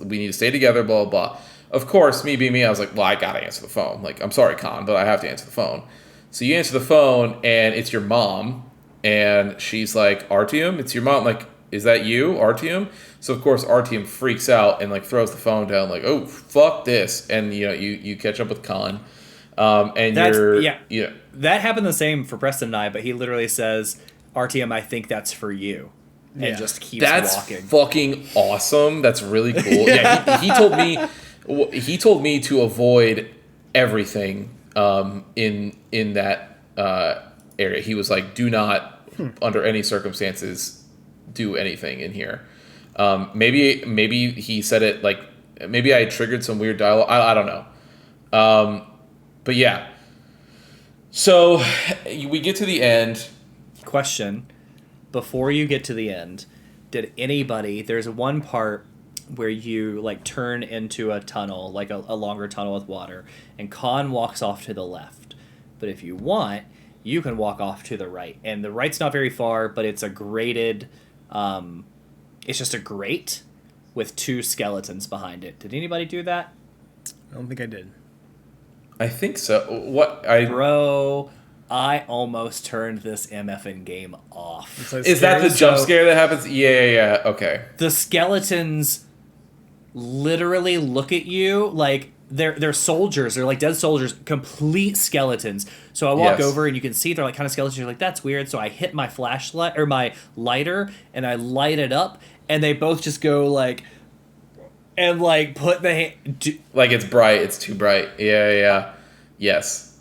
We need to stay together. Blah blah blah. Of course, me being me, I was like, well, I gotta answer the phone. Like, I'm sorry, Khan, but I have to answer the phone. So you answer the phone, and it's your mom, and she's like, Artyom, it's your mom. Like, is that you, Artyom? So of course Artyom freaks out and like throws the phone down, like, oh fuck this, and you catch up with Khan, and That happened the same for Preston and I, but he literally says, Artyom, I think that's for you, and just keeps that's walking. fucking awesome. That's really cool. Yeah, he told me to avoid everything in that area. He was like, do not under any circumstances do anything in here. Maybe he said it like, maybe I triggered some weird dialogue. I don't know. But yeah. So we get to the end. Question: before you get to the end, did anybody? There's one part where you like turn into a tunnel, like a longer tunnel with water, and Khan walks off to the left. But if you want, you can walk off to the right, and the right's not very far, but it's a grated. It's just a grate with two skeletons behind it. Did anybody do that? I don't think I did. I think so. Bro, I almost turned this MFN game off. Is that the jump scare that happens? Yeah. Okay. The skeletons literally look at you like they're soldiers. They're like dead soldiers, complete skeletons. So I walk over and you can see they're like kind of skeletons. You're like, that's weird. So I hit my flashlight or my lighter and I light it up, and they both just go like, and like put the hand. Like it's bright. It's too bright. Yeah. Yes.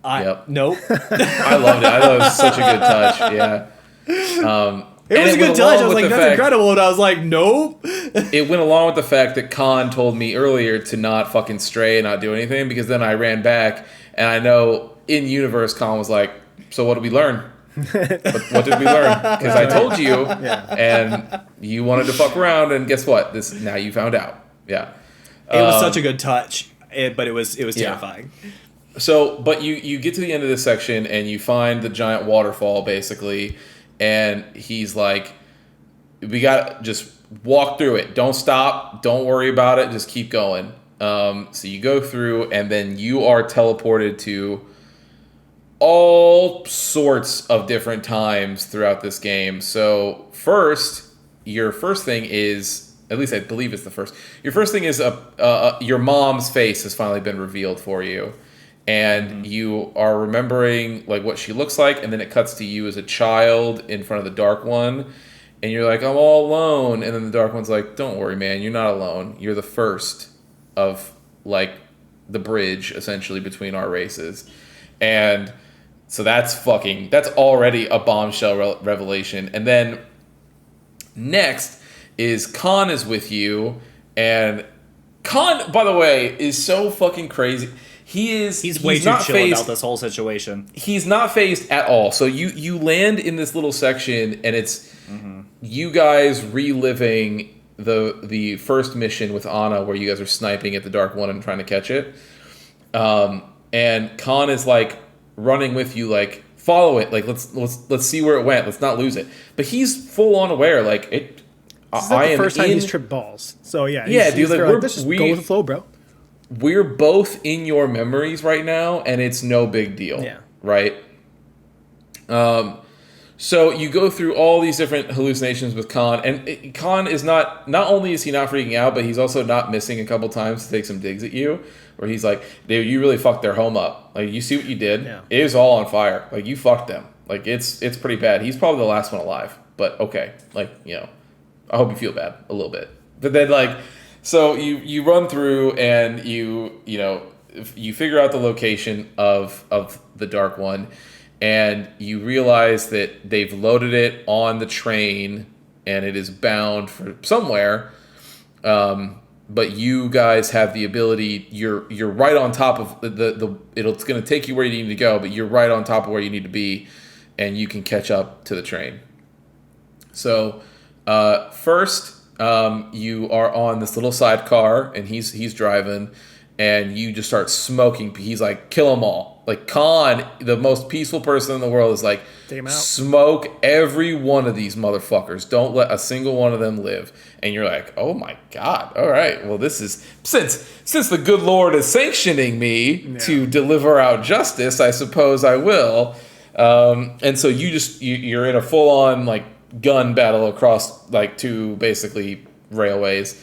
Nope. I loved it. I thought it was such a good touch. Yeah. It was a good touch. I was like, that's incredible. And I was like, nope. It went along with the fact that Khan told me earlier to not fucking stray and not do anything, because then I ran back and I know in universe Khan was like, so what did we learn? What did we learn? Because I told you and you wanted to fuck around, and guess what? Now you found out. Yeah. It was such a good touch, but it was terrifying. So, but you get to the end of this section and you find the giant waterfall basically, and he's like, we got just walk through it. Don't stop. Don't worry about it. Just keep going. So you go through, and then you are teleported to all sorts of different times throughout this game. So your first thing is At least I believe it's the first. Your first thing is your mom's face has finally been revealed for you, and you are remembering like what she looks like, and then it cuts to you as a child in front of the Dark One, and you're like, I'm all alone, and then the Dark One's like, don't worry, man, you're not alone. You're the first of like the bridge essentially between our races, and so that's already a bombshell revelation, and then next. Is Khan is with you, and Khan, by the way, is so fucking crazy. He's way too chill about this whole situation. He's not phased at all. So you land in this little section, and it's you guys reliving the first mission with Ana, where you guys are sniping at the Dark One and trying to catch it. And Khan is like running with you, like follow it, like let's see where it went, let's not lose it. But he's full on aware, like it. This is like the first time he's tripped balls. So yeah, dude, like, let's just go with the flow, bro. We're both in your memories right now, and it's no big deal. Yeah. Right? So you go through all these different hallucinations with Khan, and Khan is not only is he not freaking out, but he's also not missing a couple times to take some digs at you, where he's like, dude, you really fucked their home up. Like, you see what you did? Yeah. It is all on fire. Like, you fucked them. Like, it's pretty bad. He's probably the last one alive, but okay. Like, I hope you feel bad a little bit. But then, like, so you run through and you figure out the location of the Dark One, and you realize that they've loaded it on the train and it is bound for somewhere. But you guys have the ability. You're right on top of it's going to take you where you need to go, but you're right on top of where you need to be, and you can catch up to the train. So. First, you are on this little sidecar, and he's driving, and you just start smoking. He's like, kill them all. Like, Khan, the most peaceful person in the world, is like, take him out. Smoke every one of these motherfuckers. Don't let a single one of them live. And you're like, oh my God. All right. Well, this is since the good Lord is sanctioning me to deliver out justice, I suppose I will. And so you're in a full on like gun battle across like two basically railways,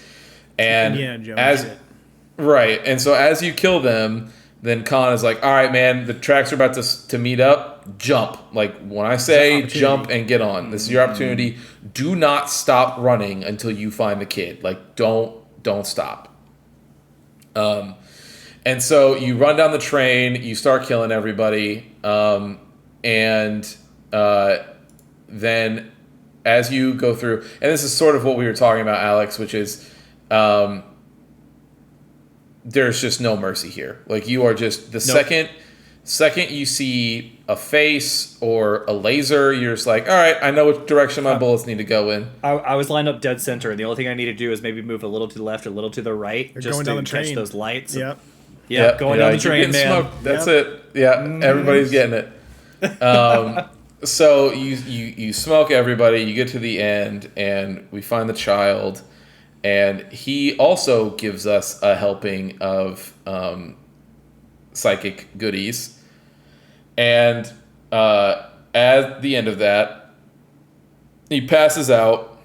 and and so as you kill them, then Khan is like, all right, man, the tracks are about to meet up, jump. Like, when I say jump and get on, this is your opportunity. Do not stop running until you find the kid. Like, don't stop. And so you run down the train, you start killing everybody, and then as you go through, and this is sort of what we were talking about, Alex, which is there's just no mercy here. Like, you are just second you see a face or a laser, you're just like, all right, I know which direction my bullets need to go in. I was lined up dead center, and the only thing I need to do is maybe move a little to the left, a little to the right, just to catch those lights. Yep. Yeah, going down the train, man. Smoked. That's it. Yeah, everybody's getting it. So you smoke everybody, you get to the end, and we find the child, and he also gives us a helping of psychic goodies. And at the end of that, he passes out,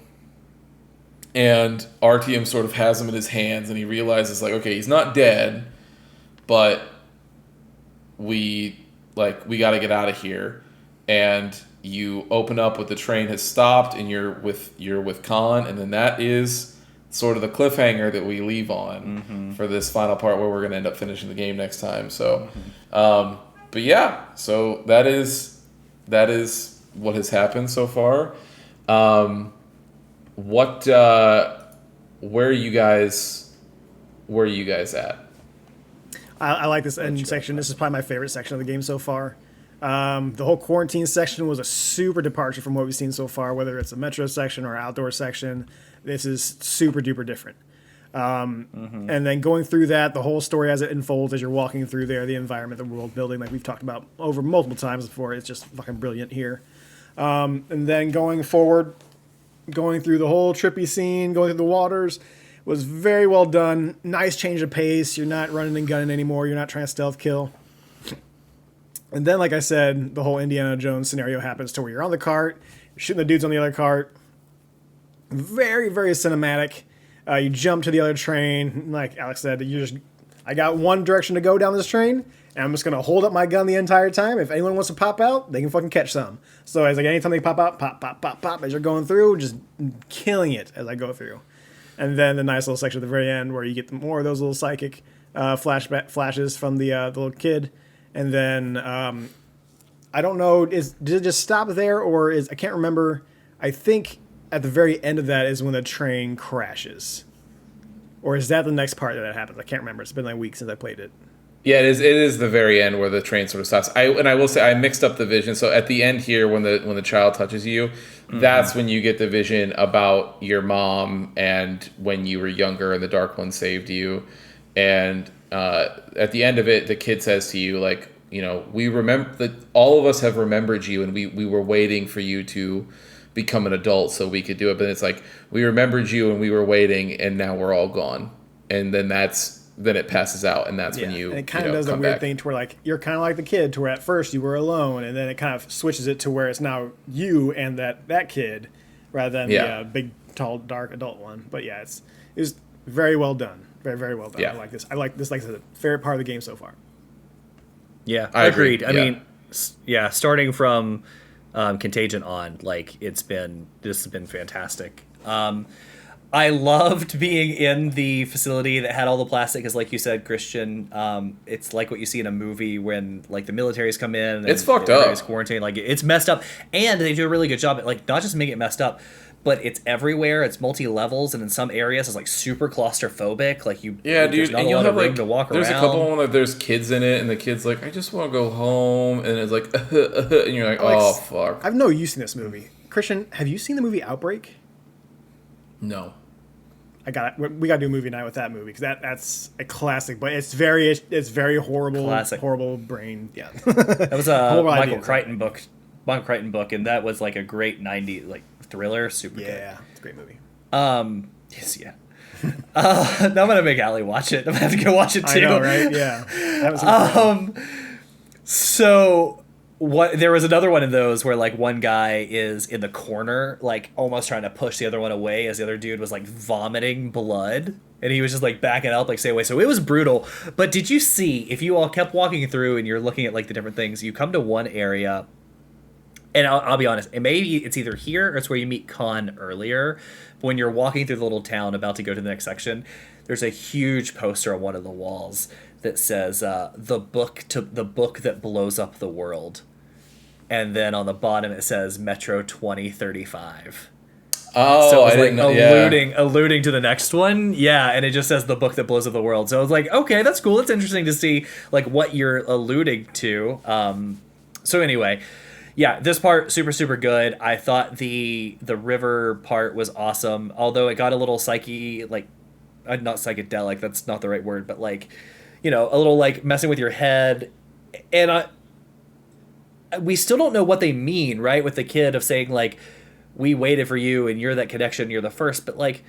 and Artyom sort of has him in his hands, and he realizes, like, okay, he's not dead, but we got to get out of here. And you open up with the train has stopped, and you're with Khan, and then that is sort of the cliffhanger that we leave on for this final part, where we're going to end up finishing the game next time. So, but yeah, so that is what has happened so far. Where are you guys at? I like this end section. This is probably my favorite section of the game so far. The whole quarantine section was a super departure from what we've seen so far, whether it's a metro section or outdoor section. This is super duper different. And then going through that, the whole story as it unfolds, as you're walking through there, the environment, the world building, like we've talked about over multiple times before, it's just fucking brilliant here. And then going forward, going through the whole trippy scene, going through the waters, was very well done. Nice change of pace. You're not running and gunning anymore. You're not trying to stealth kill. And then, like I said, the whole Indiana Jones scenario happens to where you're on the cart, you're shooting the dudes on the other cart. Very, very cinematic. You jump to the other train. Like Alex said, I got one direction to go down this train, and I'm just going to hold up my gun the entire time. If anyone wants to pop out, they can fucking catch some. So it's like anytime they pop out, pop, pop, pop, pop, as you're going through, just killing it as I go through. And then the nice little section at the very end where you get more of those little psychic flashes from the little kid. And then I don't know, did it just stop there, or I can't remember. I think at the very end of that is when the train crashes. Or is that the next part that happens? I can't remember. It's been like weeks since I played it. Yeah, it is. It is the very end where the train sort of stops. I will say I mixed up the vision. So at the end here, when the child touches you, that's when you get the vision about your mom and when you were younger and the Dark One saved you. And at the end of it, the kid says to you, like, we remember that all of us have remembered you, and we were waiting for you to become an adult so we could do it. But it's like, we remembered you and we were waiting, and now we're all gone. And then then it passes out, and that's when you and it kind of does a weird thing to where, like, you're kind of like the kid to where at first you were alone, and then it kind of switches it to where it's now you and that kid rather than the big, tall, dark adult one. But yeah, it was very well done. Very, very well done. Yeah. I like this. Like I said, the favorite part of the game so far. Yeah, I agree. agreed. I mean, starting from Contagion on, like, this has been fantastic. I loved being in the facility that had all the plastic, because, like you said, Christian, it's like what you see in a movie when, like, the military's come in. And it's fucked up. It's quarantined. Like, it's messed up, and they do a really good job at, like, not just making it messed up, but it's everywhere. It's multi-levels, and in some areas it's like super claustrophobic. Like there's not a lot of room to walk around. There's a couple where there's kids in it, and the kid's like, I just want to go home, and it's like, and you're like, oh fuck. I've no use in this movie. Christian, have you seen the movie Outbreak? No. We got to do a movie night with that movie, because that's a classic, but it's very horrible. Classic. Horrible brain. Yeah. That was a Michael idea. Crichton book, and that was like a great 90s like thriller, super good. Yeah, it's a great movie. Yes, yeah. Now I'm gonna make Allie watch it. I'm gonna have to go watch it too. I know, right? Yeah. That was So there was another one of those where, like, one guy is in the corner, like, almost trying to push the other one away as the other dude was, like, vomiting blood, and he was just, like, backing up, like, stay away. So it was brutal. But did you see, if you all kept walking through and you're looking at, like, the different things, you come to one area, and I'll be honest, and maybe it's either here or it's where you meet Khan earlier. But when you're walking through the little town about to go to the next section, there's a huge poster on one of the walls that says the book that blows up the world. And then on the bottom it says Metro 2035. Oh, so it was I didn't know. Alluding to the next one. Yeah, and it just says the book that blows up the world. So I was like, okay, that's cool. It's interesting to see, like, what you're alluding to. So anyway, yeah, this part super, super good. I thought the river part was awesome, although it got a little not psychedelic, that's not the right word, but, like, a little, like, messing with your head. And we still don't know what they mean, right, with the kid of saying, like, we waited for you and you're that connection, you're the first, but, like,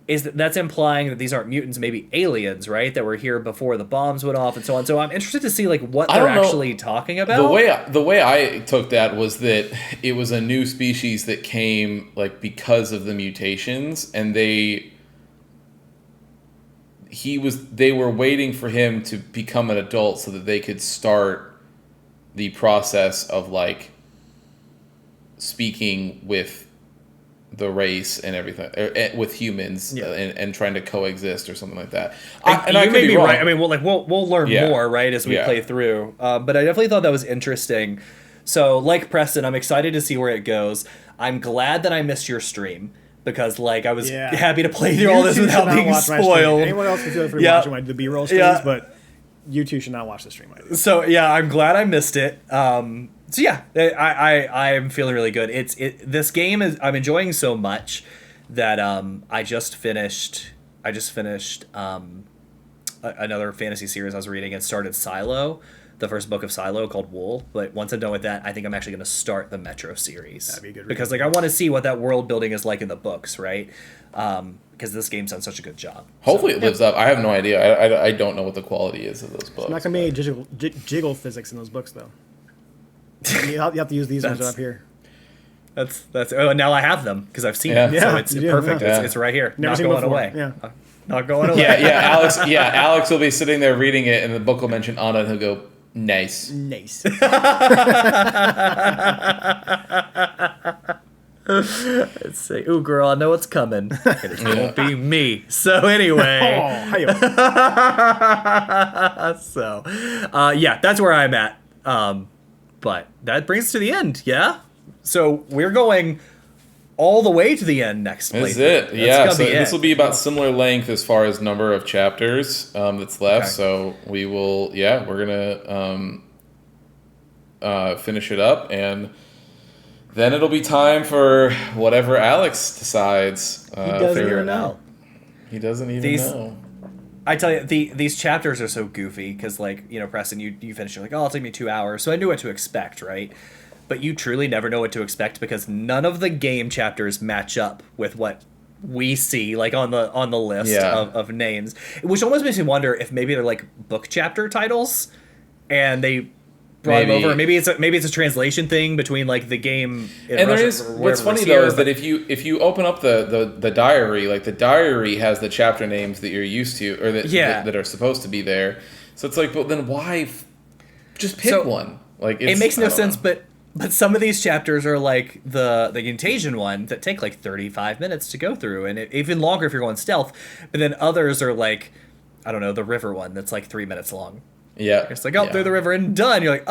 that's implying that these aren't mutants, maybe aliens, right, that were here before the bombs went off and so on. So I'm interested to see, like, what they're actually talking about. The way I took that was that it was a new species that came, like, because of the mutations, and they were waiting for him to become an adult so that they could start the process of, like, speaking with the race and everything, with humans, and trying to coexist or something like that. I may be right. I mean, we'll learn more, right, as we play through. But I definitely thought that was interesting. So, like Preston, I'm excited to see where it goes. I'm glad that I missed your stream, because, like, I was happy to play through all this without being spoiled. Anyone else can feel free watching the B-roll streams, but you two should not watch the stream. So yeah, I'm glad I missed it. So yeah, I am feeling really good. This game I'm enjoying so much that I just finished another fantasy series I was reading and started Silo, the first book of Silo, called Wool. But once I'm done with that, I think I'm actually going to start the Metro series. That'd be a good read. Because, like, I want to see what that world building is like in the books, right? Because this game's done such a good job. Hopefully it lives up. I have no idea. I don't know what the quality is of those books. It's not going to be any jiggle physics in those books, though. You have to use these ones up here. That's. Oh, now I have them because I've seen Yeah. it. Yeah, So it's you do, perfect. yeah. It's right here. Never Not seen going before. away. Yeah. Not going away. Alex will be sitting there reading it, and the book will mention Anna, and he'll go, nice. Nice. Let's say, ooh, girl, I know what's coming. And it won't be me. So anyway. Oh, hiyo. So, yeah, that's where I'm at. But that brings us to the end, yeah? So we're going all the way to the end next That's playthrough. it. That's Yeah, gonna so be this it. will be about similar length as far as number of chapters that's left. Okay. So we will, we're going to finish it up, and then it'll be time for whatever Alex decides. He doesn't figure even it out. know. He doesn't even These- know. I tell you, these chapters are so goofy because, like, you know, Preston, you finish, you're like, oh, it'll take me 2 hours. So I knew what to expect, right? But you truly never know what to expect because none of the game chapters match up with what we see, like, on the list Yeah. of names. Which almost makes me wonder if maybe they're, like, book chapter titles and they brought them Maybe. over. Maybe it's a translation thing between, like, the game in And Russia there is or what's wherever funny it's though here, is but- that if you open up the diary, like the diary has the chapter names that you're used to or that are supposed to be there. So it's like, but then why just pick So, one? Like it makes I no don't sense, know. but some of these chapters are like the Contagion one that take like 35 minutes to go through, and even longer if you're going stealth. But then others are like, I don't know, the river one that's like 3 minutes long. Yeah. It's like, through the river and done. You're like,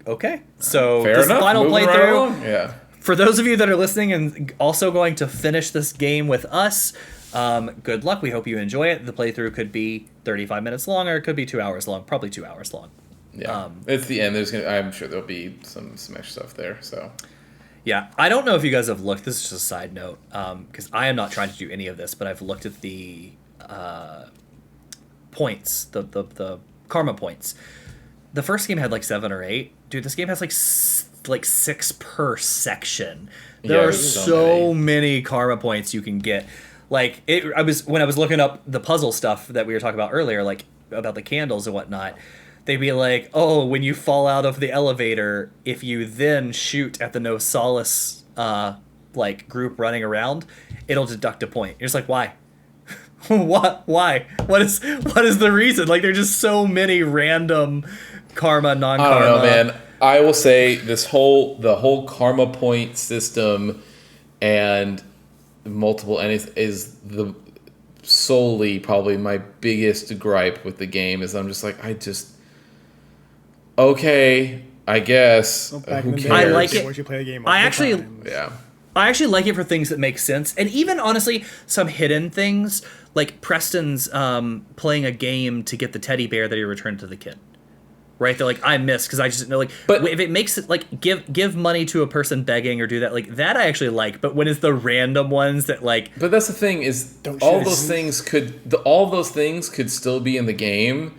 okay. So Fair this enough. final Moving right playthrough. along. Yeah. For those of you that are listening and also going to finish this game with us, good luck. We hope you enjoy it. The playthrough could be 35 minutes long, or it could be 2 hours long. Probably 2 hours long. Yeah. It's the end. I'm sure there'll be some extra stuff there. So Yeah, I don't know if you guys have looked. This is just a side note, because I am not trying to do any of this, but I've looked at the points, the karma points. The first game had like 7 or 8. Dude, this game has like 6 per section. There Yeah, are there's so so many karma points you can get. Like when I was looking up the puzzle stuff that we were talking about earlier, like about the candles and whatnot. They'd be like, oh, when you fall out of the elevator, if you then shoot at the No Solace like group running around, it'll deduct a point. You're just like, why? What? Why? What is the reason? Like, there's just so many random karma, I non-karma. don't know, man. I will say the whole karma point system and multiple enemies is the solely probably my biggest gripe with the game. Is I'm just like, okay, I guess. Well, back Who in the cares? day, I like it. once you play a game I multiple actually- times. Yeah. I actually like it for things that make sense, and even honestly, some hidden things like Preston's playing a game to get the teddy bear that he returned to the kid. Right? They're like, I missed because I just know, like, But- if it makes it like give money to a person begging or do that, like that I actually like. But when it's the random ones that like, But that's the thing is Don't all shoot those us. things all those things could still be in the game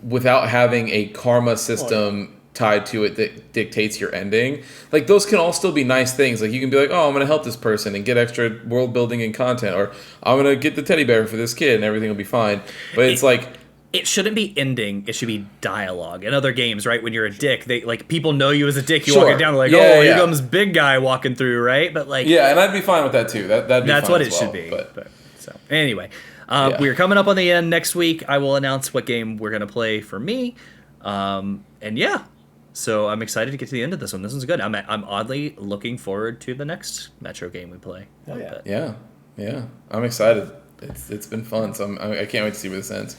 without having a karma system tied to it that dictates your ending. Like those can all still be nice things. Like you can be like, oh, I'm gonna help this person and get extra world building and content, or I'm gonna get the teddy bear for this kid and everything will be fine. But it's like it shouldn't be ending. It should be dialogue. In other games, right? When you're a dick, they like people know you as a dick. You walk Sure. it down, they're like, Yeah, oh, here yeah. comes big guy walking through, right? But like, yeah, and I'd be fine with that too. That'd be that's fine what as it well, should be. But So anyway, Yeah. we're coming up on the end next week. I will announce what game we're gonna play for me, and yeah. So I'm excited to get to the end of this one. This one's good. I'm oddly looking forward to the next Metro game we play. Hell yeah. yeah, I'm excited. It's been fun. So I can't wait to see where this ends.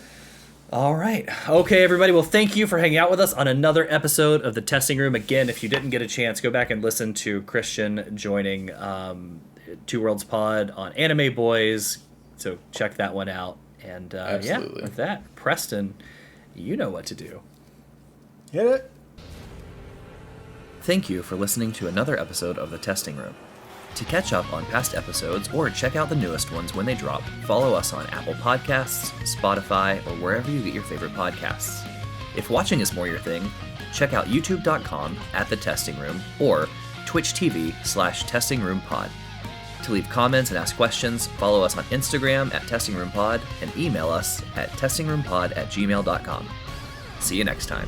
All right. Okay, everybody. Well, thank you for hanging out with us on another episode of The Testing Room. Again, if you didn't get a chance, go back and listen to Christian joining Two Worlds Pod on Anime Boys. So check that one out. And yeah, Absolutely. with that, Preston, you know what to do. Hit it. Thank you for listening to another episode of The Testing Room. To catch up on past episodes or check out the newest ones when they drop, follow us on Apple Podcasts, Spotify, or wherever you get your favorite podcasts. If watching is more your thing, check out youtube.com/thetestingroom or Twitch TV/testingroompod. To leave comments and ask questions, follow us on Instagram @testingroompod and email us at testingroompod@gmail.com. See you next time.